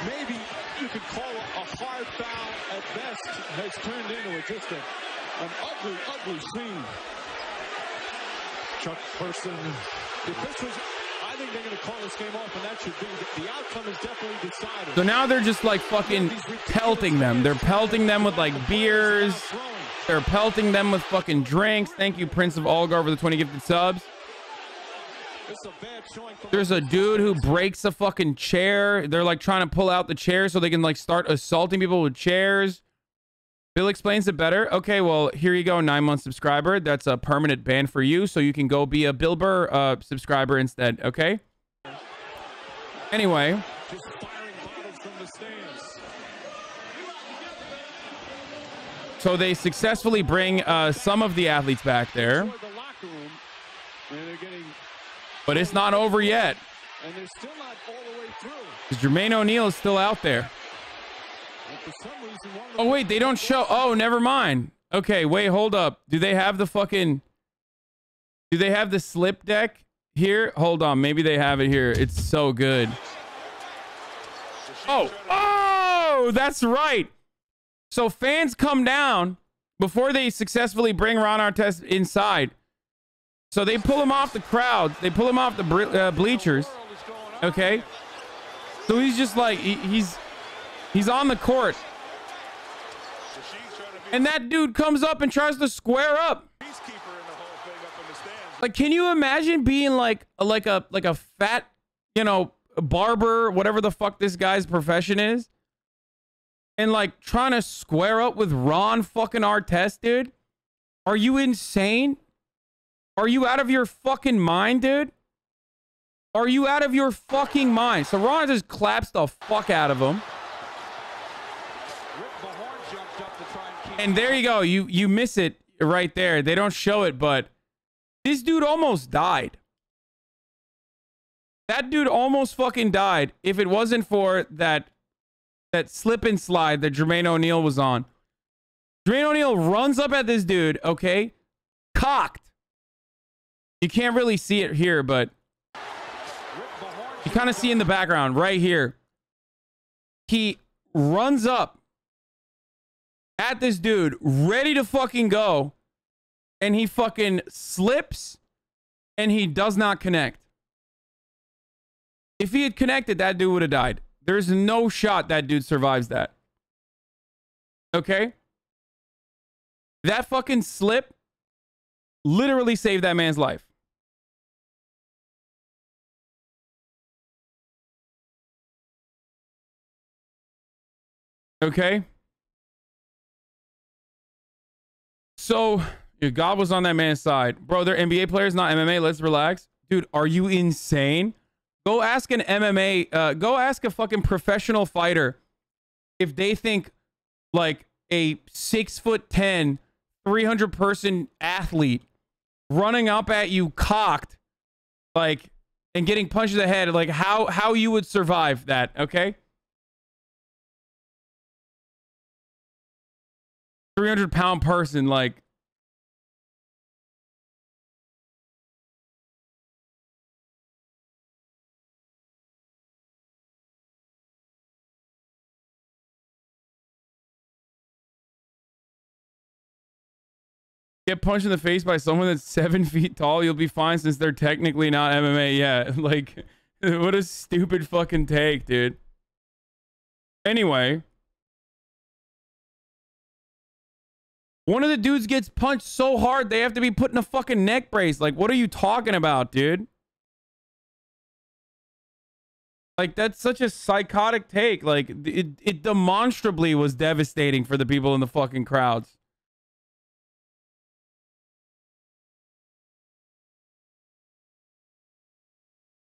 maybe you could call a hard foul at best has turned into just an ugly, ugly scene. Chuck Person. The officials, I think they're going to call this game off, and that should be the outcome is definitely decided. So now they're just like fucking pelting them. They're pelting them with like beers. They're pelting them with fucking drinks. Thank you, Prince of Algar, for the 20 gifted subs. There's a dude who breaks a fucking chair. They're like trying to pull out the chair so they can like start assaulting people with chairs. Bill explains it better. Okay, well, here you go, 9-month subscriber. That's a permanent ban for you, so you can go be a Bill Burr subscriber instead, okay? Anyway. Just firing bottles from the stands. So they successfully bring some of the athletes back there. But it's not over yet. And they're still not all the way through. Because Jermaine O'Neal is still out there. Oh, wait, they don't show. Oh, never mind. Okay, wait, hold up. Do they have the fucking... Do they have the slip deck here? Hold on, maybe they have it here. It's so good. Oh, that's right. So fans come down before they successfully bring Ron Artest inside. So they pull him off the crowd. They pull him off the bleachers. Okay. So he's just like, he's on the court. And that dude comes up and tries to square up. Like, can you imagine being like a fat, you know, barber, whatever the fuck this guy's profession is, and like trying to square up with Ron fucking Artest, dude? Are you insane? Are you out of your fucking mind, dude? Are you out of your fucking mind? So Ron just claps the fuck out of him. And there you go. You miss it right there. They don't show it, but this dude almost died. That dude almost fucking died if it wasn't for that slip and slide that Jermaine O'Neal was on. Jermaine O'Neal runs up at this dude, okay? Cocked. You can't really see it here, but you kind of see in the background right here. He runs up at this dude, ready to fucking go, and he fucking slips, and he does not connect. If he had connected, that dude would have died. There's no shot that dude survives that. Okay? That fucking slip literally saved that man's life. Okay? So, God was on that man's side. Bro, they're NBA players, not MMA. Let's relax. dude, are you insane? Go ask an MMA, go ask a fucking professional fighter if they think like a 6'10", 300-person athlete running up at you cocked, like, and getting punched in the head, like how you would survive that, okay? 300-pound person, like, get punched in the face by someone that's 7 feet tall, you'll be fine since they're technically not MMA. Yeah, like, what a stupid fucking take, dude. Anyway, one of the dudes gets punched so hard they have to be put in a fucking neck brace. Like, what are you talking about, dude? Like, that's such a psychotic take. Like, it demonstrably was devastating for the people in the fucking crowds.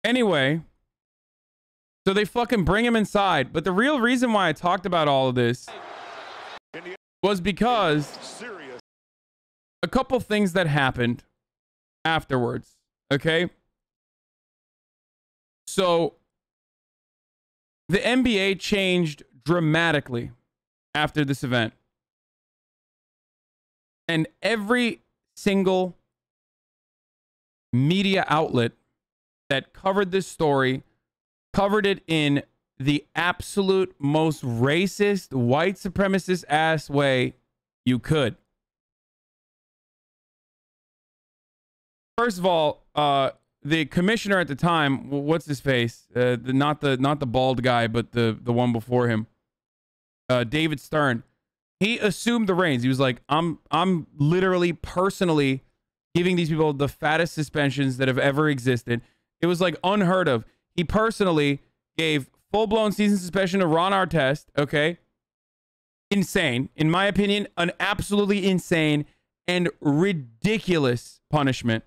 Anyway, so they fucking bring him inside. But the real reason why I talked about all of this was because a couple things that happened afterwards. Okay? So the NBA changed dramatically after this event. And every single media outlet that covered this story covered it in the absolute most racist, white supremacist ass way you could. First of all, the commissioner at the time, what's his face? Not the bald guy, but the one before him, David Stern. He assumed the reins. He was like, I'm literally personally giving these people the fattest suspensions that have ever existed. It was like unheard of. He personally gave full-blown season suspension to Ron Artest, okay? Insane. In my opinion, an absolutely insane and ridiculous punishment.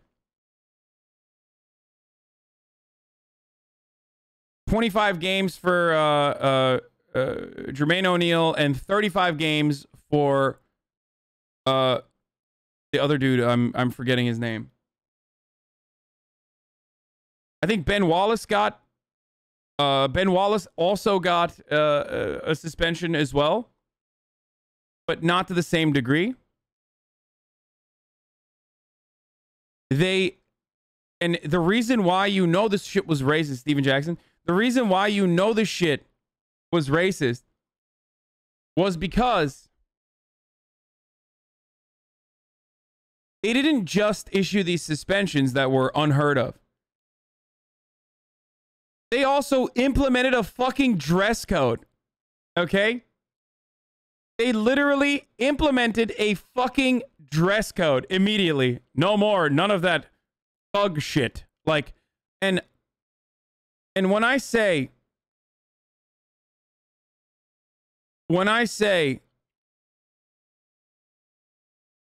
25 games for Jermaine O'Neal and 35 games for the other dude. I'm forgetting his name. I think Ben Wallace also got a suspension as well, but not to the same degree. And the reason why you know this shit was racist, Steven Jackson, the reason why you know this shit was racist was because they didn't just issue these suspensions that were unheard of. They also implemented a fucking dress code. Okay? They literally implemented a fucking dress code immediately. No more. None of that thug shit. Like, and when I say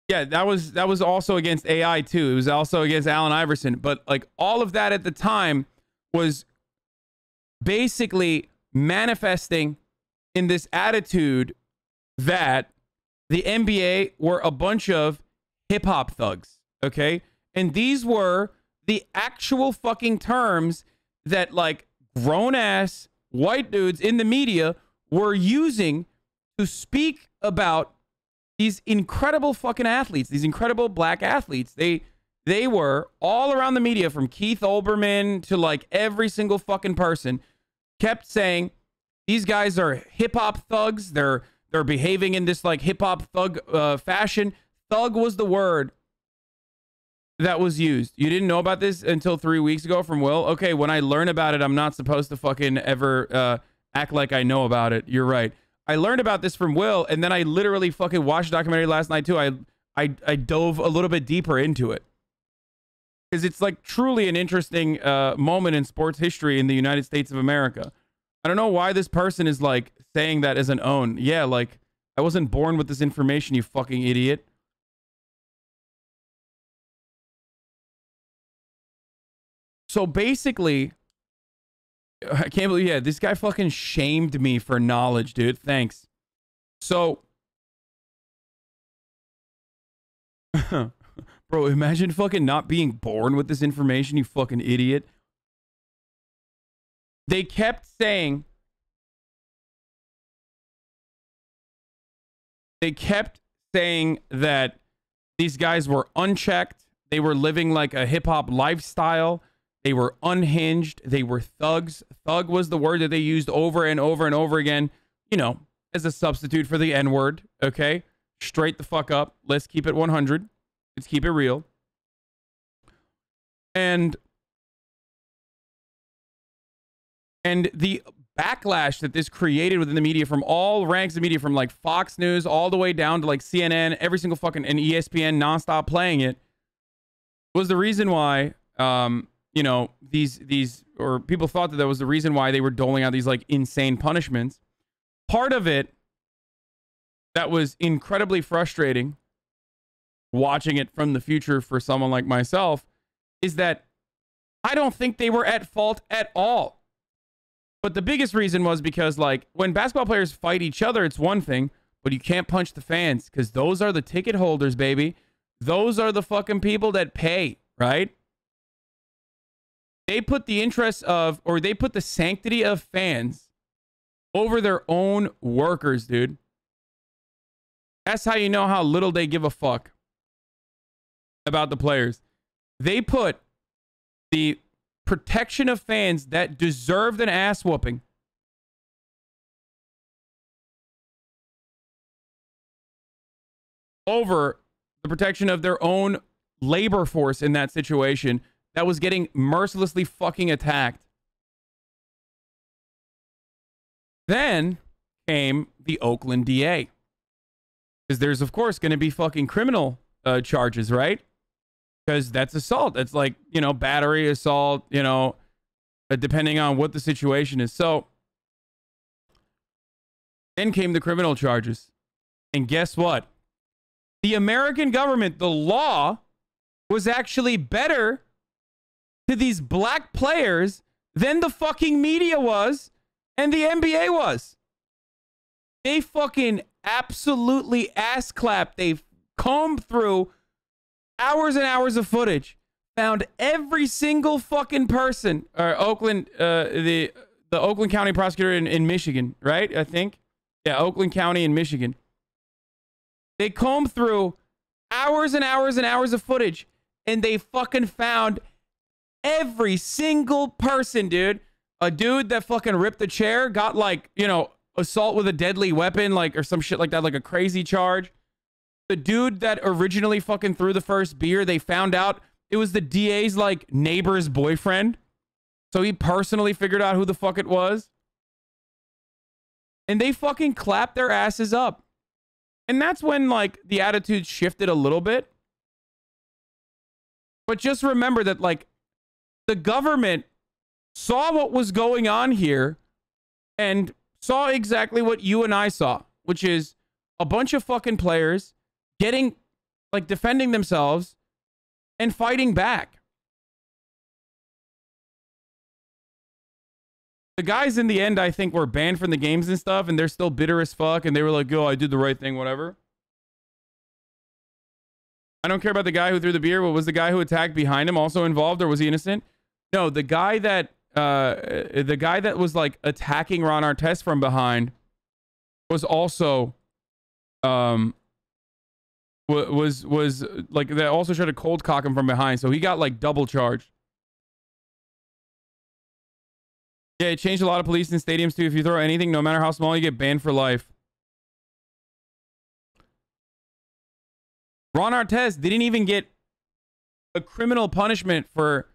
yeah, that was also against AI too. It was also against Allen Iverson. But like all of that at the time was basically manifesting in this attitude that the NBA were a bunch of hip-hop thugs, okay? And these were the actual fucking terms that, like, grown-ass white dudes in the media were using to speak about these incredible fucking athletes, these incredible black athletes. They were all around the media, from Keith Olbermann to like every single fucking person, kept saying these guys are hip hop thugs. They're behaving in this like hip hop thug fashion. Thug was the word that was used. You didn't know about this until 3 weeks ago from Will? Okay, when I learn about it, I'm not supposed to fucking ever act like I know about it. You're right. I learned about this from Will, and then I literally fucking watched a documentary last night too. I dove a little bit deeper into it. Because it's like truly an interesting moment in sports history in the United States of America. I don't know why this person is like saying that as an own. Yeah, like I wasn't born with this information, you fucking idiot. So basically, I can't believe, yeah, this guy fucking shamed me for knowledge, dude. Thanks. So, bro, imagine fucking not being born with this information, you fucking idiot. They kept saying, that these guys were unchecked. They were living like a hip-hop lifestyle. They were unhinged. They were thugs. Thug was the word that they used over and over and over again, you know, as a substitute for the N-word, okay? Straight the fuck up. Let's keep it 100. Let's keep it real. And the backlash that this created within the media, from all ranks of media, from like Fox News all the way down to like CNN, every single fucking, and ESPN nonstop playing it, was the reason why, you know, or people thought that was the reason why they were doling out these like insane punishments. Part of it that was incredibly frustrating, watching it from the future for someone like myself, is that I don't think they were at fault at all. But the biggest reason was because, like, when basketball players fight each other, it's one thing, but you can't punch the fans, because those are the ticket holders, baby. Those are the fucking people that pay, right? They put the interests of, or they put the sanctity of fans over their own workers, dude. That's how you know how little they give a fuck about the players. They put the protection of fans that deserved an ass whooping over the protection of their own labor force in that situation that was getting mercilessly fucking attacked. Then came the Oakland DA. Because there's, of course, going to be fucking criminal charges, right? Because that's assault. That's like, you know, battery, assault, you know, depending on what the situation is. So then came the criminal charges. And guess what? The American government, the law, was actually better to these black players than the fucking media was and the NBA was. They fucking absolutely ass clapped. They combed through hours and hours of footage, found every single fucking person, or Oakland, the Oakland County prosecutor in Michigan, right? I think. Yeah, Oakland County in Michigan. They combed through hours and hours and hours of footage, and they fucking found every single person, dude. A dude that fucking ripped the chair got, like, you know, assault with a deadly weapon, like, or some shit like that, like a crazy charge. The dude that originally fucking threw the first beer, they found out it was the DA's, like, neighbor's boyfriend. So he personally figured out who the fuck it was. And they fucking clapped their asses up. And that's when, like, the attitude shifted a little bit. But just remember that, like, the government saw what was going on here and saw exactly what you and I saw, which is a bunch of fucking players getting, like, defending themselves and fighting back. The guys in the end, I think, were banned from the games and stuff, and they're still bitter as fuck, and they were like, oh, I did the right thing, whatever. I don't care about the guy who threw the beer, but was the guy who attacked behind him also involved, or was he innocent? No, the guy that was, like, attacking Ron Artest from behind was also was like, they also tried to cold cock him from behind, so he got, like, double charged. Yeah, it changed a lot of police in stadiums too. If you throw anything, no matter how small, you get banned for life. Ron Artest didn't even get a criminal punishment for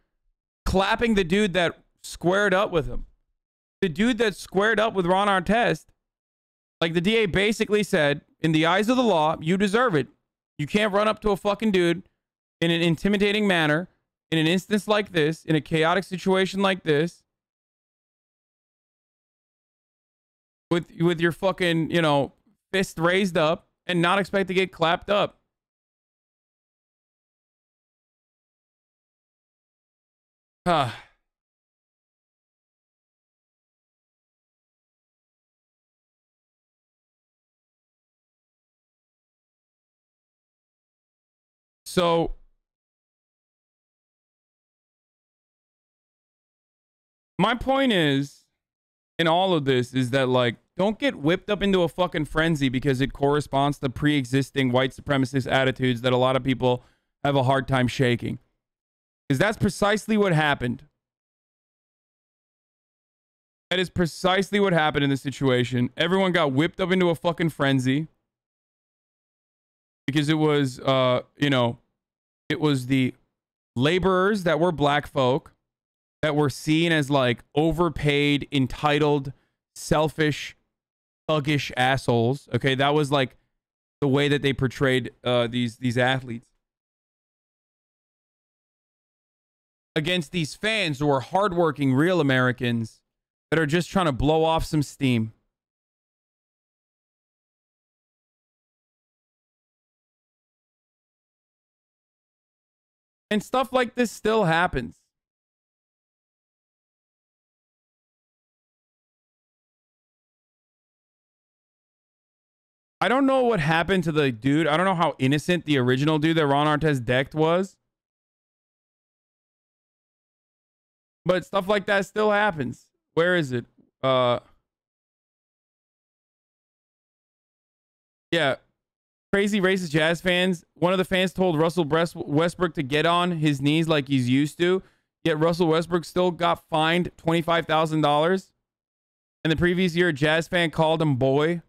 clapping the dude that squared up with him. The dude that squared up with Ron Artest, like, the DA basically said, in the eyes of the law, you deserve it. You can't run up to a fucking dude in an intimidating manner, in an instance like this, in a chaotic situation like this, with your fucking, you know, fist raised up and not expect to get clapped up. So my point is, in all of this, is that, like, don't get whipped up into a fucking frenzy because it corresponds to pre-existing white supremacist attitudes that a lot of people have a hard time shaking. Because that's precisely what happened. That is precisely what happened in this situation. Everyone got whipped up into a fucking frenzy. Because it was, you know, it was the laborers that were black folk that were seen as, like, overpaid, entitled, selfish, thuggish assholes. Okay, that was, like, the way that they portrayed these athletes. Against these fans who are hardworking, real Americans that are just trying to blow off some steam. And stuff like this still happens. I don't know what happened to the dude. I don't know how innocent the original dude that Ron Artest decked was. But stuff like that still happens. Where is it? Yeah. Crazy racist Jazz fans. One of the fans told Russell Westbrook to get on his knees like he's used to. Yet Russell Westbrook still got fined $25,000. And the previous year, a Jazz fan called him boy.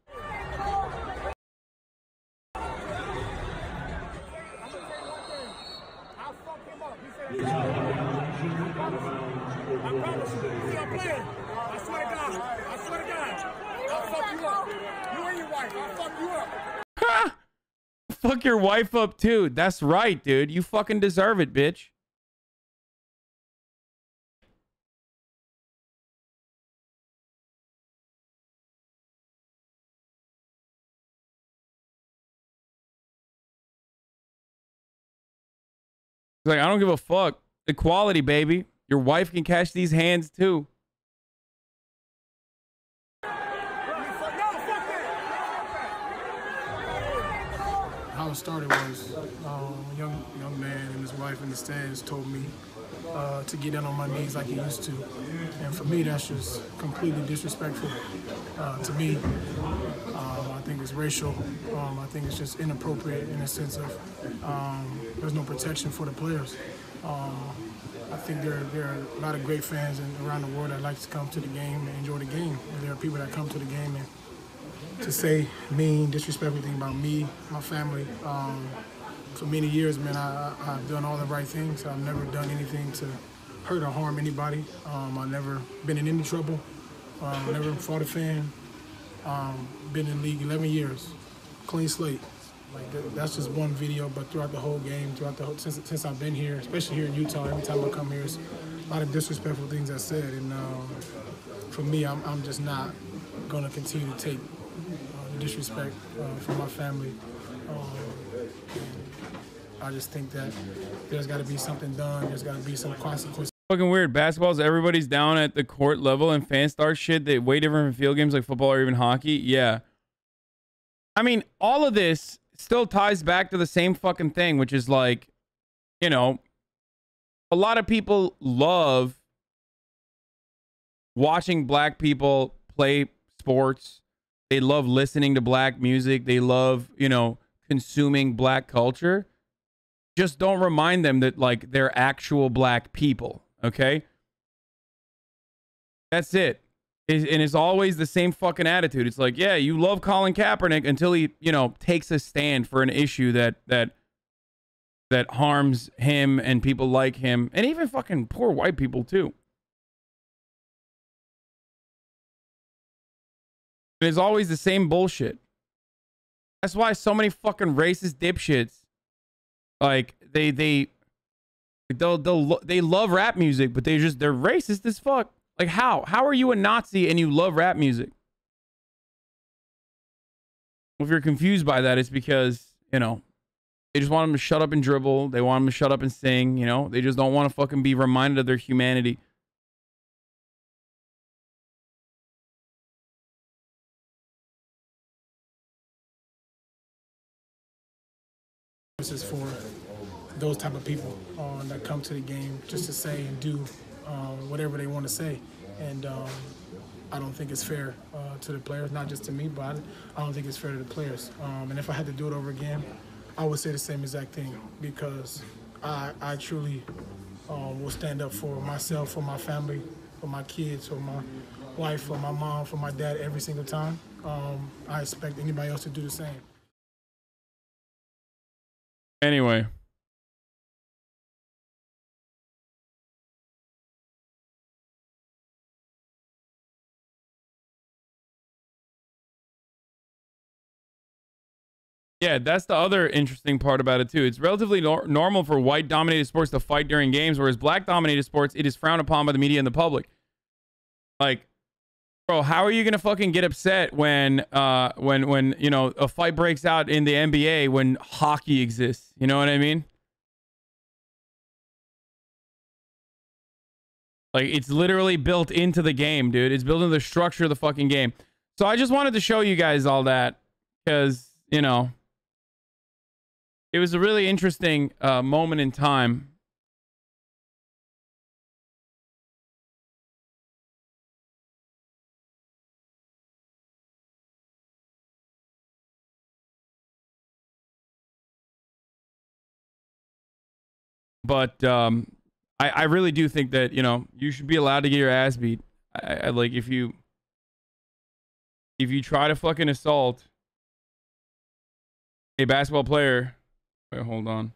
Fuck your wife up too. That's right, dude. You fucking deserve it, bitch. Like, I don't give a fuck. Equality, baby. Your wife can catch these hands too. How it started was a young man and his wife in the stands told me to get down on my knees like he used to. And for me, that's just completely disrespectful to me. I think it's racial. I think it's just inappropriate in the sense of there's no protection for the players. I think there are a lot of great fans around the world that like to come to the game and enjoy the game. And there are people that come to the game and to say mean, disrespectful thing about me, my family. For many years, man, I've done all the right things. I've never done anything to hurt or harm anybody. I've never been in any trouble. Never fought a fan. Been in the league 11 years, clean slate. Like that's just one video, but throughout the whole game, since I've been here, especially here in Utah, every time I come here, there's a lot of disrespectful things I said. And for me, I'm just not going to continue to take disrespect from my family. I just think that there's got to be something done. There's got to be some consequences. Fucking weird. Basketball's everybody's down at the court level, and fan start shit that way different from field games like football or even hockey. Yeah. I mean, all of this still ties back to the same fucking thing, which is like, you know, a lot of people love watching black people play sports. They love listening to black music. They love, you know, consuming black culture. Just don't remind them that, like, they're actual black people, okay? That's it. And it's always the same fucking attitude. It's like, yeah, you love Colin Kaepernick until he, you know, takes a stand for an issue that harms him and people like him, and even fucking poor white people too. It's always the same bullshit. That's why so many fucking racist dipshits, like, they love rap music, but they're racist as fuck. Like, how are you a Nazi and you love rap music? If you're confused by that, it's because, you know, they just want them to shut up and dribble. They want them to shut up and sing, you know? They just don't want to fucking be reminded of their humanity. This is for those type of people that come to the game just to say and do whatever they want to say. And I don't think it's fair to the players, not just to me, but I don't think it's fair to the players. And if I had to do it over again, I would say the same exact thing, because I truly will stand up for myself, for my family, for my kids, for my wife, for my mom, for my dad every single time. I expect anybody else to do the same. Anyway. Yeah, that's the other interesting part about it, too. It's relatively normal for white-dominated sports to fight during games, whereas black-dominated sports, it is frowned upon by the media and the public. Like, bro, how are you going to fucking get upset when, you know, a fight breaks out in the NBA when hockey exists? You know what I mean? Like, it's literally built into the game, dude. It's built into the structure of the fucking game. So I just wanted to show you guys all that because, you know, it was a really interesting moment in time. But I really do think that, you know, you should be allowed to get your ass beat. I like if you try to fucking assault a basketball player. Wait, hold on.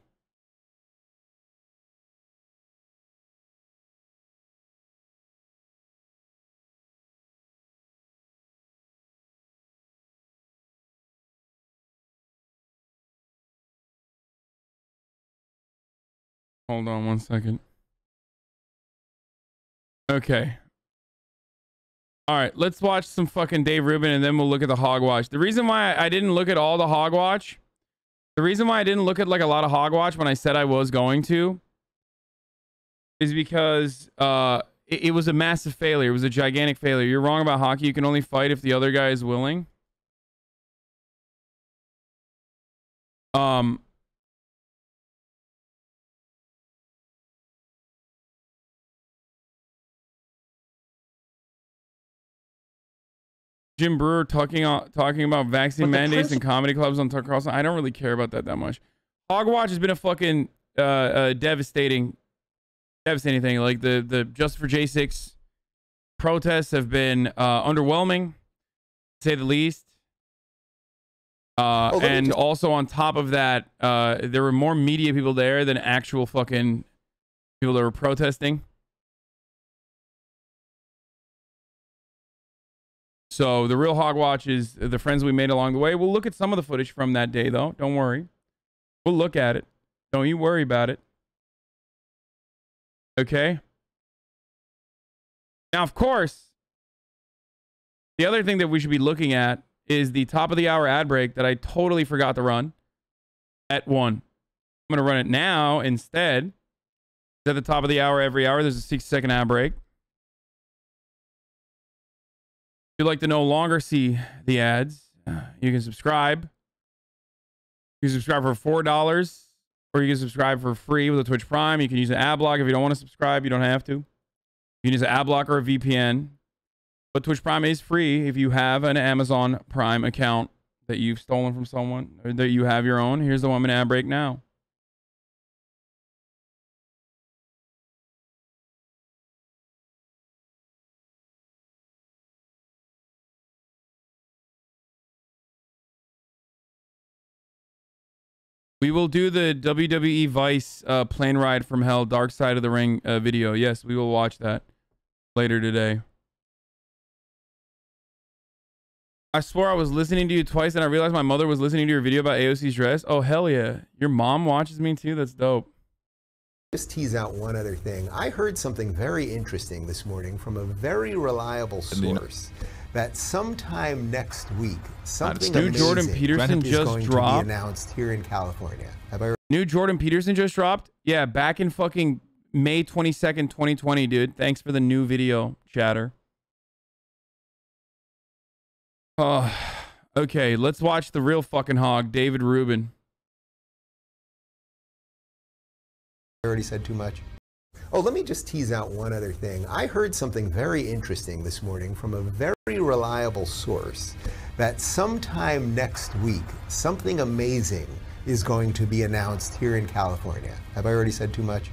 Hold on one second. Okay. All right, let's watch some fucking Dave Rubin and then we'll look at the HOGWATCH. The reason why I didn't look at all the HOGWATCH, the reason why I didn't look at like a lot of HOGWATCH when I said I was going to is because it was a massive failure. It was a gigantic failure. You're wrong about hockey. You can only fight if the other guy is willing. Jim Breuer talking about vaccine mandates and comedy clubs on Tucker Carlson. I don't really care about that much. HOGWATCH has been a fucking devastating thing. Like the Justice for J6 protests have been underwhelming, to say the least. And also on top of that, there were more media people there than actual fucking people that were protesting. So the real HOGWATCH is the friends we made along the way. We'll look at some of the footage from that day, though. Don't worry. We'll look at it. Don't you worry about it. Okay? Now, of course, the other thing that we should be looking at is the top of the hour ad break that I totally forgot to run at 1. I'm going to run it now instead. At the top of the hour every hour, there's a 60-second ad break. If you'd like to no longer see the ads, you can subscribe. You can subscribe for $4, or you can subscribe for free with a Twitch Prime. You can use an ad block. If you don't want to subscribe, you don't have to. You can use an ad block or a VPN. But Twitch Prime is free if you have an Amazon Prime account that you've stolen from someone, or that you have your own. Here's the 1-minute ad break now. We will do the WWE Vice plane ride from hell, Dark Side of the Ring video. Yes, we will watch that later today. I swore I was listening to you twice and I realized my mother was listening to your video about AOC's dress. Oh, hell yeah. Your mom watches me too? That's dope. Just tease out one other thing. I heard something very interesting this morning from a very reliable source that sometime next week, something new Jordan Peterson is just going dropped. to be announced here in California. Have I New Jordan Peterson just dropped? Yeah, back in fucking May 22nd, 2020, dude. Thanks for the new video, chatter. Oh, okay, let's watch the real fucking hog, David Rubin. I already said too much. Oh, let me just tease out one other thing. I heard something very interesting this morning from a very reliable source that sometime next week, something amazing is going to be announced here in California. Have I already said too much?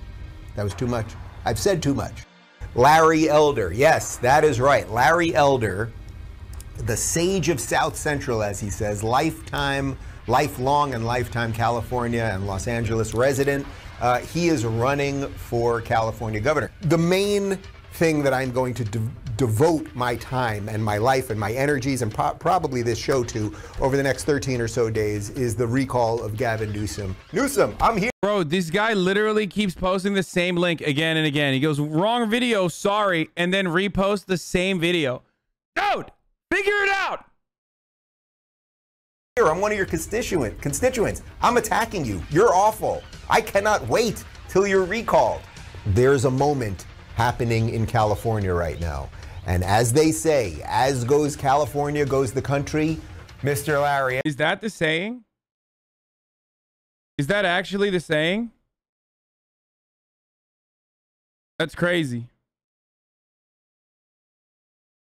That was too much? I've said too much. Larry Elder, yes, that is right. Larry Elder, the sage of South Central, as he says, lifelong and lifetime California and Los Angeles resident. He is running for California governor. The main thing that I'm going to devote my time and my life and my energies and probably this show to over the next 13 or so days is the recall of Gavin Newsom. Newsom, I'm here. Bro, this guy literally keeps posting the same link again and again. He goes, wrong video, sorry, and then reposts the same video. Dude, figure it out. I'm one of your constituents. I'm attacking you. You're awful. I cannot wait till you're recalled. There's a moment happening in California right now. And as they say, as goes California, goes the country. Mr. Larry. Is that the saying? Is that actually the saying? That's crazy.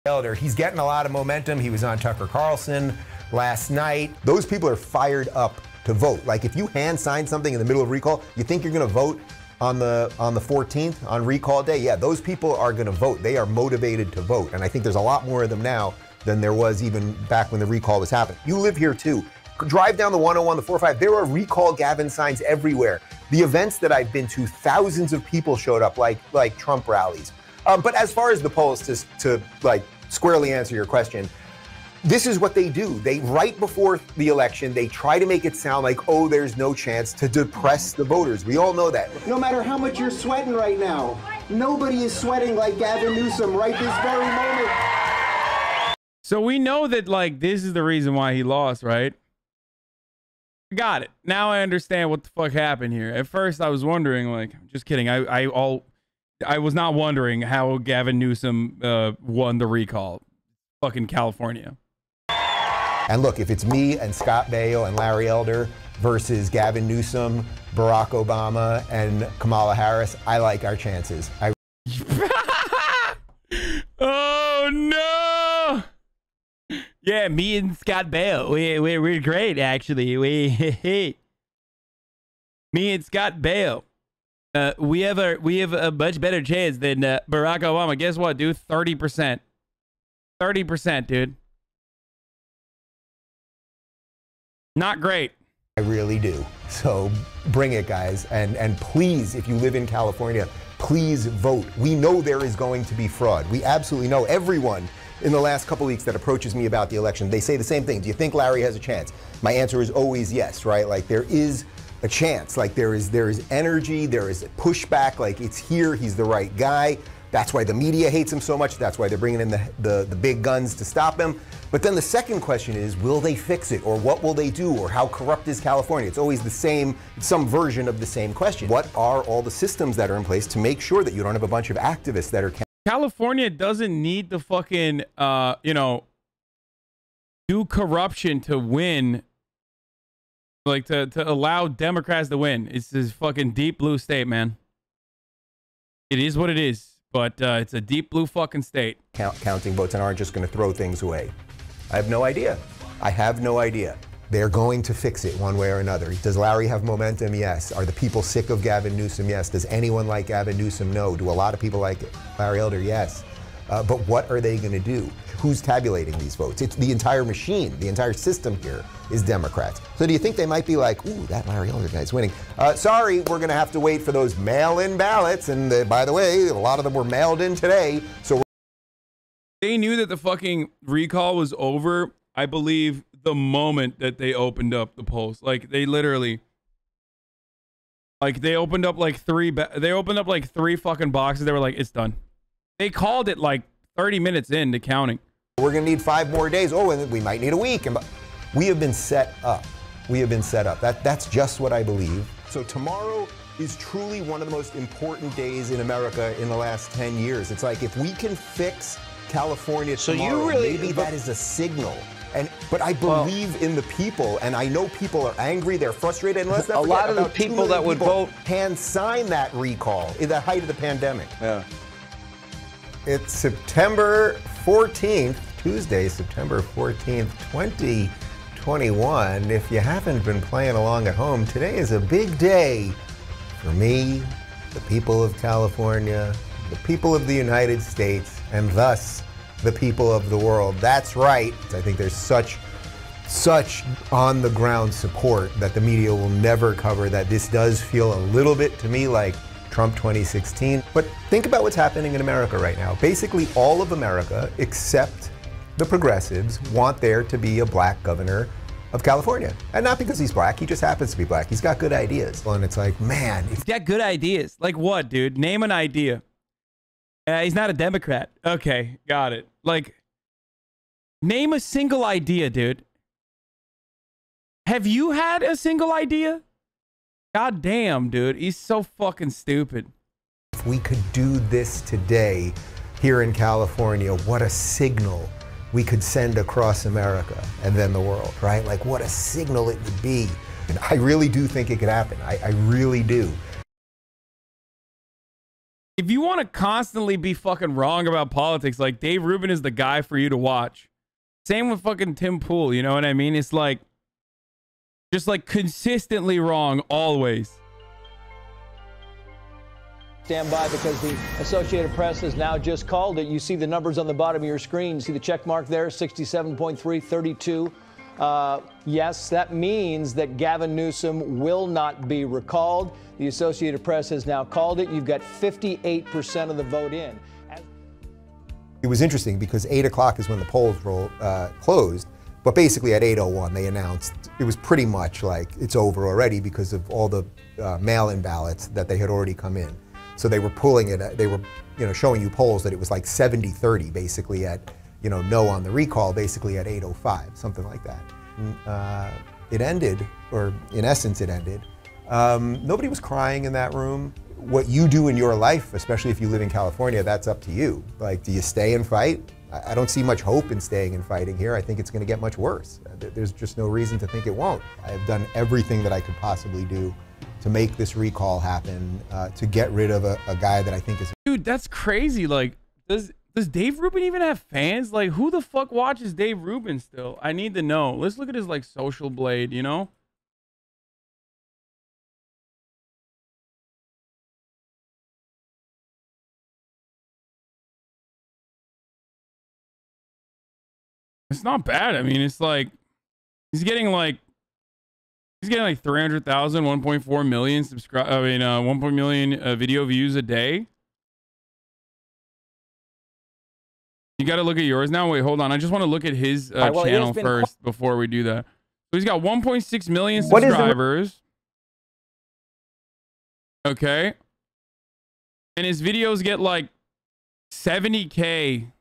Elder, he's getting a lot of momentum. He was on Tucker Carlson last night. Those people are fired up to vote. Like if you hand sign something in the middle of recall, you think you're going to vote on the 14th on recall day? Yeah, those people are going to vote. They are motivated to vote. And I think there's a lot more of them now than there was even back when the recall was happening. You live here too. Drive down the 101, the 405. There are recall Gavin signs everywhere. The events that I've been to, thousands of people showed up like Trump rallies. But as far as the polls, to like squarely answer your question, this is what they do. They, right before the election, they try to make it sound like, oh, there's no chance, to depress the voters. We all know that. No matter how much you're sweating right now, nobody is sweating like Gavin Newsom right this very moment. So we know that, like, this is the reason why he lost, right? Got it. Now I understand what the fuck happened here. At first, I was wondering, like, just kidding. I was not wondering how Gavin Newsom won the recall. Fucking California. And look, if it's me and Scott Baio and Larry Elder versus Gavin Newsom, Barack Obama, and Kamala Harris, I like our chances. Oh, no! Yeah, me and Scott Baio, we're great, actually. Me and Scott Baio. We have a much better chance than Barack Obama. Guess what, dude? 30%. 30%, dude. Not great. I really do. So bring it, guys. And please, if you live in California, please vote. We know there is going to be fraud. We absolutely know. Everyone in the last couple weeks that approaches me about the election, they say the same thing. Do you think Larry has a chance? My answer is always yes, right? Like there is a chance. Like there is energy, there is pushback, like it's here, he's the right guy. That's why the media hates him so much. That's why they're bringing in the big guns to stop him. But then the second question is, will they fix it? Or what will they do? Or how corrupt is California? It's always the same, some version of the same question. What are all the systems that are in place to make sure that you don't have a bunch of activists that are... California doesn't need the fucking, you know, do corruption to win. Like, to allow Democrats to win. It's this fucking deep blue state, man. It is what it is. But it's a deep blue fucking state. Counting votes and aren't just going to throw things away. I have no idea. I have no idea. They're going to fix it one way or another. Does Larry have momentum? Yes. Are the people sick of Gavin Newsom? Yes. Does anyone like Gavin Newsom? No. Do a lot of people like Larry Elder? Yes. But what are they going to do? Who's tabulating these votes? It's the entire machine, the entire system here is Democrats. So do you think they might be like, ooh, that Larry Elder guy's winning? Sorry, we're going to have to wait for those mail-in ballots. And by the way, a lot of them were mailed in today. So they knew that the fucking recall was over, I believe, the moment that they opened up the polls. Like, they literally... Like, they opened up like three fucking boxes. They were like, it's done. They called it like 30 minutes into counting. We're going to need 5 more days. Oh, and we might need a week. And we have been set up. We have been set up. That's just what I believe. So tomorrow is truly one of the most important days in America in the last 10 years. It's like if we can fix California tomorrow, maybe that is a signal But I believe in the people, and I know people are angry, they're frustrated, and let's not a forget, lot of the about 2 people million that would people vote hand sign that recall in the height of the pandemic. Yeah. It's September 14th, Tuesday, September 14th, 2021. If you haven't been playing along at home, today is a big day for me, the people of California, the people of the United States, and thus the people of the world. That's right. I think there's such on-the-ground support that the media will never cover that this does feel a little bit to me like Trump 2016. But think about what's happening in America right now. Basically, all of America, except the progressives, want there to be a black governor of California. And not because he's black, he just happens to be black. He's got good ideas. And it's like, man. He's got good ideas. Like what, dude? Name an idea. He's not a Democrat. Okay, got it. Like, name a single idea, dude. Have you had a single idea? God damn, dude. He's so fucking stupid. If we could do this today here in California, what a signal we could send across America and then the world, right? Like, what a signal it would be. And I really do think it could happen. I really do. If you want to constantly be fucking wrong about politics, like, Dave Rubin is the guy for you to watch. Same with fucking Tim Pool, you know what I mean? It's like, just like consistently wrong, always. Stand by because the Associated Press has now just called it. You see the numbers on the bottom of your screen. You see the check mark there, 67.3, 32. Yes, that means that Gavin Newsom will not be recalled. The Associated Press has now called it. You've got 58% of the vote in. It was interesting because 8 o'clock is when the polls closed, but basically at 8:01 they announced it was pretty much like it's over already because of all the mail-in ballots that they had already come in. So they were pulling it, they were showing you polls that it was like 70-30 basically at, no on the recall, basically at 8:05, something like that. It ended, or in essence it ended. Nobody was crying in that room. What you do in your life, especially if you live in California, that's up to you. Like, do you stay and fight? I don't see much hope in staying and fighting here. I think it's going to get much worse. There's just no reason to think it won't. I've done everything that I could possibly do to make this recall happen, to get rid of a guy that I think is... Dude, that's crazy. Like, does Dave Rubin even have fans? Like, who the fuck watches Dave Rubin still? I need to know. Let's look at his, like, social blade, you know? It's not bad. I mean, it's like he's getting like 300,000, 1.4 million 1 million video views a day. You got to look at yours now. Wait, hold on. I just want to look at his channel first before we do that. So he's got 1.6 million subscribers. Okay. And his videos get like 70K.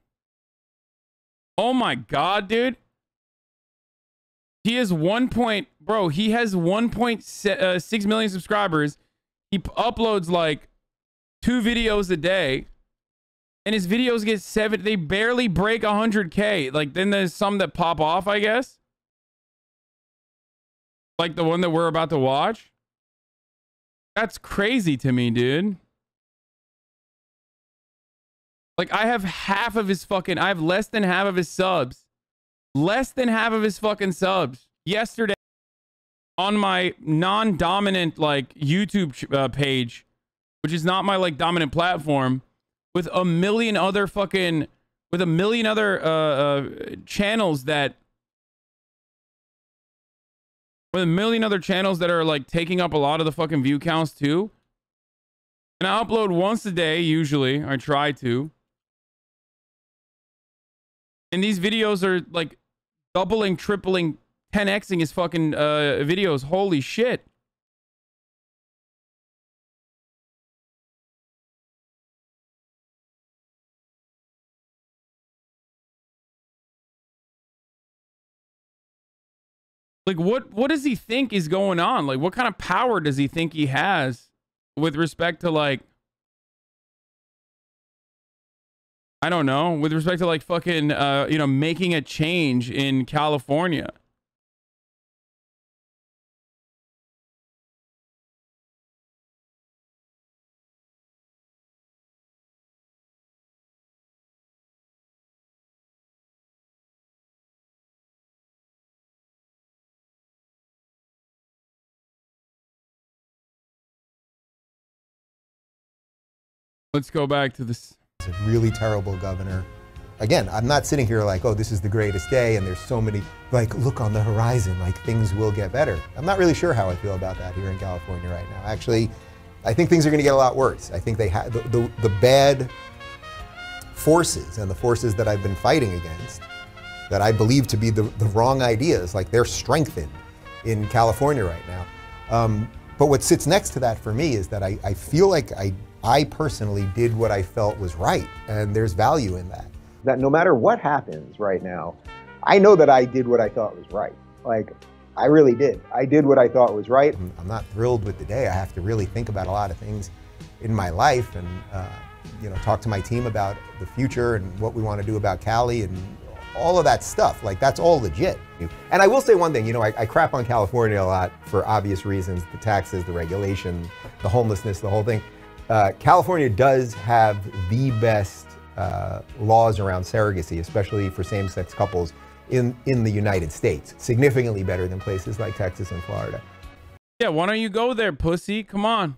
Oh my God, dude. He has he has 1.6 million subscribers. He uploads like 2 videos a day. And his videos get they barely break 100K. Like, then there's some that pop off, I guess. Like the one that we're about to watch. That's crazy to me, dude. Like, I have I have less than half of his subs. Less than half of his fucking subs. Yesterday, on my non-dominant, like, YouTube page, which is not my, like, dominant platform, with a million other channels that... With a million other channels that are, like, taking up a lot of the fucking view counts, too. And I upload once a day, usually. I try to. And these videos are like doubling, tripling, 10xing his fucking videos. Holy shit. Like, what does he think is going on? Like, what kind of power does he think he has with respect to, like, I don't know, with respect to like fucking, you know, making a change in California. Let's go back to this. It's a really terrible governor. Again, I'm not sitting here like, oh, this is the greatest day and there's so many, like, look on the horizon, like things will get better. I'm not really sure how I feel about that here in California right now. Actually, I think things are going to get a lot worse. I think they have the bad forces and the forces that I've been fighting against, that I believe to be the wrong ideas, like they're strengthened in California right now. But what sits next to that for me is that I feel like I personally did what I felt was right, and there's value in that. That no matter what happens right now, I know that I did what I thought was right. Like, I really did. I did what I thought was right. I'm not thrilled with the day. I have to really think about a lot of things in my life and you know, talk to my team about the future and what we want to do about Cali and all of that stuff. Like, that's all legit. And I will say one thing, you know, I crap on California a lot for obvious reasons, the taxes, the regulation, the homelessness, the whole thing. California does have the best laws around surrogacy, especially for same-sex couples in the United States. Significantly better than places like Texas and Florida. Yeah, why don't you go there, pussy? Come on.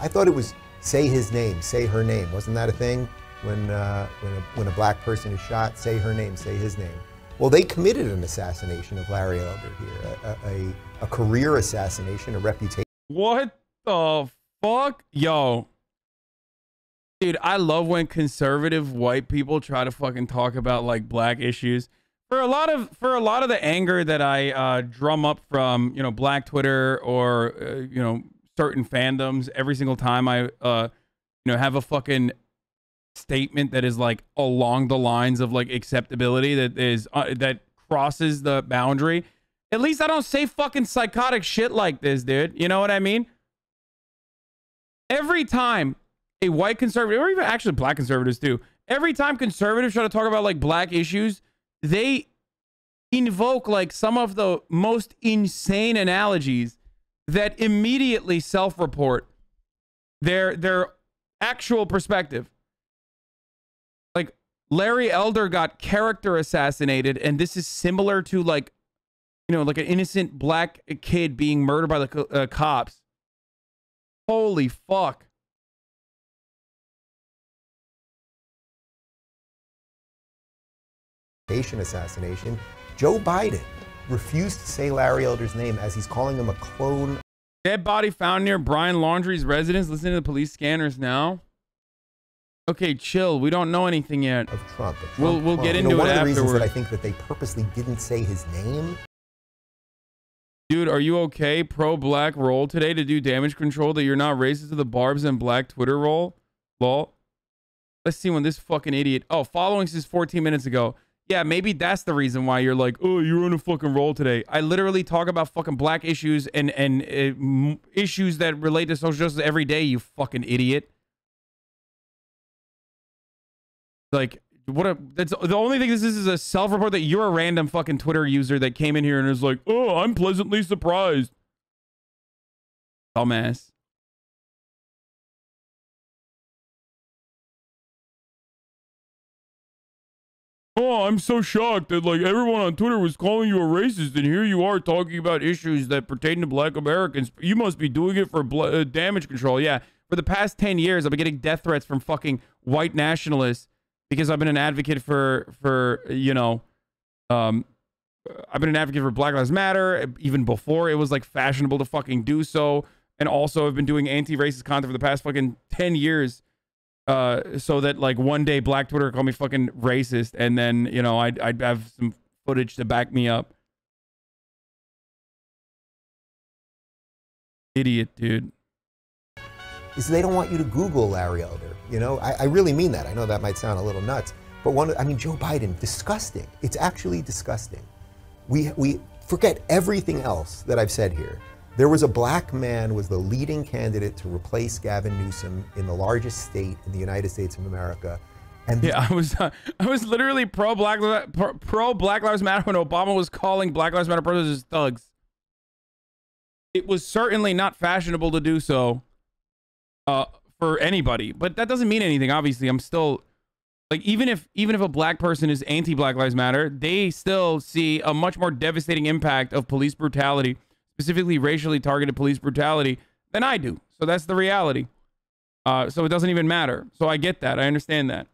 I thought it was say his name, say her name. Wasn't that a thing? When a black person is shot, say her name, say his name. Well, they committed an assassination of Larry Elder here, a career assassination, a reputation. What the fuck? Yo. Dude, I love when conservative white people try to fucking talk about like black issues. For a lot of the anger that I drum up from, you know, black Twitter or you know, certain fandoms every single time I you know, have a fucking statement that is like along the lines of like acceptability that is that crosses the boundary. At least I don't say fucking psychotic shit like this, dude. You know what I mean? Every time a white conservative, or even actually black conservatives too, every time conservatives try to talk about like black issues, they invoke like some of the most insane analogies that immediately self-report their actual perspective. Like, Larry Elder got character assassinated, and this is similar to like, you know, like an innocent black kid being murdered by the cops. Holy fuck. Assassination. Joe Biden refused to say Larry Elder's name as he's calling him a clone. Dead body found near Brian Laundrie's residence. Listening to the police scanners now. Okay, chill. We don't know anything yet. Of Trump. We'll get into it afterwards. One of the reasons that I think that they purposely didn't say his name. Dude, are you okay? Pro-black roll today to do damage control that you're not racist to the barbs and black Twitter roll? Lol. Let's see when this fucking idiot... Oh, following since 14 minutes ago. Yeah, maybe that's the reason why you're like, oh, you're on a fucking roll today. I literally talk about fucking black issues and issues that relate to social justice every day, you fucking idiot. Like, that's the only thing this is a self-report that you're a random fucking Twitter user that came in here and is like, oh, I'm pleasantly surprised. Dumbass. Oh, I'm so shocked that like everyone on Twitter was calling you a racist, and here you are talking about issues that pertain to black Americans. You must be doing it for damage control. Yeah, for the past 10 years, I've been getting death threats from fucking white nationalists because I've been an advocate for you know, I've been an advocate for Black Lives Matter even before it was like fashionable to fucking do so, and also I've been doing anti-racist content for the past fucking 10 years. So that like one day black Twitter call me fucking racist, and then, you know, I'd have some footage to back me up. Idiot, dude. Is they don't want you to Google Larry Elder. You know, I really mean that. I know that might sound a little nuts, but I mean, Joe Biden, disgusting. It's actually disgusting. We forget everything else that I've said here. There was a black man was the leading candidate to replace Gavin Newsom in the largest state in the United States of America. And yeah, I was literally pro Black Lives Matter when Obama was calling Black Lives Matter protesters thugs. It was certainly not fashionable to do so for anybody, but that doesn't mean anything. Obviously, I'm still like, even if a black person is anti-Black Lives Matter, they still see a much more devastating impact of police brutality, specifically racially targeted police brutality, than I do. So that's the reality. So it doesn't even matter. So I get that. I understand that.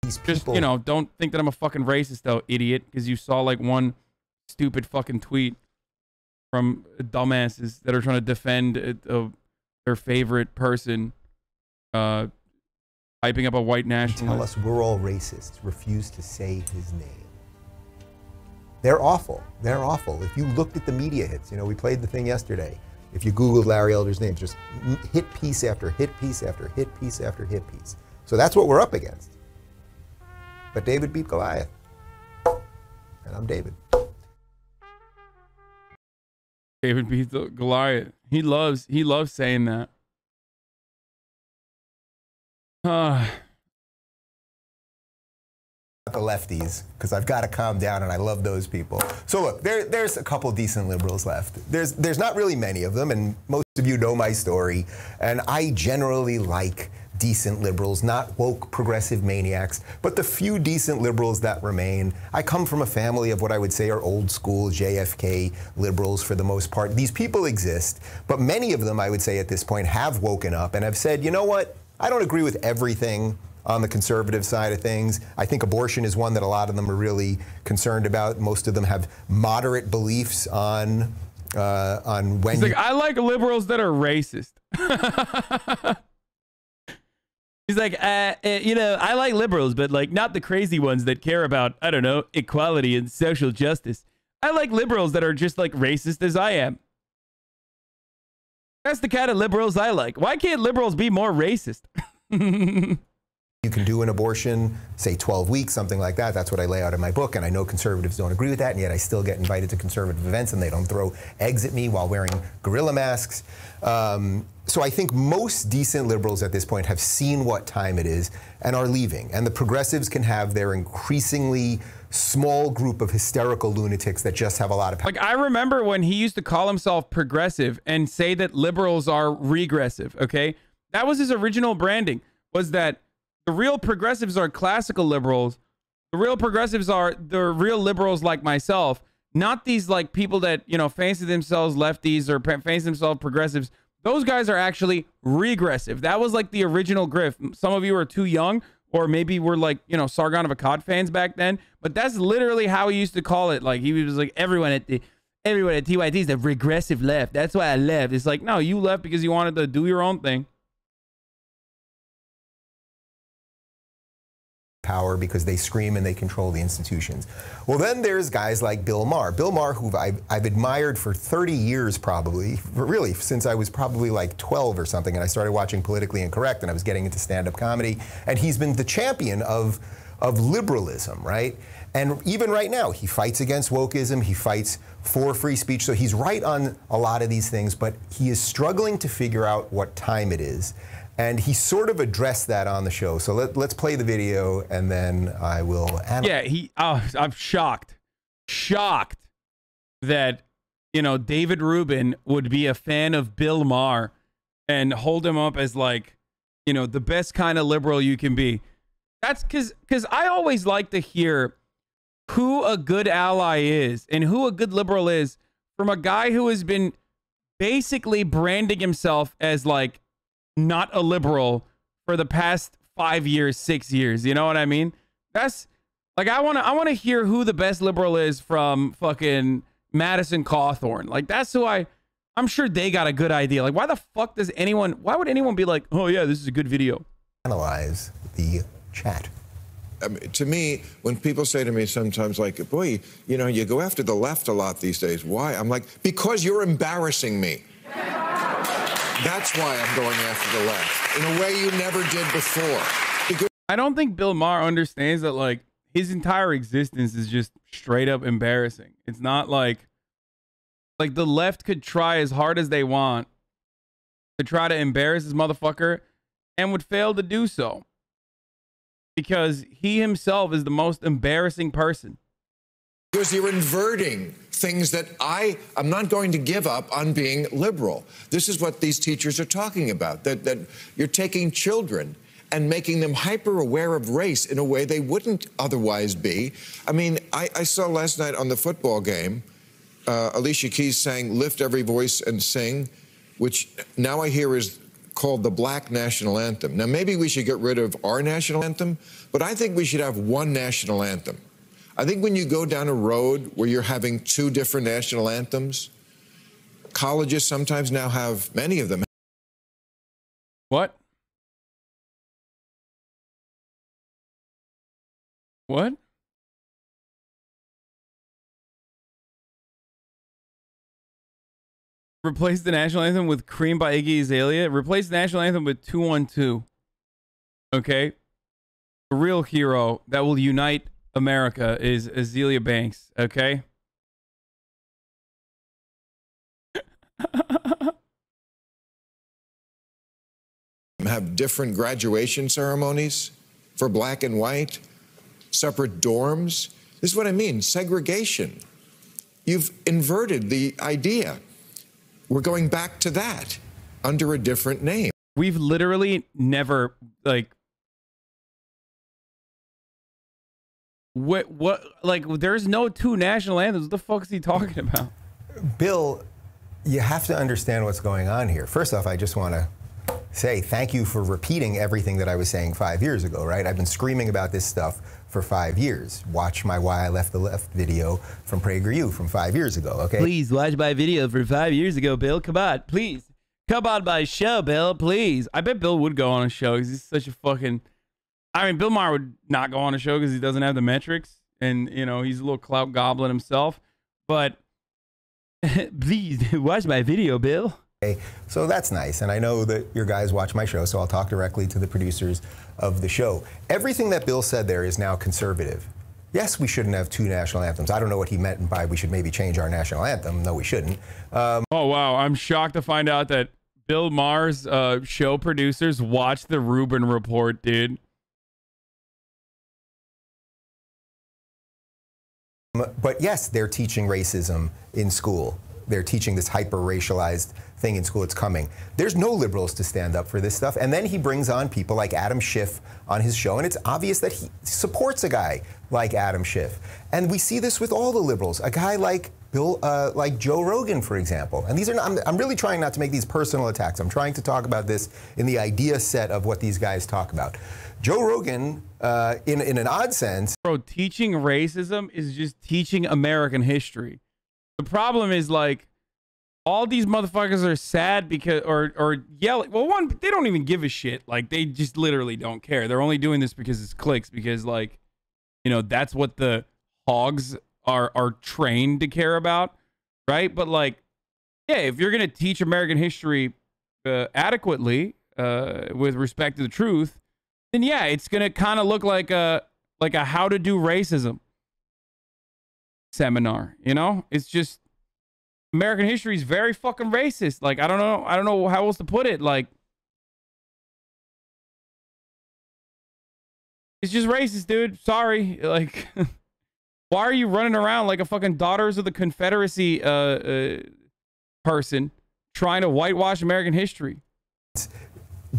Just, you know, don't think that I'm a fucking racist, though, idiot, because you saw like one stupid fucking tweet from dumbasses that are trying to defend their favorite person, hyping up a white nationalist. Tell us we're all racists. Refuse to say his name. They're awful. They're awful. If you looked at the media hits, you know, we played the thing yesterday. If you Googled Larry Elder's name, just hit piece after hit piece after hit piece after hit piece. So that's what we're up against. But David beat Goliath. And I'm David. David beat Goliath. He loves saying that. The lefties, because I've got to calm down, and I love those people. So look, there's a couple decent liberals left. There's not really many of them, and most of you know my story. And I generally like decent liberals, not woke progressive maniacs, but the few decent liberals that remain. I come from a family of what I would say are old school JFK liberals for the most part. These people exist, but many of them, I would say at this point, have woken up and have said, you know what? I don't agree with everything on the conservative side of things. I think abortion is one that a lot of them are really concerned about. Most of them have moderate beliefs on when. It's like, I like liberals that are racist. He's like, you know, I like liberals, but like not the crazy ones that care about, I don't know, equality and social justice. I like liberals that are just like racist as I am. That's the kind of liberals I like. Why can't liberals be more racist? You can do an abortion, say 12 weeks, something like that. That's what I lay out in my book, and I know conservatives don't agree with that, and yet I still get invited to conservative events, and they don't throw eggs at me while wearing gorilla masks. So I think most decent liberals at this point have seen what time it is and are leaving, and the progressives can have their increasingly small group of hysterical lunatics that just have a lot of power. Like, I remember when he used to call himself progressive and say that liberals are regressive, okay? That was his original branding, was that the real progressives are classical liberals. The real progressives are the real liberals like myself, not these like people that, you know, fancy themselves lefties or fancy themselves progressives. Those guys are actually regressive. That was like the original grift. Some of you are too young, or maybe were like, you know, Sargon of Akkad fans back then. But that's literally how he used to call it. Like, he was like, everyone at TYT is the regressive left. That's why I left. It's like, no, you left because you wanted to do your own thing. Power because they scream and they control the institutions. Well, then there's guys like Bill Maher. Bill Maher, who I've admired for 30 years probably, really since I was probably like 12 or something, and I started watching Politically Incorrect, and I was getting into stand-up comedy, and he's been the champion of liberalism, right? And even right now, he fights against wokeism, he fights for free speech, so he's right on a lot of these things, but he is struggling to figure out what time it is. And he sort of addressed that on the show. So let's play the video, and then I will analyze. Yeah, I'm shocked that, you know, David Rubin would be a fan of Bill Maher and hold him up as like, you know, the best kind of liberal you can be. That's because I always like to hear who a good ally is and who a good liberal is from a guy who has been basically branding himself as like not a liberal for the past 5 years, 6 years. You know what I mean? That's like, I want to hear who the best liberal is from fucking Madison Cawthorn. Like, that's who I'm sure they got a good idea. Like, why would anyone be like, oh yeah, this is a good video? Analyze the chat. I mean, to me, when people say to me sometimes like, boy, you know, you go after the left a lot these days. Why? I'm like, because you're embarrassing me. That's why I'm going after the left in a way you never did before. Because I don't think Bill Maher understands that, like, his entire existence is just straight up embarrassing. It's not like Like, the left could try as hard as they want to try to embarrass this motherfucker and would fail to do so. Because he himself is the most embarrassing person. Because you're inverting things that I'm not going to give up on being liberal. This is what these teachers are talking about, that you're taking children and making them hyper aware of race in a way they wouldn't otherwise be. I mean, I saw last night on the football game, Alicia Keys sang "Lift Every Voice and Sing," which now I hear is called the Black National Anthem. Now, maybe we should get rid of our national anthem, but I think we should have one national anthem. I think when you go down a road where you're having two different national anthems, colleges sometimes now have many of them. What? What? Replace the national anthem with Cream by Iggy Azalea. Replace the national anthem with 212. Okay? A real hero that will unite America is Azealia Banks. Okay? Have different graduation ceremonies for black and white, separate dorms. This is what I mean, segregation. You've inverted the idea. We're going back to that under a different name. We've literally never, like, what, like, there's no two national anthems. What the fuck is he talking about? Bill, you have to understand what's going on here. First off, I just want to say thank you for repeating everything that I was saying 5 years ago, right? I've been screaming about this stuff for 5 years. Watch my Why I Left the Left video from PragerU from 5 years ago, okay? Please watch my video from 5 years ago, Bill. Come on, please. Come on my show, Bill, please. I bet Bill would go on a show because he's such a fucking... I mean, Bill Maher would not go on a show because he doesn't have the metrics. And, you know, he's a little clout goblin himself. But please watch my video, Bill. So that's nice, and I know that your guys watch my show, so I'll talk directly to the producers of the show. Everything that Bill said there is now conservative. Yes, we shouldn't have two national anthems. I don't know what he meant by we should maybe change our national anthem. No, we shouldn't. Oh, wow. I'm shocked to find out that Bill Maher's show producers watched the Rubin report, dude. But yes, they're teaching racism in school. They're teaching this hyper-racialized thing in school. It's coming. There's no liberals to stand up for this stuff. And then he brings on people like Adam Schiff on his show, and it's obvious that he supports a guy like Adam Schiff. And we see this with all the liberals. A guy like like Joe Rogan, for example. And these are not, I'm really trying not to make these personal attacks. I'm trying to talk about this in the idea set of what these guys talk about. Joe Rogan, in an odd sense... Bro, teaching racism is just teaching American history. The problem is, like, all these motherfuckers are sad because, or yelling. Well, one, they don't even give a shit. Like, they just literally don't care. They're only doing this because it's clicks, because, like, you know, that's what the hogs are trained to care about, right? But, like, yeah, if you're going to teach American history adequately with respect to the truth, then, yeah, it's going to kind of look like a how to do racism seminar, you know? It's just American history is very fucking racist. Like, I don't know how else to put it. Like, it's just racist, dude. Sorry. Like, why are you running around like a fucking Daughters of the Confederacy person trying to whitewash American history?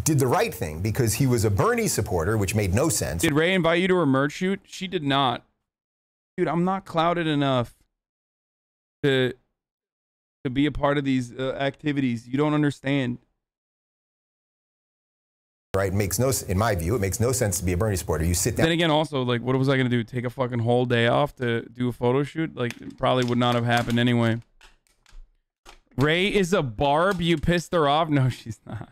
Did the right thing because he was a Bernie supporter, which made no sense. Did Ray invite you to her merch shoot? She did not. Dude, I'm not clouded enough to be a part of these activities. You don't understand. Right, makes no, in my view, it makes no sense to be a Bernie supporter. You sit down. Then again, also, like, what was I gonna do? Take a fucking whole day off to do a photo shoot? Like, it probably would not have happened anyway. Ray is a barb. You pissed her off? No, she's not.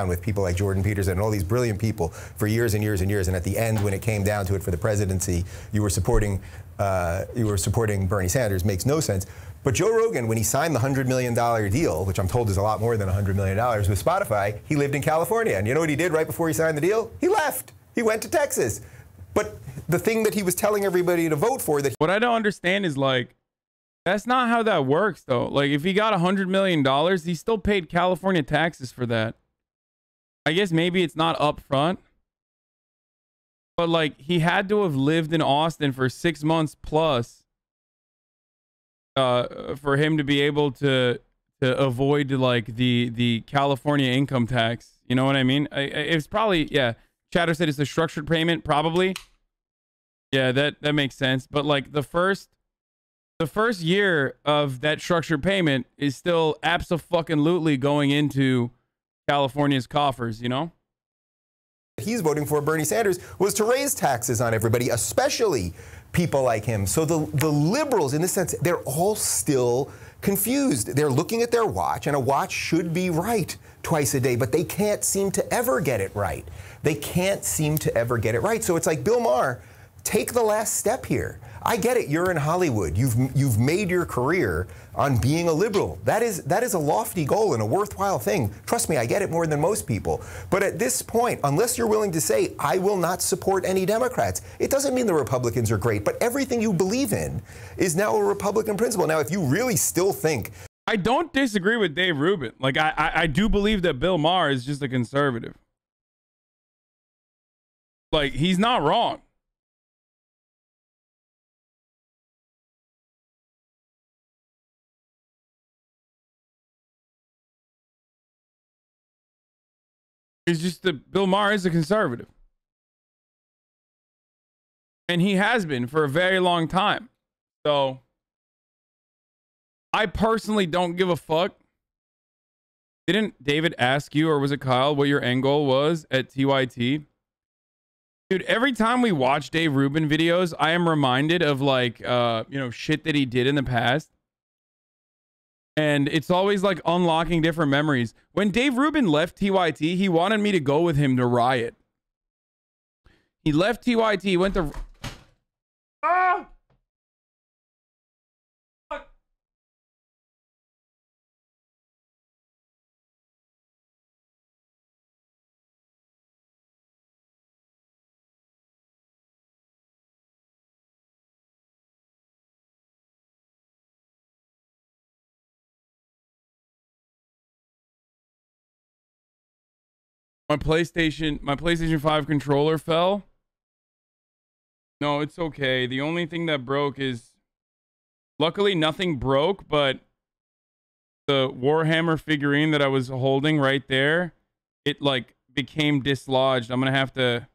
With people like Jordan Peterson and all these brilliant people for years and years and years, and at the end, when it came down to it for the presidency, you were supporting Bernie Sanders. Makes no sense. But Joe Rogan, when he signed the $100 million deal, which I'm told is a lot more than $100 million with Spotify, he lived in California. And you know what he did right before he signed the deal? He left. He went to Texas. But the thing that he was telling everybody to vote for, that what I don't understand is, like, That's not how that works, though. Like, if he got $100 million, he still paid California taxes for that. I guess maybe it's not upfront. But, like, he had to have lived in Austin for 6 months plus for him to be able to avoid, like, the California income tax. You know what I mean? It's probably, yeah. Chatter said it's a structured payment, probably. Yeah, that makes sense. But, like, the first year of that structured payment is still abso-fucking-lutely going into California's coffers, you know? He's voting for Bernie Sanders was to raise taxes on everybody, especially people like him. So the liberals, in this sense, they're all still confused. They're looking at their watch, and a watch should be right twice a day, but they can't seem to ever get it right. They can't seem to ever get it right. So it's like, Bill Maher, take the last step here. I get it. You're in Hollywood. You've made your career on being a liberal. That is a lofty goal and a worthwhile thing. Trust me, I get it more than most people. But at this point, unless you're willing to say, I will not support any Democrats, it doesn't mean the Republicans are great. But everything you believe in is now a Republican principle. Now, if you really still think... I don't disagree with Dave Rubin. Like, I do believe that Bill Maher is just a conservative. Like, he's not wrong. It's just that Bill Maher is a conservative. And he has been for a very long time. So I personally don't give a fuck. Didn't David ask you, or was it Kyle, what your end goal was at TYT? Dude, every time we watch Dave Rubin videos, I am reminded of, like, you know, shit that he did in the past. And it's always like unlocking different memories. When Dave Rubin left TYT, he wanted me to go with him to Riot. He left TYT, went to... Ah! Fuck. My PlayStation 5 controller fell. No, it's okay. The only thing that broke is... Luckily, nothing broke, but the Warhammer figurine that I was holding right there, it, like, became dislodged. I'm gonna have to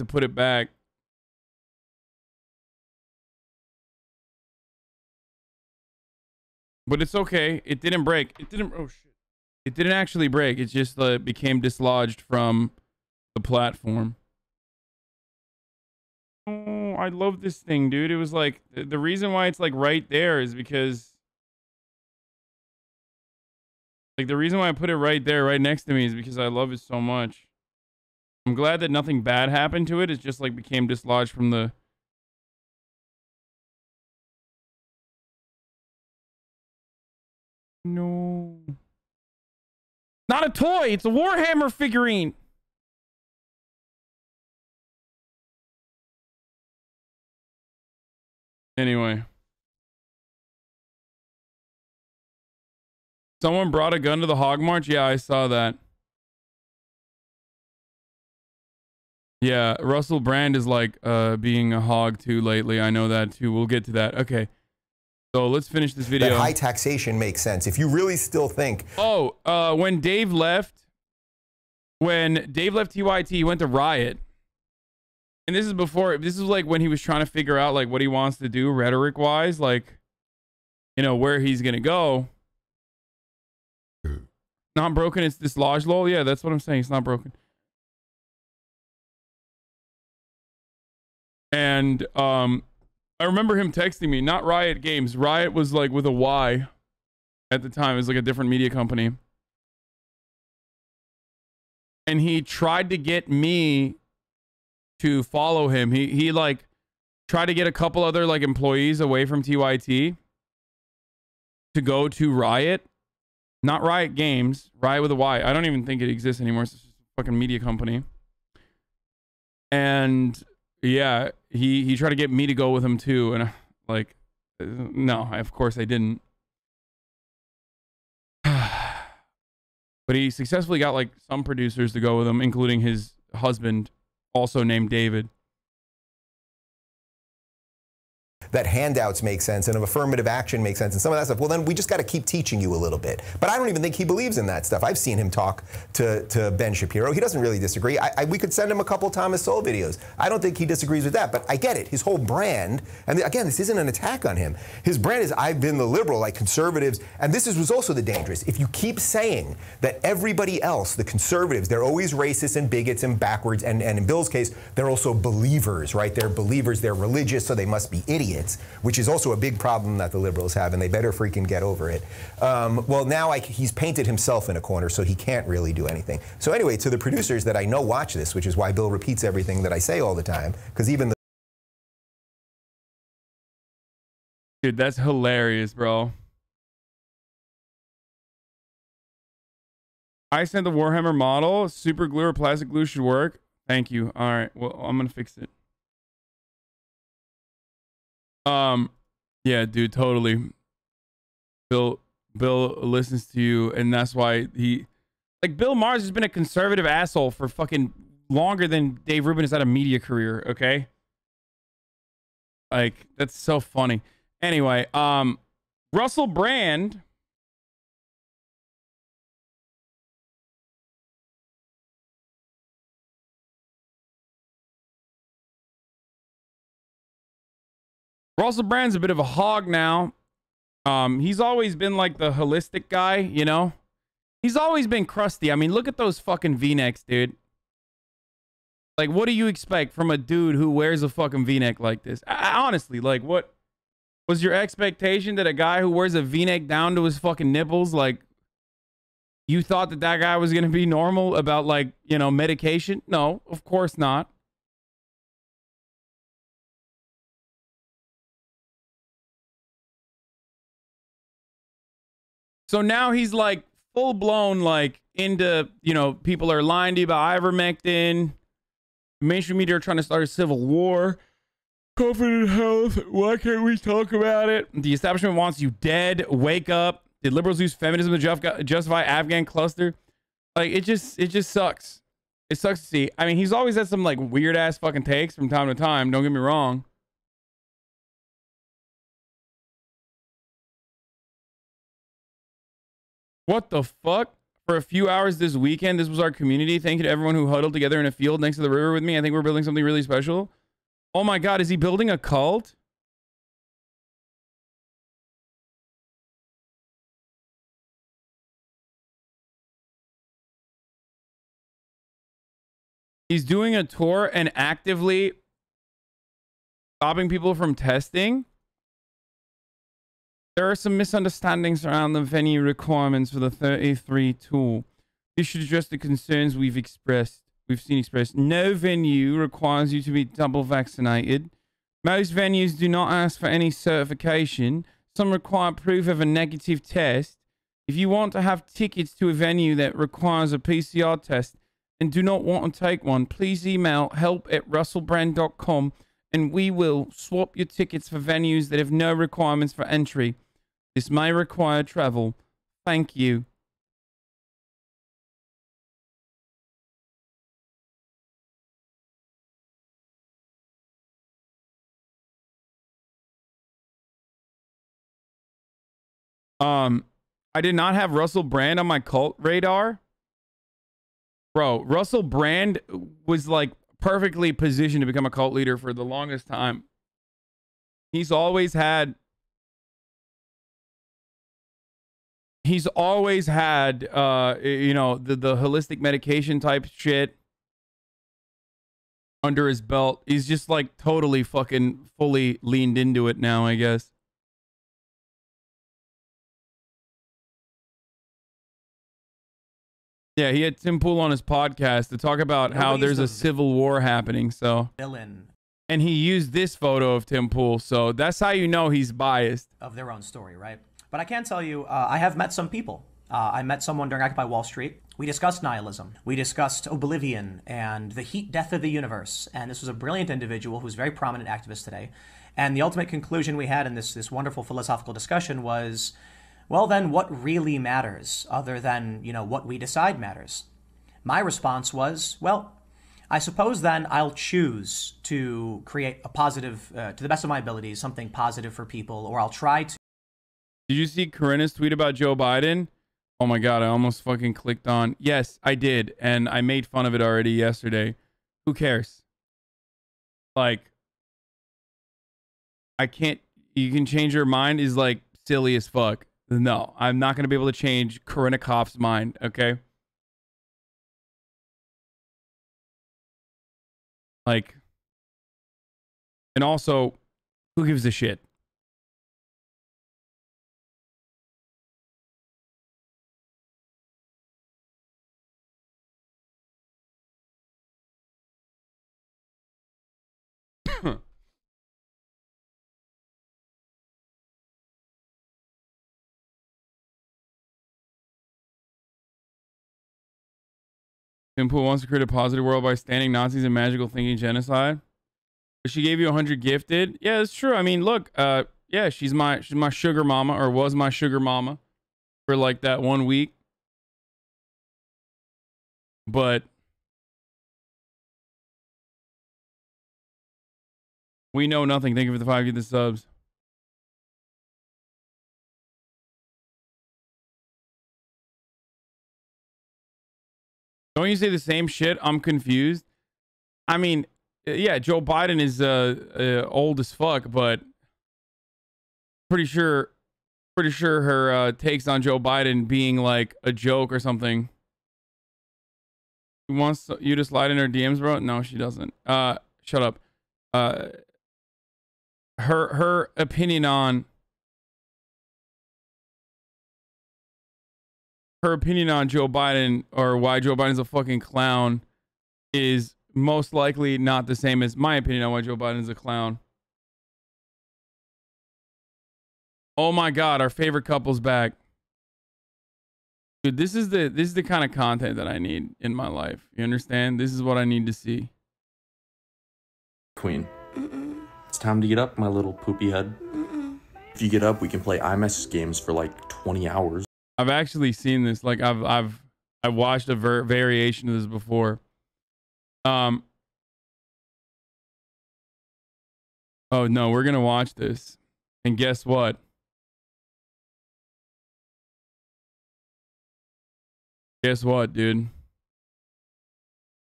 put it back. But it's okay. It didn't break. It didn't... Oh, shit. It didn't actually break. It just became dislodged from the platform. Oh, I love this thing, dude. It was like, the reason why it's like right there is because, like, the reason why I put it right there, right next to me, is because I love it so much. I'm glad that nothing bad happened to it. It just like became dislodged from the... No. Not a toy. It's a Warhammer figurine. Anyway. Someone brought a gun to the HOGWATCH? Yeah, I saw that. Yeah, Russell Brand is like being a hog too lately. I know that too. We'll get to that. Okay. So let's finish this video. That high taxation makes sense. If you really still think... Oh, when Dave left TYT, he went to Riot. And this is before, this is like when he was trying to figure out like what he wants to do rhetoric-wise, like, you know, where he's going to go. Not broken, it's dislodged, lol. Yeah, that's what I'm saying. It's not broken. And, I remember him texting me, not Riot Games. Riot was like with a Y at the time. It was like a different media company. And he tried to get me to follow him. He like tried to get a couple other like employees away from TYT to go to Riot. Not Riot Games. Riot with a Y. I don't even think it exists anymore. It's just a fucking media company. And... yeah, he tried to get me to go with him too, and like No, of course I didn't. But he successfully got like some producers to go with him, including his husband, also named David. That handouts make sense and of affirmative action makes sense and some of that stuff, well, then we just got to keep teaching you a little bit. But I don't even think he believes in that stuff. I've seen him talk to Ben Shapiro. He doesn't really disagree. We could send him a couple Thomas Sowell videos. I don't think he disagrees with that, but I get it. His whole brand, and again, this isn't an attack on him. His brand is, I've been the liberal, like conservatives, and this was also the dangerous. If you keep saying that everybody else, the conservatives, they're always racist and bigots and backwards, and in Bill's case, they're also believers, right? They're believers, they're religious, so they must be idiots. Which is also a big problem that the liberals have, and they better freaking get over it. Well, now he's painted himself in a corner, so he can't really do anything. So anyway, to the producers that I know watch this, which is why Bill repeats everything that I say all the time, because even the... Dude, that's hilarious, bro. I sent the Warhammer model. Super glue or plastic glue should work. Thank you. All right, well, I'm gonna fix it. Yeah, dude, totally. Bill listens to you, and that's why Bill Maher's has been a conservative asshole for fucking longer than Dave Rubin has had a media career, okay? Like, that's so funny. Anyway, Russell Brand Russell Brand's a bit of a hog now. He's always been like the holistic guy, you know? He's always been crusty. I mean, look at those fucking V-necks, dude. Like, what do you expect from a dude who wears a fucking V-neck like this? Honestly, like, what was your expectation that a guy who wears a V-neck down to his fucking nipples, like, you thought that that guy was going to be normal about, like, you know, medication? No, of course not. So now he's like full blown, like into, you know, people are lying to you about ivermectin. Mainstream media are trying to start a civil war. COVID and health. Why can't we talk about it? The establishment wants you dead. Wake up. Did liberals use feminism to justify Afghan cluster? Like, it just sucks. It sucks to see. I mean, he's always had some like weird ass fucking takes from time to time. Don't get me wrong. What the fuck? For a few hours this weekend, this was our community. Thank you to everyone who huddled together in a field next to the river with me. I think we're building something really special. Oh my God, is he building a cult? He's doing a tour and actively stopping people from testing. There are some misunderstandings around the venue requirements for the 33 tool. This should address the concerns we've seen expressed. No venue requires you to be double vaccinated. Most venues do not ask for any certification. Some require proof of a negative test. If you want to have tickets to a venue that requires a PCR test and do not want to take one, please email help@russellbrand.com and we will swap your tickets for venues that have no requirements for entry. This may require travel. Thank you. I did not have Russell Brand on my cult radar. Bro, Russell Brand was like perfectly positioned to become a cult leader for the longest time. He's always had you know, the holistic medication type shit under his belt. He's just like totally fucking fully leaned into it now, I guess. Yeah, he had Tim Pool on his podcast to talk about how there's a civil war happening. So villain. And he used this photo of Tim Pool, so that's how you know he's biased. Of their own story, right? But I can tell you, I have met some people. I met someone during Occupy Wall Street. We discussed nihilism. We discussed oblivion and the heat death of the universe. And this was a brilliant individual who's a very prominent activist today. And the ultimate conclusion we had in this wonderful philosophical discussion was, well, then what really matters other than, you know, what we decide matters? My response was, well, I suppose then I'll choose to create a positive, to the best of my abilities, something positive for people, or I'll try to. Did you see Corinna's tweet about Joe Biden? Oh my God, I almost fucking clicked on. Yes, I did. And I made fun of it already yesterday. Who cares? Like, I can't, you can change your mind is like silly as fuck. No, I'm not going to be able to change Corinna Koff's mind, okay? Like, and also, who gives a shit? Simple wants to create a positive world by standing Nazis and magical thinking genocide. But she gave you 100 gifted. Yeah, it's true. I mean, look, yeah, she's my sugar mama, or was my sugar mama for like that 1 week. But we know nothing. Thank you for the 5 gifted subs. Don't you say the same shit? I'm confused. I mean, yeah, Joe Biden is old as fuck, but pretty sure her takes on Joe Biden being like a joke or something. She wants you to slide in her DMs, bro? No, she doesn't. Shut up. Her opinion on Joe Biden, or why Joe Biden's a fucking clown, is most likely not the same as my opinion on why Joe Biden's a clown. Oh my God, our favorite couple's back. Dude, this is the kind of content that I need in my life. You understand? This is what I need to see. Queen. It's time to get up, my little poopy head. If you get up, we can play iMessage games for like 20 hours. I've actually seen this. Like I've watched a variation of this before. Oh no, we're gonna watch this, and guess what? Guess what, dude?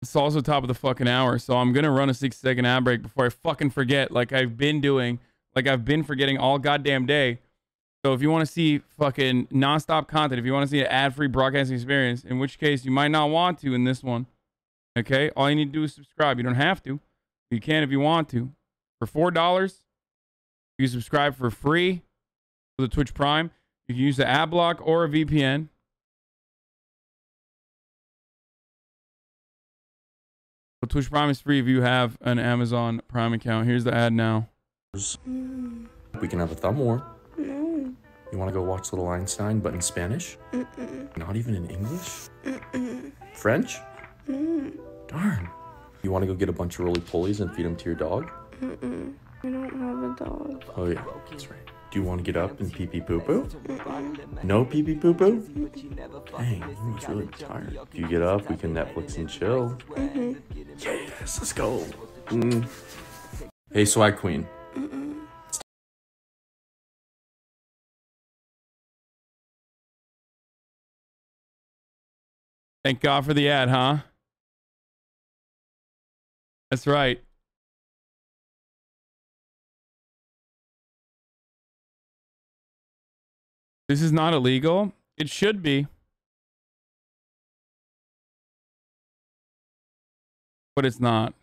It's also top of the fucking hour, so I'm gonna run a 60-second ad break before I fucking forget, like I've been doing, like I've been forgetting all goddamn day. So if you want to see fucking nonstop content, if you want to see an ad-free broadcasting experience, in which case you might not want to in this one, okay? All you need to do is subscribe. You don't have to. You can if you want to. For $4, you can subscribe for free to the Twitch Prime. You can use the ad block or a VPN. But Twitch Prime is free if you have an Amazon Prime account. Here's the ad now. We can have a thumb war. You want to go watch Little Einstein, but in Spanish? Not even in English? French? Darn. You want to go get a bunch of roly-polies and feed them to your dog? I don't have a dog. Oh yeah, that's right. Do you want to get up and pee-pee-poo-poo? No pee-pee-poo-poo? Dang, you must really be tired. If you get up, we can Netflix and chill. Yes, let's go. Hey, Swag Queen. Thank God for the ad, huh? That's right. This is not illegal. It should be. But it's not.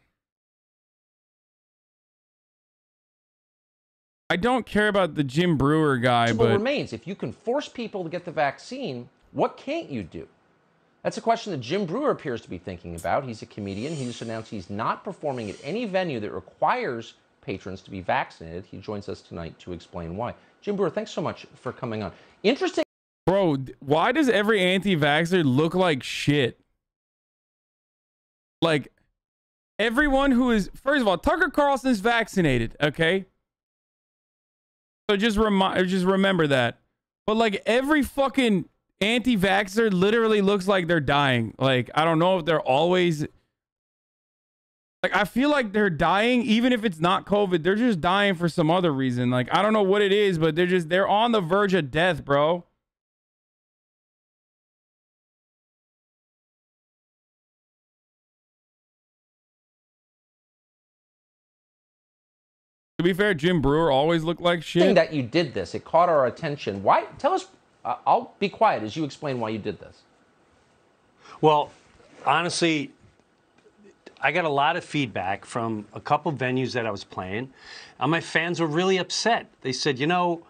I don't care about the Jim Breuer guy, but remains, if you can force people to get the vaccine, what can't you do? That's a question that Jim Breuer appears to be thinking about. He's a comedian. He just announced he's not performing at any venue that requires patrons to be vaccinated. He joins us tonight to explain why. Jim Breuer, thanks so much for coming on. Interesting. Bro, why does every anti-vaxxer look like shit? Like, everyone who is... First of all, Tucker Carlson's vaccinated, okay? So just remember that. But like every fucking anti-vaxxer literally looks like they're dying. Like, I don't know if they're always... Like, I feel like they're dying, even if it's not COVID. They're just dying for some other reason. Like, I don't know what it is, but they're on the verge of death, bro. To be fair, Jim Breuer always looked like shit. That you did this, it caught our attention. Why? Tell us. I'll be quiet as you explain why you did this. Well, honestly, I got a lot of feedback from a couple venues that I was playing, and my fans were really upset. They said, you know,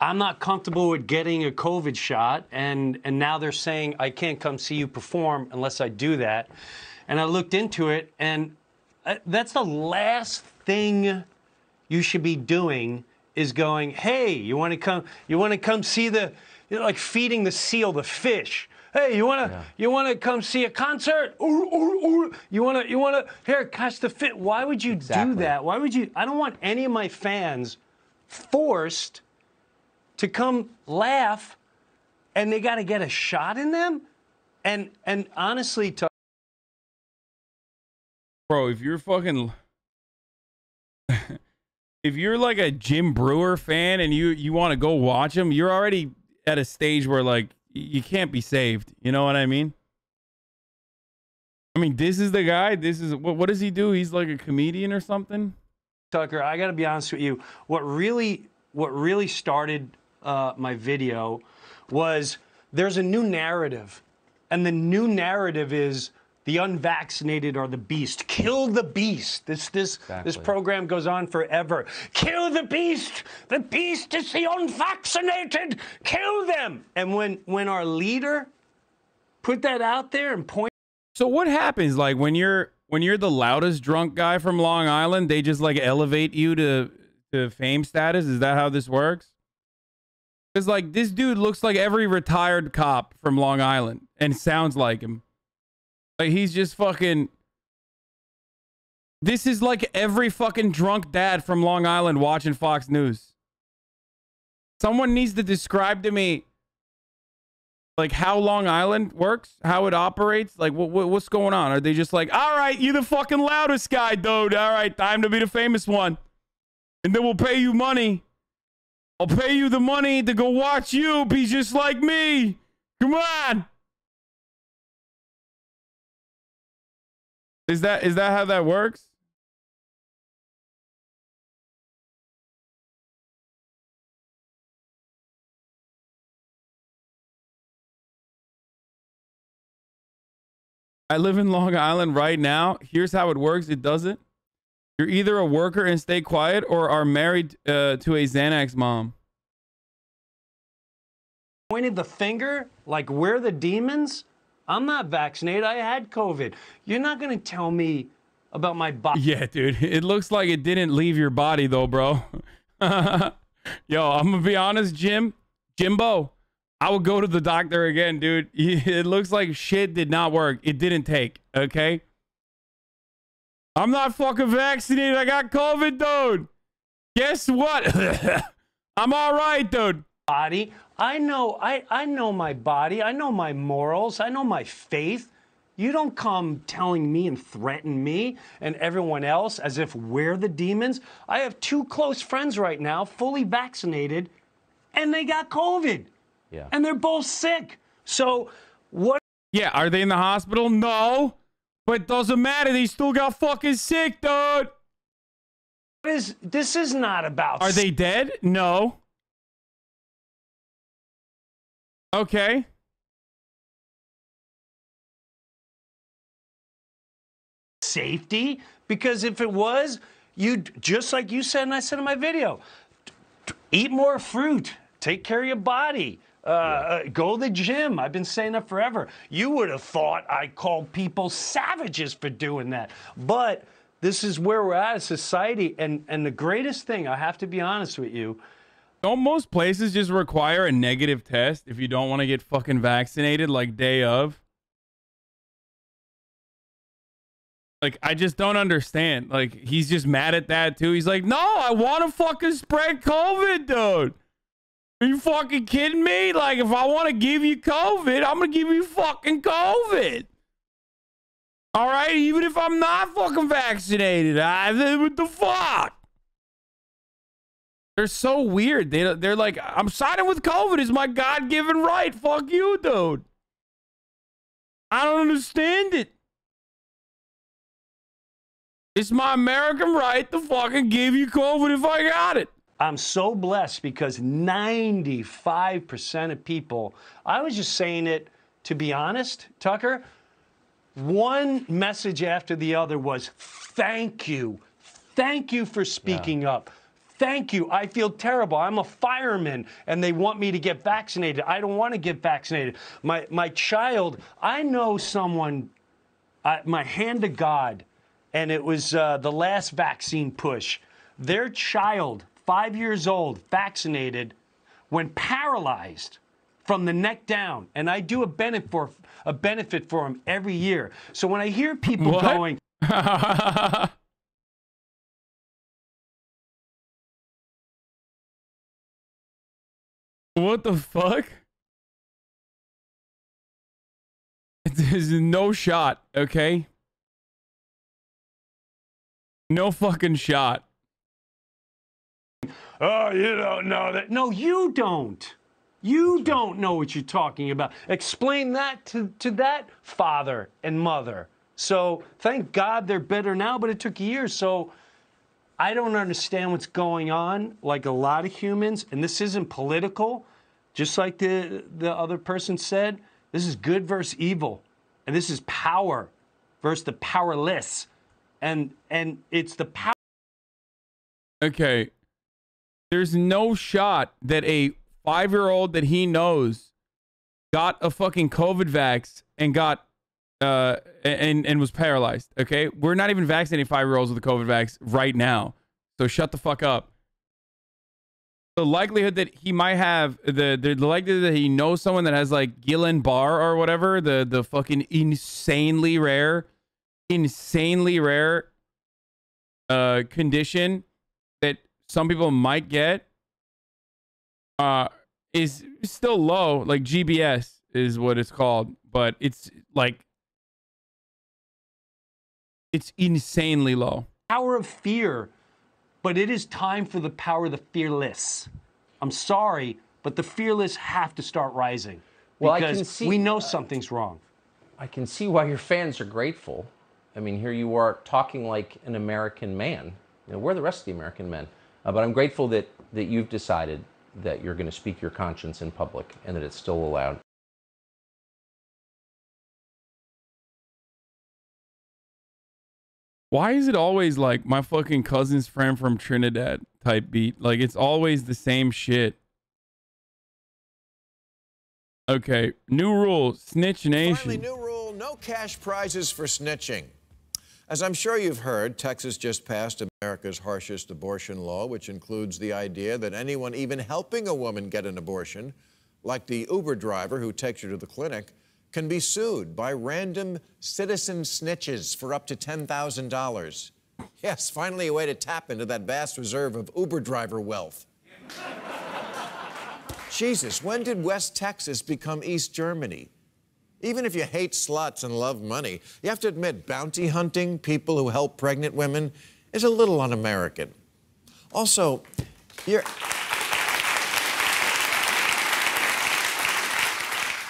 I'm not comfortable with getting a COVID shot, and now they're saying I can't come see you perform unless I do that. And I looked into it, and that's the last thing you should be doing is going, hey, you want to come see the, like feeding the seal, the fish. Hey, you wanna come see a concert? You wanna here, catch the fit. Why would you do that? Why would you? I don't want any of my fans forced to come laugh, and they got to get a shot in them. And honestly, bro, if you're fucking, if you're like a Jim Breuer fan and you want to go watch him, you're already at a stage where like you can't be saved. You know what I mean? I mean, this is the guy. This is what does he do? He's like a comedian or something. Tucker, I got to be honest with you. What really started my video was there's a new narrative, and the new narrative is the unvaccinated are the beast. Kill the beast. This program goes on forever. Kill the beast. The beast is the unvaccinated. Kill them. And when our leader put that out there and point. So what happens like when you're the loudest drunk guy from Long Island? They just like elevate you to fame status. Is that how this works? Because like this dude looks like every retired cop from Long Island and sounds like him. Like he's just fucking. This is like every fucking drunk dad from Long Island watching Fox News. Someone needs to describe to me like how Long Island works, how it operates. Like what's going on? Are they just like, all right, you're the fucking loudest guy, dude. All right, time to be the famous one. And then we'll pay you money. I'll pay you the money to go watch you be just like me. Come on. Is that how that works? I live in Long Island right now. Here's how it works. It doesn't. You're either a worker and stay quiet or are married to a Xanax mom. Pointed the finger like we're the demons. I'm not vaccinated. I had COVID. You're not going to tell me about my body. Yeah, dude. It looks like it didn't leave your body, though, bro. Yo, I'm going to be honest, Jimbo, I would go to the doctor again, dude. It looks like shit did not work. It didn't take, okay? I'm not fucking vaccinated. I got COVID, dude. Guess what? I'm all right, dude. Body. I know my body. I know my morals. I know my faith. You don't come telling me and threaten me and everyone else as if we're the demons. I have 2 close friends right now, fully vaccinated, and they got COVID. Yeah. And they're both sick. So what? Yeah, are they in the hospital? No. But it doesn't matter. They still got fucking sick, dude. This is not about. Are they dead? No. Okay. Safety, because if it was, you'd, just like you said and I said in my video, eat more fruit, take care of your body, go to the gym. I've been saying that forever. You would have thought I called people savages for doing that, but this is where we're at as society, and the greatest thing, I have to be honest with you, don't most places just require a negative test if you don't want to get fucking vaccinated like day of? Like, I just don't understand. Like, he's just mad at that, too. He's like, no, I want to fucking spread COVID, dude. Are you fucking kidding me? Like, if I want to give you COVID, I'm going to give you fucking COVID. All right? Even if I'm not fucking vaccinated. What the fuck? They're so weird. They're like, I'm siding with COVID. It's my God-given right. Fuck you, dude. I don't understand it. It's my American right to fucking give you COVID if I got it. I'm so blessed because 95% of people, I was just saying it to be honest, Tucker, one message after the other was, thank you. Thank you for speaking up. Thank you. I feel terrible. I'm a fireman, and they want me to get vaccinated. I don't want to get vaccinated. My child, I know someone, my hand to God, and it was the last vaccine push. Their child, 5 years old, vaccinated, went paralyzed from the neck down. And I do a benefit for him every year. So when I hear people going... What the fuck? There's no shot, okay? No fucking shot. Oh, you don't know that. No, you don't. You don't know what you're talking about. Explain that to that father and mother. So thank God they're better now, but it took years. So I don't understand what's going on, like a lot of humans, and this isn't political, just like the other person said. This is good versus evil, and this is power versus the powerless, and it's the power. Okay, there's no shot that a 5-year-old that he knows got a fucking COVID vax and got and was paralyzed. Okay, we're not even vaccinating 5-year-olds with the COVID vax right now, so shut the fuck up. The likelihood that he might have the likelihood that he knows someone that has like Guillain-Barré or whatever, the fucking insanely rare condition that some people might get is still low. Like GBS is what it's called, but it's like it's insanely low. Power of fear, but it is time for the power of the fearless. I'm sorry, but the fearless have to start rising because we know something's wrong. I can see why your fans are grateful. I mean, here you are talking like an American man. You know, where are the rest of the American men? But I'm grateful that you've decided that you're going to speak your conscience in public and that it's still allowed. Why is it always like my fucking cousin's friend from Trinidad type beat? Like it's always the same shit. Okay, new rule, Snitch Nation. Finally, new rule, no cash prizes for snitching. As I'm sure you've heard, Texas just passed America's harshest abortion law, which includes the idea that anyone even helping a woman get an abortion, like the Uber driver who takes her to the clinic, can be sued by random citizen snitches for up to $10,000. Yes, finally a way to tap into that vast reserve of Uber driver wealth. Jesus, when did West Texas become East Germany? Even if you hate sluts and love money, you have to admit bounty hunting people who help pregnant women is a little un-American. Also, you're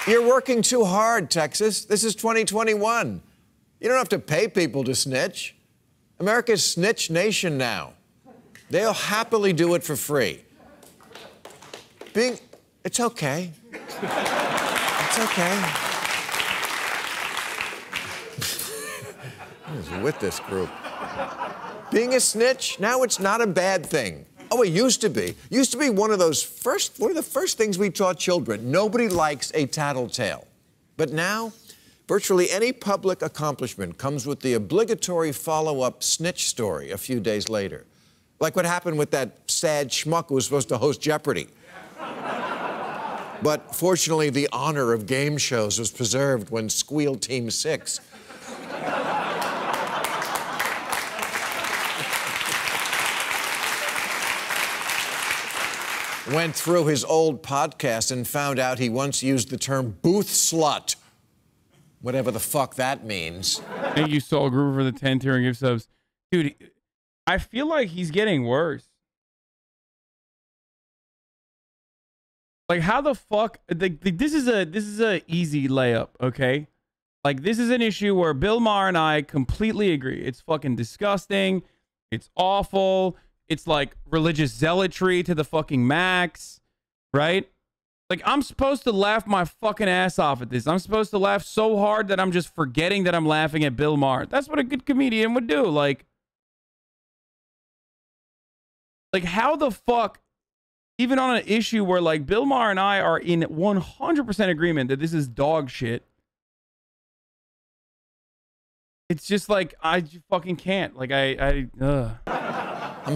working too hard, Texas. This is 2021. You don't have to pay people to snitch. America's Snitch Nation now. They'll happily do it for free. It's okay. It's okay. Who's with this group? Being a snitch, now it's not a bad thing. Oh, it used to be. It used to be one of the first things we taught children. Nobody likes a tattletale. But now, virtually any public accomplishment comes with the obligatory follow-up snitch story a few days later. Like what happened with that sad schmuck who was supposed to host Jeopardy. But fortunately, the honor of game shows was preserved when Squeal Team 6. went through his old podcast and found out he once used the term booth slut. Whatever the fuck that means. Thank you, Soul Groover, for the 10 tier and gift subs. Dude, I feel like he's getting worse. Like, how the fuck? This is a easy layup, okay? Like, this is an issue where Bill Maher and I completely agree. It's fucking disgusting. It's awful. It's like religious zealotry to the fucking max, right? Like, I'm supposed to laugh my fucking ass off at this. I'm supposed to laugh so hard that I'm just forgetting that I'm laughing at Bill Maher. That's what a good comedian would do. Like how the fuck, even on an issue where like Bill Maher and I are in 100% agreement that this is dog shit. It's just like, I fucking can't. Like, I'm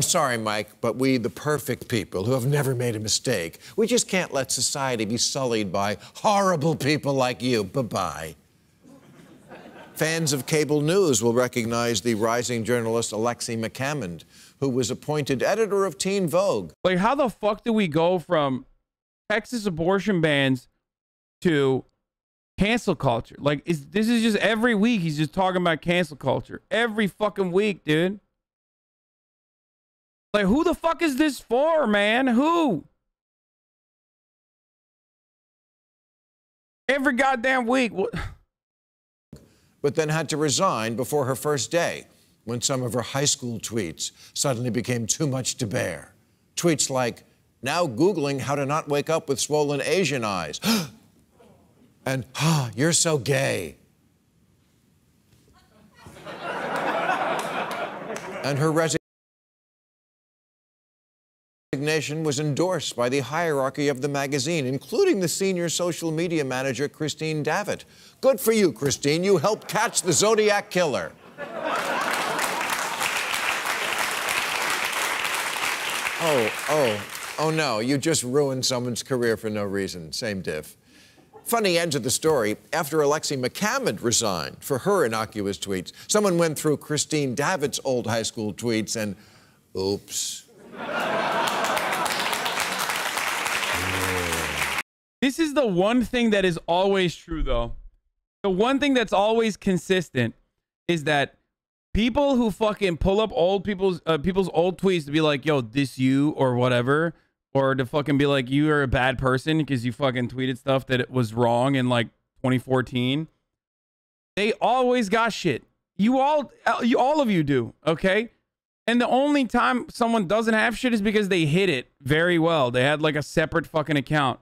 sorry, Mike, but we, the perfect people who have never made a mistake, we just can't let society be sullied by horrible people like you. Bye-bye. Fans of cable news will recognize the rising journalist Alexi McCammond, who was appointed editor of Teen Vogue. Like, how the fuck do we go from Texas abortion bans to cancel culture? Like, this is just every week he's just talking about cancel culture. Every fucking week, dude. Like, who the fuck is this for, man? Who? Every goddamn week. What? But then had to resign before her first day when some of her high school tweets suddenly became too much to bear. Tweets like, now Googling how to not wake up with swollen Asian eyes. And, you're so gay. And her resignation was endorsed by the hierarchy of the magazine, including the senior social media manager, Christine Davitt. Good for you, Christine. You helped catch the Zodiac Killer. Oh no, you just ruined someone's career for no reason. Same diff. Funny end to the story, after Alexi McCammond resigned for her innocuous tweets, someone went through Christine Davitt's old high school tweets and, oops. This is the one thing that is always true, though. The one thing that's always consistent is that people who fucking pull up old people's old tweets to be like, yo, this you or whatever, or to fucking be like, you are a bad person because you fucking tweeted stuff that it was wrong in like 2014. They always got shit. All of you do, okay? And the only time someone doesn't have shit is because they hid it very well. They had like a separate fucking account.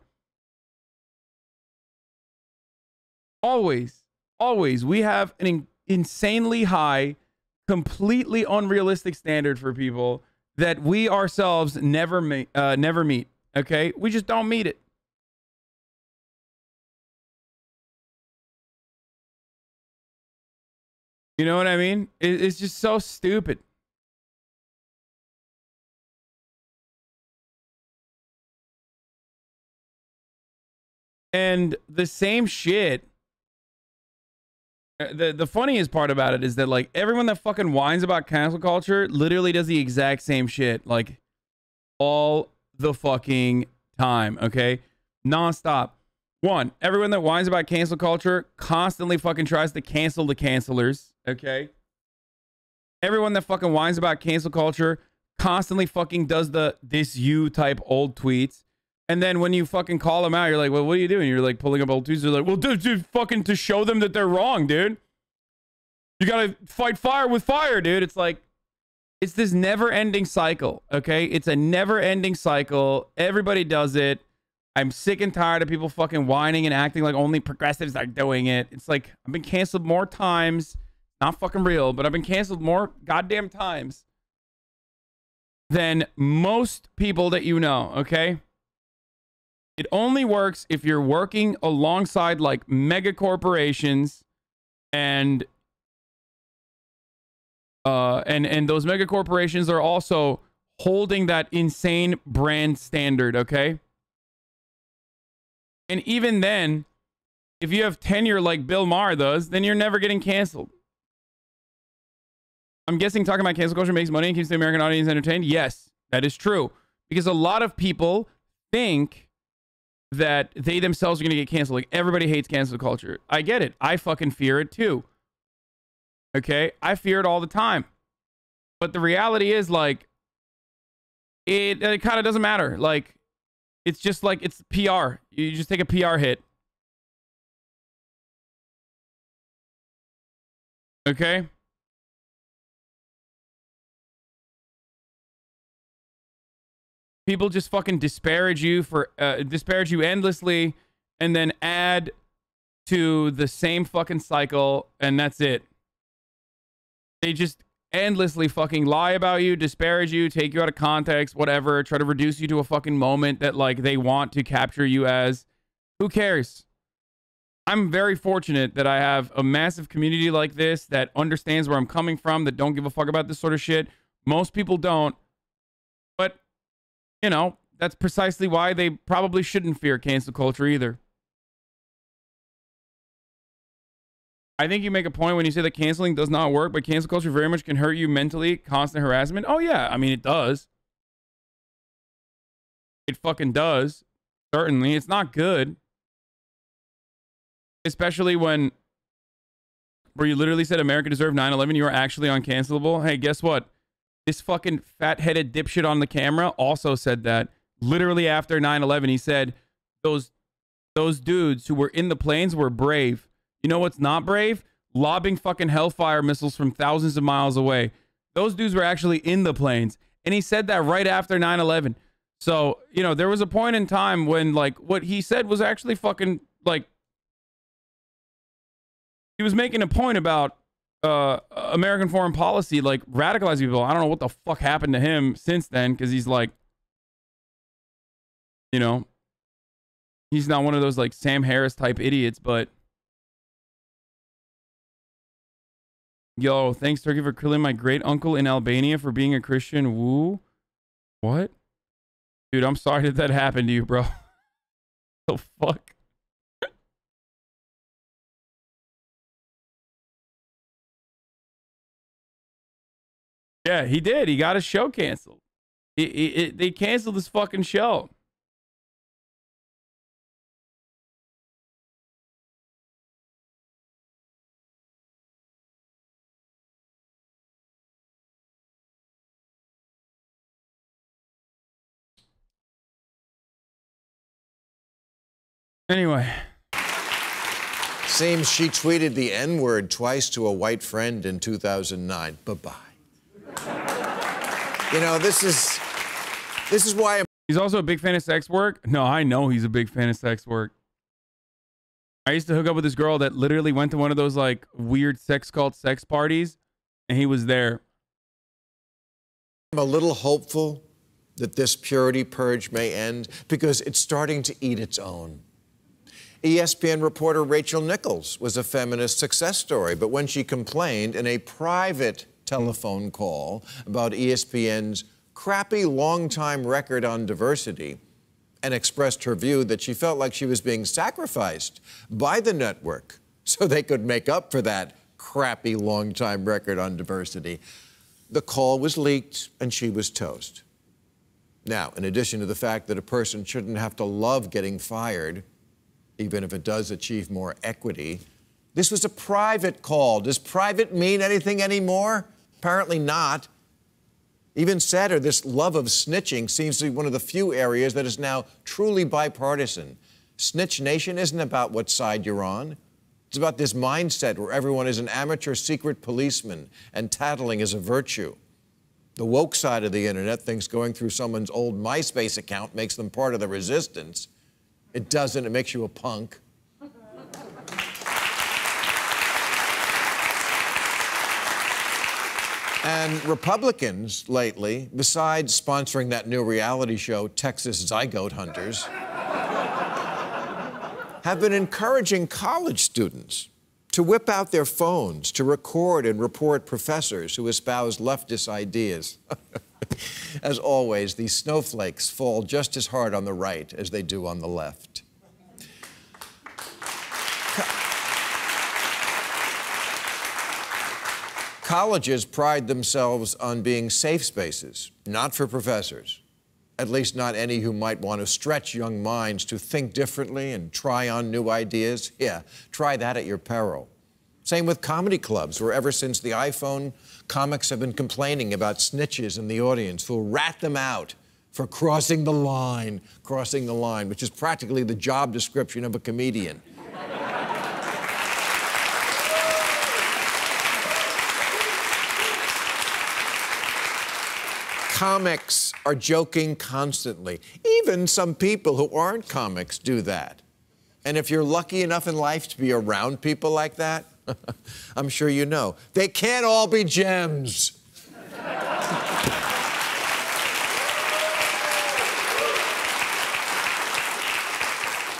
Always, we have an insanely high, completely unrealistic standard for people that we ourselves never meet. Okay, we just don't meet it. You know what I mean? It's just so stupid. And the same shit. The funniest part about it is that like everyone that fucking whines about cancel culture literally does the exact same shit like all the fucking time, okay? Non-stop. One, everyone that whines about cancel culture constantly fucking tries to cancel the cancelers, okay? Everyone that fucking whines about cancel culture constantly fucking does the this you type old tweets. And then when you fucking call them out, you're like, well, what are you doing? You're like pulling up old tweets. They're like, well, dude, fucking to show them that they're wrong, dude. You gotta fight fire with fire, dude. It's like, it's this never-ending cycle, okay? It's a never-ending cycle. Everybody does it. I'm sick and tired of people fucking whining and acting like only progressives are doing it. It's like, I've been canceled more times. Not fucking real, but I've been canceled more goddamn times than most people that you know, okay? It only works if you're working alongside like mega corporations and those mega corporations are also holding that insane brand standard, okay? And even then, if you have tenure like Bill Maher does, then you're never getting canceled. I'm guessing talking about cancel culture makes money and keeps the American audience entertained. Yes, that is true. Because a lot of people think that they themselves are going to get canceled. Like, everybody hates cancel culture. I get it. I fucking fear it too. Okay? I fear it all the time. But the reality is, like, it kind of doesn't matter. Like, it's just like, it's PR. You just take a PR hit. Okay? People just fucking disparage you endlessly and then add to the same fucking cycle, and that's it. They just endlessly fucking lie about you, disparage you, take you out of context, whatever, try to reduce you to a fucking moment that, like, they want to capture you as. Who cares? I'm very fortunate that I have a massive community like this that understands where I'm coming from, that don't give a fuck about this sort of shit. Most people don't. But, you know, that's precisely why they probably shouldn't fear cancel culture either. I think you make a point when you say that canceling does not work, but cancel culture very much can hurt you mentally. Constant harassment. Oh, yeah. I mean, it does. It fucking does. Certainly. It's not good. Especially when, where you literally said America deserved 9/11, you are actually uncancelable. Hey, guess what? This fucking fat-headed dipshit on the camera also said that. Literally after 9/11, he said those dudes who were in the planes were brave. You know what's not brave? Lobbing fucking Hellfire missiles from thousands of miles away. Those dudes were actually in the planes. And he said that right after 9/11. So, you know, there was a point in time when, like, what he said was actually fucking, like, he was making a point about American foreign policy, like, radicalizing people. I don't know what the fuck happened to him since then, because he's like, you know, he's not one of those, like, Sam Harris type idiots, but yo, thanks, Turkey, for killing my great uncle in Albania for being a Christian. Woo. What? Dude, I'm sorry that happened to you, bro. The fuck? Yeah, he did. He got his show canceled. They canceled his fucking show. Anyway. Seems she tweeted the N-word twice to a white friend in 2009. Bye-bye. You know, this is why he's also a big fan of sex work. No, I know he's a big fan of sex work. I used to hook up with this girl that literally went to one of those, like, weird sex cult sex parties, and he was there. I'm a little hopeful that this purity purge may end because it's starting to eat its own. ESPN reporter Rachel Nichols was a feminist success story, but when she complained in a private telephone call about ESPN's crappy long-time record on diversity and expressed her view that she felt like she was being sacrificed by the network so they could make up for that crappy long-time record on diversity, the call was leaked and she was toast. Now, in addition to the fact that a person shouldn't have to love getting fired, even if it does achieve more equity, this was a private call. Does private mean anything anymore? Apparently not. Even sadder, this love of snitching seems to be one of the few areas that is now truly bipartisan. Snitch Nation isn't about what side you're on. It's about this mindset where everyone is an amateur secret policeman and tattling is a virtue. The woke side of the internet thinks going through someone's old MySpace account makes them part of the resistance. It doesn't. It makes you a punk. And Republicans lately, besides sponsoring that new reality show, Texas Zygote Hunters, have been encouraging college students to whip out their phones to record and report professors who espouse leftist ideas. As always, these snowflakes fall just as hard on the right as they do on the left. Colleges pride themselves on being safe spaces, not for professors. At least not any who might want to stretch young minds to think differently and try on new ideas. Yeah, try that at your peril. Same with comedy clubs, where ever since the iPhone, comics have been complaining about snitches in the audience who'll rat them out for crossing the line, which is practically the job description of a comedian. Comics are joking constantly. Even some people who aren't comics do that. And if you're lucky enough in life to be around people like that, I'm sure you know, they can't all be gems.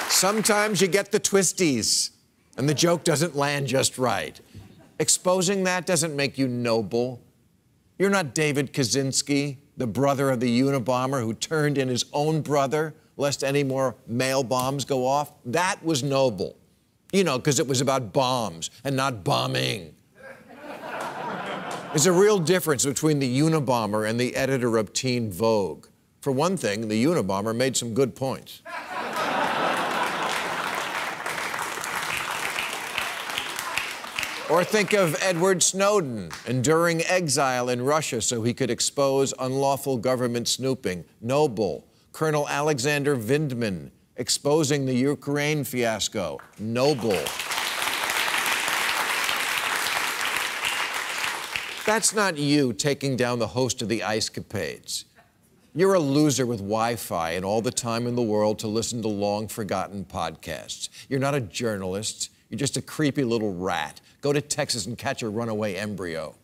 Sometimes you get the twisties, and the joke doesn't land just right. Exposing that doesn't make you noble. You're not David Kaczynski, the brother of the Unabomber who turned in his own brother lest any more mail bombs go off. That was noble. You know, because it was about bombs and not bombing. There's a real difference between the Unabomber and the editor of Teen Vogue. For one thing, the Unabomber made some good points. Or think of Edward Snowden enduring exile in Russia so he could expose unlawful government snooping. Noble. Colonel Alexander Vindman exposing the Ukraine fiasco. Noble. That's not you taking down the host of the Ice Capades. You're a loser with Wi-Fi and all the time in the world to listen to long-forgotten podcasts. You're not a journalist. You're just a creepy little rat. Go to Texas and catch a runaway embryo.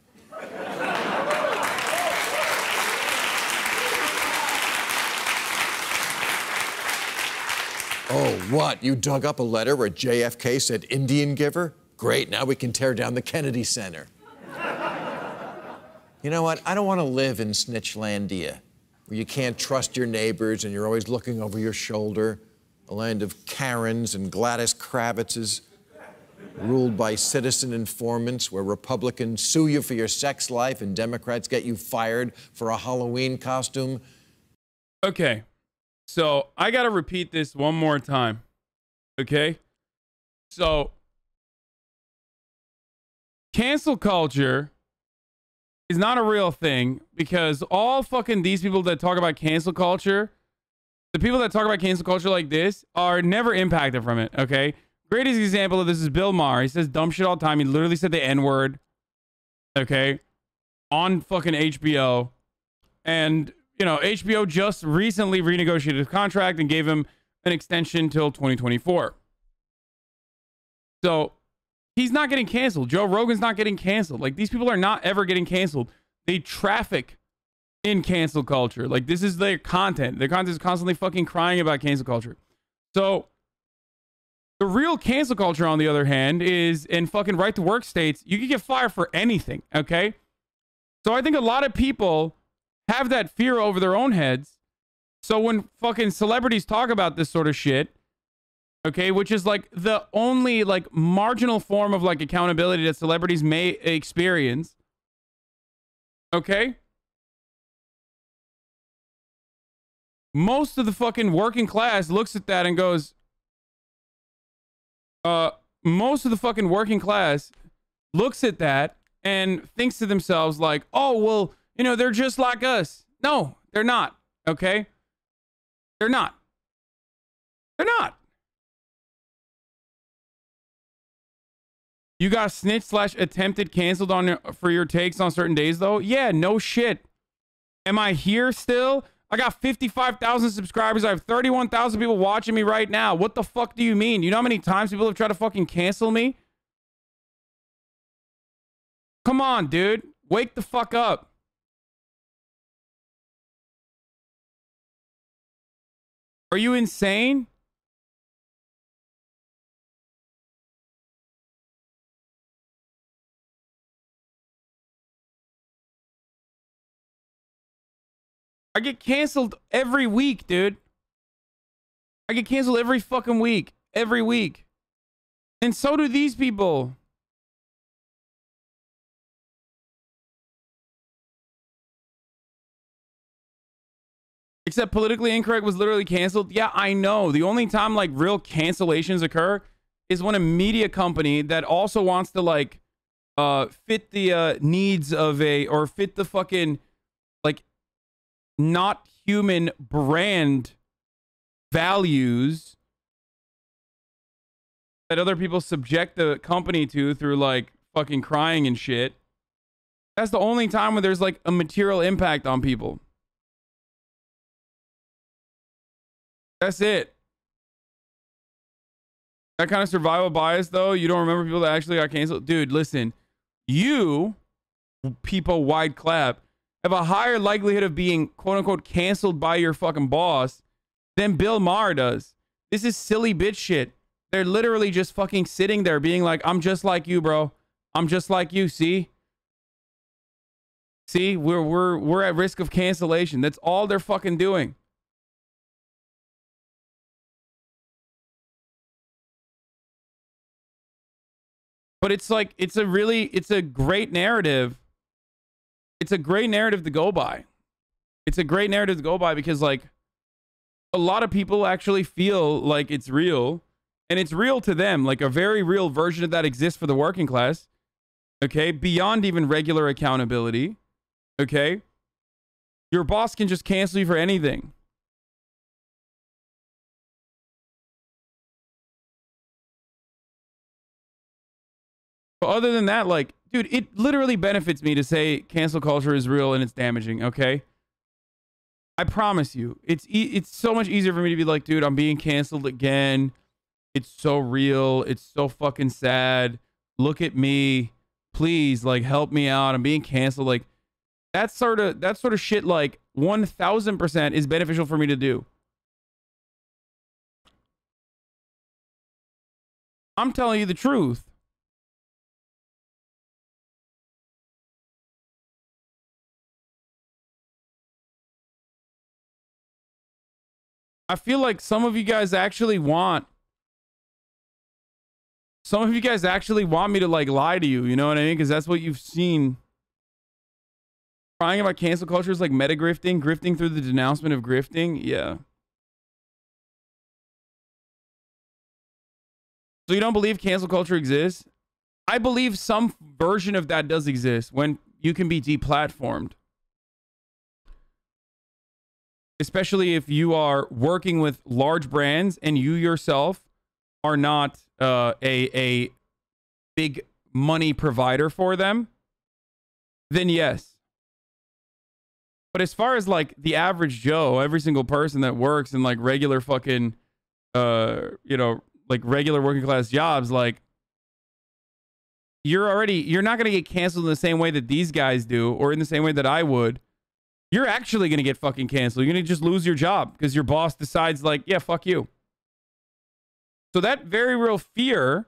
Oh, what? You dug up a letter where JFK said Indian giver? Great, now we can tear down the Kennedy Center. You know what? I don't want to live in Snitchlandia, where you can't trust your neighbors and you're always looking over your shoulder. A land of Karens and Gladys Kravitzes, ruled by citizen informants, where Republicans sue you for your sex life and Democrats get you fired for a Halloween costume. Okay, so I gotta repeat this one more time, okay? So, cancel culture is not a real thing because all fucking these people that talk about cancel culture, the people that talk about cancel culture like this are never impacted from it, okay? Greatest example of this is Bill Maher. He says dumb shit all the time. He literally said the N-word, okay, on fucking HBO. And, you know, HBO just recently renegotiated his contract and gave him an extension till 2024. So he's not getting canceled. Joe Rogan's not getting canceled. Like, these people are not ever getting canceled. They traffic in cancel culture. Like, this is their content. Their content is constantly fucking crying about cancel culture. So the real cancel culture, on the other hand, is in fucking right-to-work states. You can get fired for anything, okay? So I think a lot of people have that fear over their own heads. So when fucking celebrities talk about this sort of shit, okay, which is like the only like marginal form of like accountability that celebrities may experience, okay? Most of the fucking working class looks at that and goes, most of the fucking working class looks at that and thinks to themselves like, oh, well, you know, they're just like us. No, they're not. Okay. They're not. They're not. You got snitch/attempted canceled on for your takes on certain days though? Yeah, no shit. Am I here still? I got 55,000 subscribers. I have 31,000 people watching me right now. What the fuck do you mean? You know how many times people have tried to fucking cancel me? Come on, dude. Wake the fuck up. Are you insane? I get canceled every week, dude. I get canceled every fucking week. Every week. And so do these people. Except politically incorrect was literally canceled. Yeah, I know. The only time like real cancellations occur is when a media company that also wants to like fit the needs of or fit the fucking like not human brand values that other people subject the company to through like fucking crying and shit. That's the only time where there's like a material impact on people. That's it. That kind of survival bias, though, you don't remember people that actually got canceled? Dude, listen. You, people wide clap, have a higher likelihood of being, quote-unquote, canceled by your fucking boss than Bill Maher does. This is silly bitch shit. They're literally just fucking sitting there being like, I'm just like you, bro. I'm just like you, see? See? We're at risk of cancellation. That's all they're fucking doing. But it's like, it's a great narrative. It's a great narrative to go by. It's a great narrative to go by because like a lot of people actually feel like it's real and it's real to them. Like a very real version of that exists for the working class. Okay. Beyond even regular accountability. Okay. Your boss can just cancel you for anything. But other than that, like, dude, it literally benefits me to say cancel culture is real and it's damaging, okay? I promise you. It's so much easier for me to be like, dude, I'm being canceled again. It's so real. It's so fucking sad. Look at me. Please, like, help me out. I'm being canceled. Like, that sort of shit, like, 1000% is beneficial for me to do. I'm telling you the truth. I feel like some of you guys actually want me to like lie to you, you know what I mean? Because that's what you've seen. Crying about cancel culture is like meta grifting, grifting through the denouncement of grifting. Yeah. So you don't believe cancel culture exists? I believe some version of that does exist when you can be deplatformed. Especially if you are working with large brands and you yourself are not a big money provider for them, then yes. But as far as like the average Joe, every single person that works in like regular fucking, you know, like regular working class jobs, like you're not going to get canceled in the same way that these guys do or in the same way that I would. You're actually going to get fucking canceled. You're going to just lose your job because your boss decides like, yeah, fuck you. So that very real fear,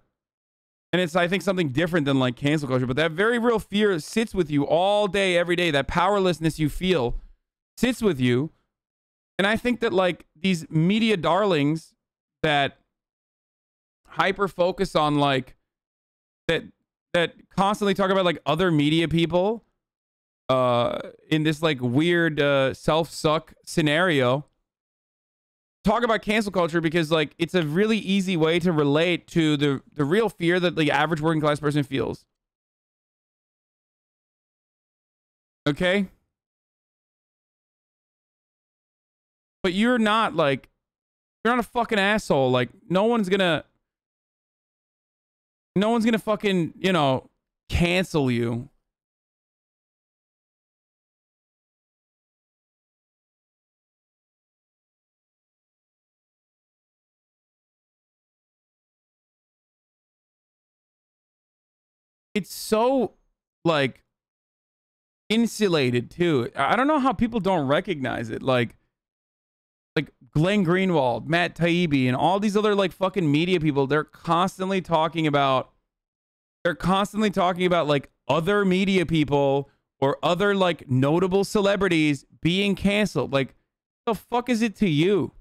and it's, I think, something different than like cancel culture, but that very real fear sits with you all day, every day. That powerlessness you feel sits with you. And I think that like these media darlings that hyper focus on like that constantly talk about like other media people in this like weird self-suck scenario, talk about cancel culture because like it's a really easy way to relate to the real fear that the average working class person feels. Okay? But you're not a fucking asshole. Like no one's gonna fucking, you know, cancel you. It's so like insulated too. I don't know how people don't recognize it. Like Glenn Greenwald, Matt Taibbi, and all these other like fucking media people, they're constantly talking about like other media people or other like notable celebrities being canceled. Like, the fuck is it to you?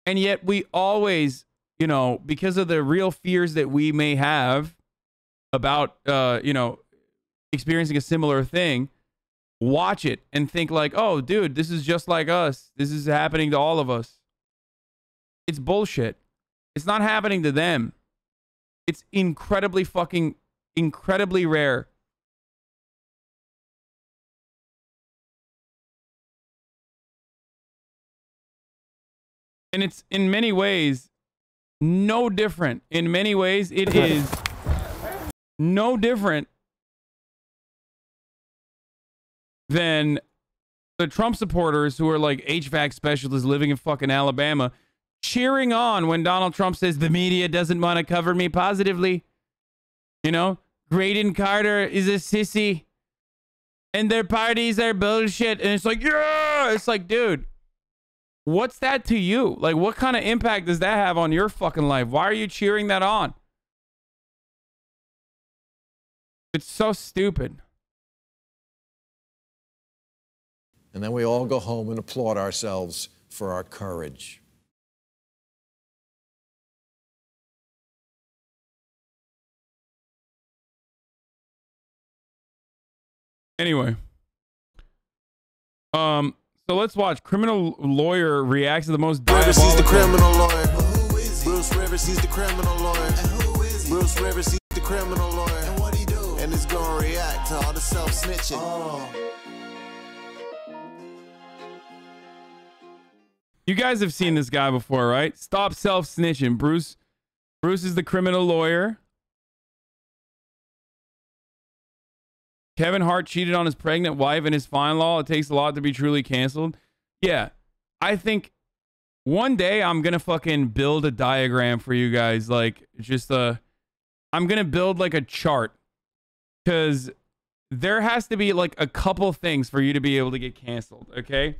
And yet we always, you know, because of the real fears that we may have about, you know, experiencing a similar thing, watch it and think like, oh, dude, this is just like us. This is happening to all of us. It's bullshit. It's not happening to them. It's incredibly rare. And it's in many ways no different. In many ways, it is no different than the Trump supporters who are like HVAC specialists living in fucking Alabama, cheering on when Donald Trump says the media doesn't want to cover me positively. You know, Graydon Carter is a sissy and their parties are bullshit. And it's like, yeah, it's like, dude, what's that to you? Like, what kind of impact does that have on your fucking life? Why are you cheering that on? It's so stupid. And then we all go home and applaud ourselves for our courage. Anyway. So let's watch. Criminal lawyer reacts to the most diabolical. He's the criminal lawyer. Bruce Rivers, he's the criminal lawyer. Bruce Rivers, he's the criminal lawyer. And what he do? And it's gonna react to all the self-snitching. You guys have seen this guy before, right? Stop self-snitching. Bruce is the criminal lawyer. Kevin Hart cheated on his pregnant wife and his fine law. It takes a lot to be truly canceled. Yeah, I think one day I'm going to fucking build a diagram for you guys. Like, just I'm going to build like a chart. Because there has to be like a couple things for you to be able to get canceled, okay?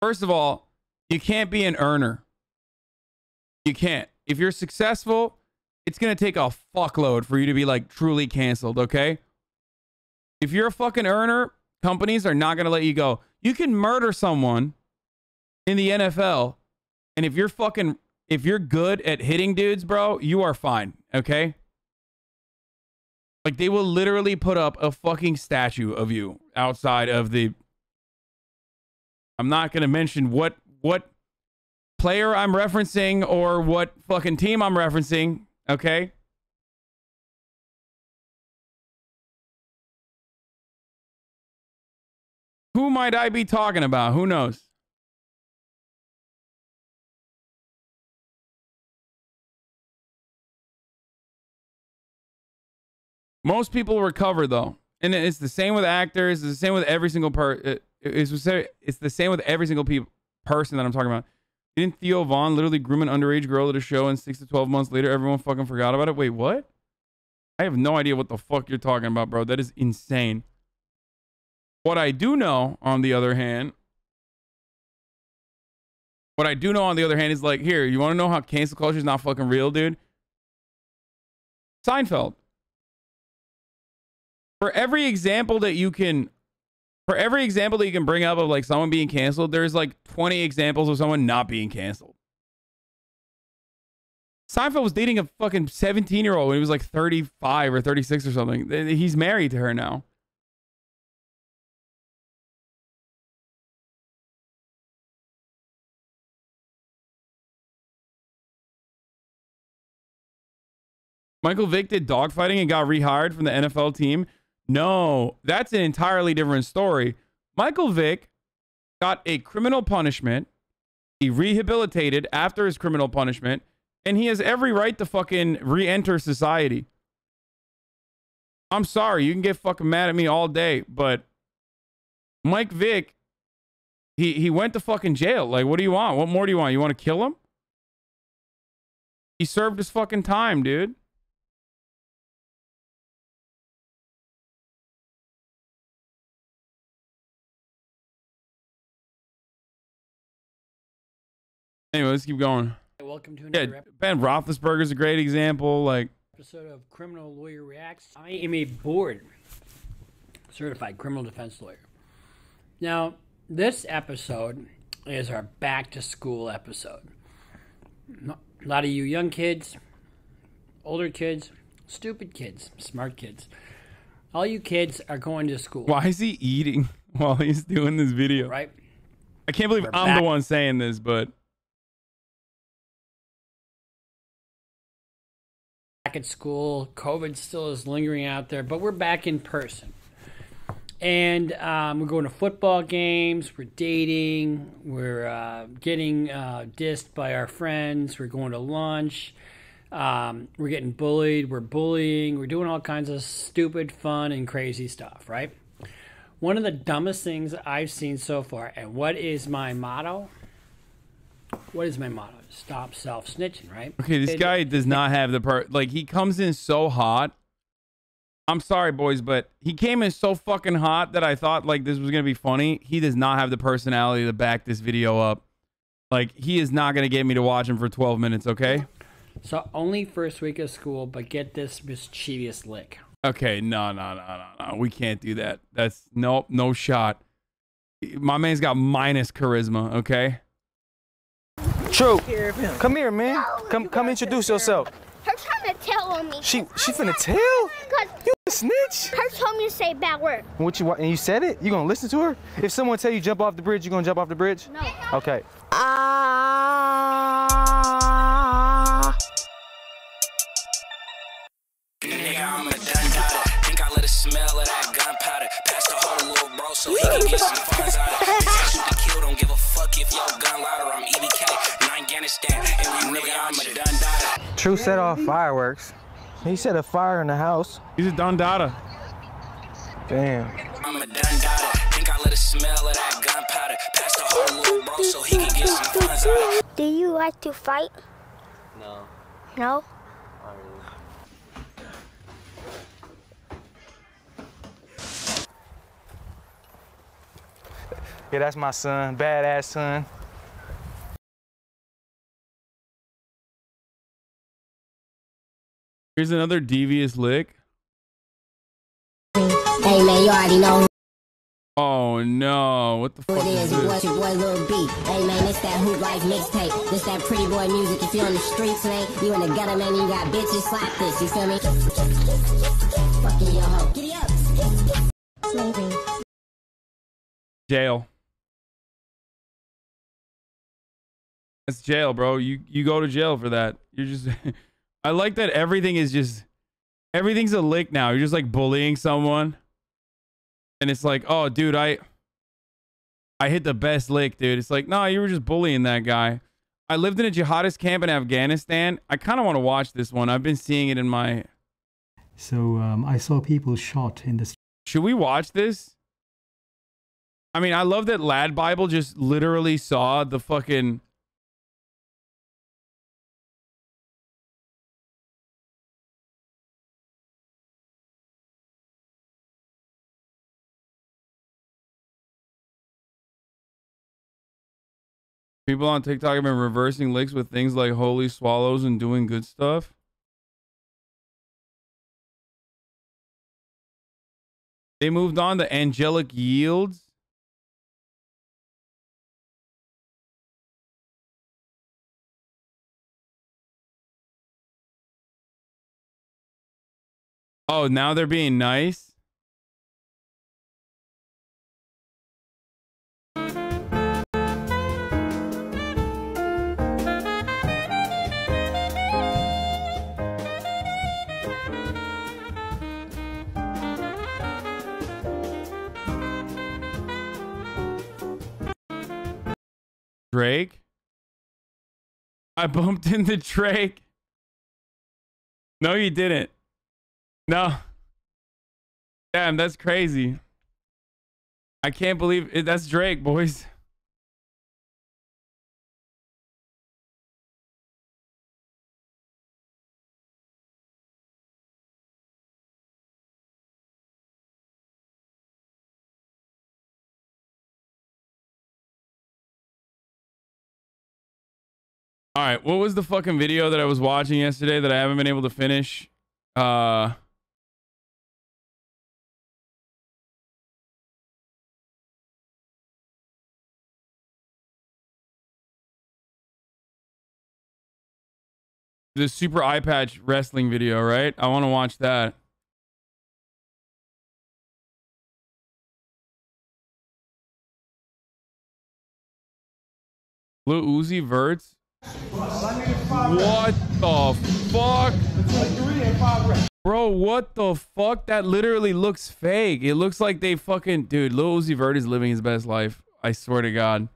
First of all, you can't be an earner. You can't. If you're successful, it's going to take a fuckload for you to be like truly canceled, okay? If you're a fucking earner, companies are not going to let you go. You can murder someone in the NFL, and if you're good at hitting dudes, bro, you are fine, okay? Like, they will literally put up a fucking statue of you outside of the... I'm not going to mention what player I'm referencing or what fucking team I'm referencing, okay? Who might I be talking about? Who knows? Most people recover, though. And it's the same with actors. It's the same with every single it's the same with every single person that I'm talking about. Didn't Theo Vaughn literally groom an underage girl at a show and 6 to 12 months later, everyone fucking forgot about it? Wait, what? I have no idea what the fuck you're talking about, bro. That is insane. What I do know, on the other hand, is like, here, you want to know how cancel culture is not fucking real, dude? Seinfeld. For every example that you can bring up of like someone being canceled, there's like 20 examples of someone not being canceled. Seinfeld was dating a fucking 17-year-old when he was like 35 or 36 or something. He's married to her now. Michael Vick did dogfighting and got rehired from the NFL team. No, that's an entirely different story. Michael Vick got a criminal punishment. He rehabilitated after his criminal punishment, and he has every right to fucking re-enter society. I'm sorry, you can get fucking mad at me all day, but Mike Vick, he went to fucking jail. Like, what do you want? What more do you want? You want to kill him? He served his fucking time, dude. Anyway, let's keep going. Welcome to another Ben Roethlisberger is a great example. Like, episode of Criminal Lawyer Reacts. I am a board certified criminal defense lawyer. Now, this episode is our back to school episode. A lot of you young kids, older kids, stupid kids, smart kids All you kids are going to school. Why is he eating while he's doing this video? Right. I can't believe I'm the one saying this, but back at school. COVID still is lingering out there, but we're back in person. And we're going to football games. We're dating. We're getting dissed by our friends. We're going to lunch. We're getting bullied. We're bullying. We're doing all kinds of stupid, fun, and crazy stuff, right? One of the dumbest things I've seen so far, and what is my motto? What is my motto? Stop self-snitching, right? okay, this guy does not have the part. Like, he comes in so hot. I'm sorry, boys, but he came in so fucking hot that I thought, like, this was going to be funny. He does not have the personality to back this video up. Like, he is not going to get me to watch him for 12 minutes, okay? So, only first week of school, but get this mischievous lick. Okay, no. We can't do that. That's, nope, no shot. My man's got minus charisma, okay? True. Come here, man. Come introduce yourself. Her trying to tell on me. She finna tell? You a snitch? Her told me to say a bad word. And you said it? You gonna listen to her? If someone tell you jump off the bridge, you gonna jump off the bridge? No. Okay. Nigga, I'm a dundada. Think I let it smell of that gunpowder. Pass the whole little bro so he can get some funds out of it. If I shoot to kill, don't give a fuck if your gun louder. I'm EBK, in Afghanistan, and we really I'm a dundada. True set off fireworks. He set a fire in the house. He's a dundada. Damn. I'm a dundada. Think I let it smell of that gunpowder. Pass the whole little bro so he can get some funds out of it. Do you like to fight? No. No? Yeah, that's my son. Badass son. Here's another devious lick. Hey man, you already know Oh no, what the fuck is who it is. this? Your boy Lil B. Hey man, it's that Hoop Life mixtape. This that pretty boy music. If you on the streets, man, you in the gutter, man, you got bitches, slap this. You feel me? Fucking your hoe. Giddy up. Slavery. Jail. That's jail, bro. You go to jail for that. You're just I like that everything's a lick now. You're just like bullying someone. And it's like, oh dude, I hit the best lick, dude. It's like, no, you were just bullying that guy. I lived in a jihadist camp in Afghanistan. I kind of want to watch this one. I've been seeing it in my... So I saw people shot in the... Should we watch this? I mean, I love that Lad Bible just literally saw the fucking... People on TikTok have been reversing licks with things like holy swallows and doing good stuff. They moved on to angelic yields. Oh, now they're being nice. Drake? I bumped into Drake. No, you didn't. No. Damn, that's crazy. I can't believe it. That's Drake, boys. All right, what was the fucking video that I was watching yesterday that I haven't been able to finish? The Super Eye Patch wrestling video, right? I want to watch that. Lil Uzi Vert's. What the fuck? Bro, what the fuck? That literally looks fake. It looks like they fucking... Dude, Lil Uzi Vert is living his best life. I swear to God.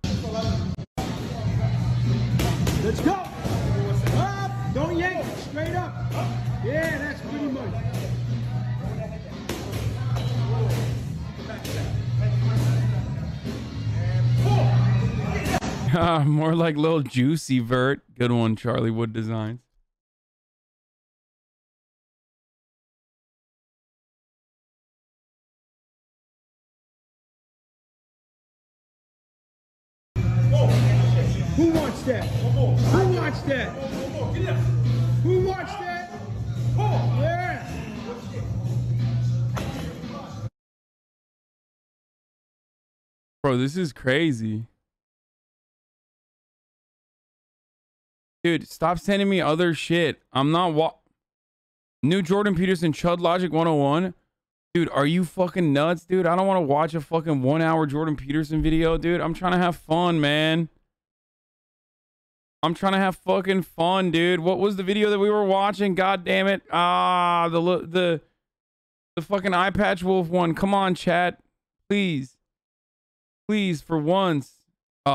Let's go. Up. Don't yank. Straight up. Yeah, that's pretty much. More like Lil Juicy Vert. Good one, Charlie Wood Designs. Who wants that? Who wants that? Who wants that? Yeah. Bro, this is crazy. Dude, stop sending me other shit. I'm not New Jordan Peterson Chud Logic 101. Dude, are you fucking nuts, dude? I don't want to watch a fucking 1 hour Jordan Peterson video, dude. I'm trying to have fun, man. I'm trying to have fucking fun, dude. What was the video that we were watching? God damn it. Ah, the fucking eye patch wolf one. Come on, chat. Please. Please, for once.